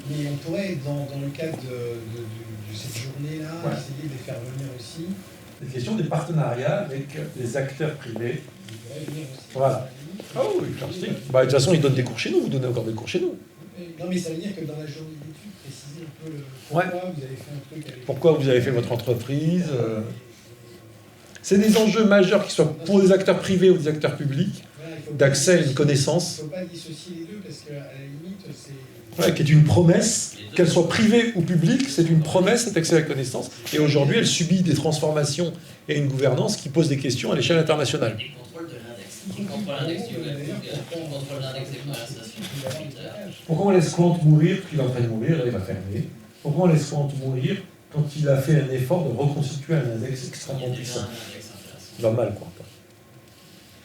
mais on pourrait, dans le cadre de cette journée-là, Ouais. essayer de les faire venir aussi. C'est une question des partenariats avec les acteurs privés. Ils pourraient venir aussi. Voilà. Ah oui, fantastique. Bah, de toute façon, ils donnent des cours chez nous, vous donnez encore des cours chez nous. Non, mais ça veut dire que dans la journée d'études, préciser un peu pourquoi vous avez fait un truc avec... Pourquoi vous avez fait votre entreprise C'est des enjeux majeurs, qu'ils soient pour des acteurs privés ou des acteurs publics, Voilà, il faut d'accès à une Il ne connaissance, faut pas dissocier les deux, parce qu'à la limite, c'est... voilà, qui est une promesse, qu'elle soit privée ou publique, c'est une promesse, cet accès à la connaissance. Et aujourd'hui, elle subit des transformations et une gouvernance qui pose des questions à l'échelle internationale. Et contrôle de l'index. Qui contrôle l'index du web, qui contrôle l'index des conversations sur Twitter. Pourquoi on laisse Quant mourir, qu'il est en train de mourir, là il va fermer. Pourquoi on laisse Quant mourir quand il a fait un effort de reconstituer un index Il y extrêmement a déjà puissant? un index intéressant. Normal, quoi.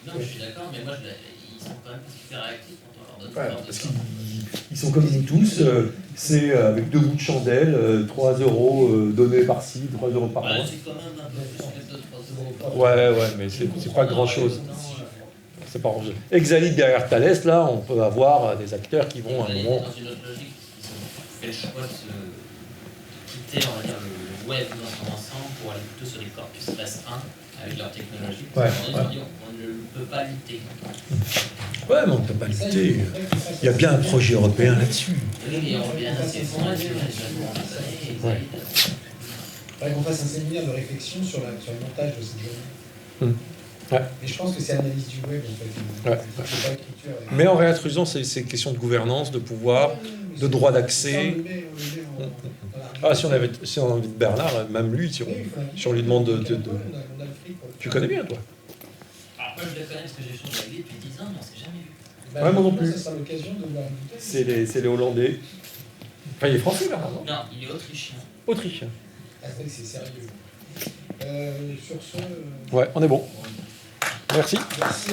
Non, je suis d'accord, mais moi, ils sont quand même pas super réactifs quand on leur donne Ouais, ce genre de parce temps. qu'ils sont comme nous tous, c'est avec 2 bouts de chandelle, 3 € donnés par-ci, 3 € par mois. Bah, c'est quand même un peu plus que 2-3 euros. Ouais, mais c'est pas grand-chose. C'est pas grand-chose. Exalit derrière Thalès, là, on peut avoir des acteurs qui vont à un moment... Dans une autre logique, ils ont fait le choix de quitter, on va dire, le web dans son ensemble pour aller plutôt sur les corpus REST 1 avec leur technologie. Ouais, Ils ont dit, on ne peut pas lutter. Ouais, mais on ne peut pas lutter. Il y a bien un projet européen là-dessus. Oui, et on revient à ces fonds-là, c'est les Ouais. Il faudrait qu'on fasse un séminaire de réflexion sur le montage de cette journée. Ouais. Mais je pense que c'est analyse du web, en fait. Ouais. C'est pas écriture. Mais en réintroduisant ces questions de gouvernance, de pouvoir, de droit d'accès. Ah, si on avait Bernard, même lui, si on lui demande de... Tu connais bien, toi? Après, je le connais parce que j'ai changé avec lui depuis 10 ans, mais on s'est jamais vu. Bah, Ouais, moi non plus. Ça sera l'occasion de voir une C'est les Hollandais. Enfin, il est français, Bernard, non? Non, il est autrichien. Autrichien. Ah, c'est sérieux. Sur ce... Ouais, on est bon. Merci. Merci.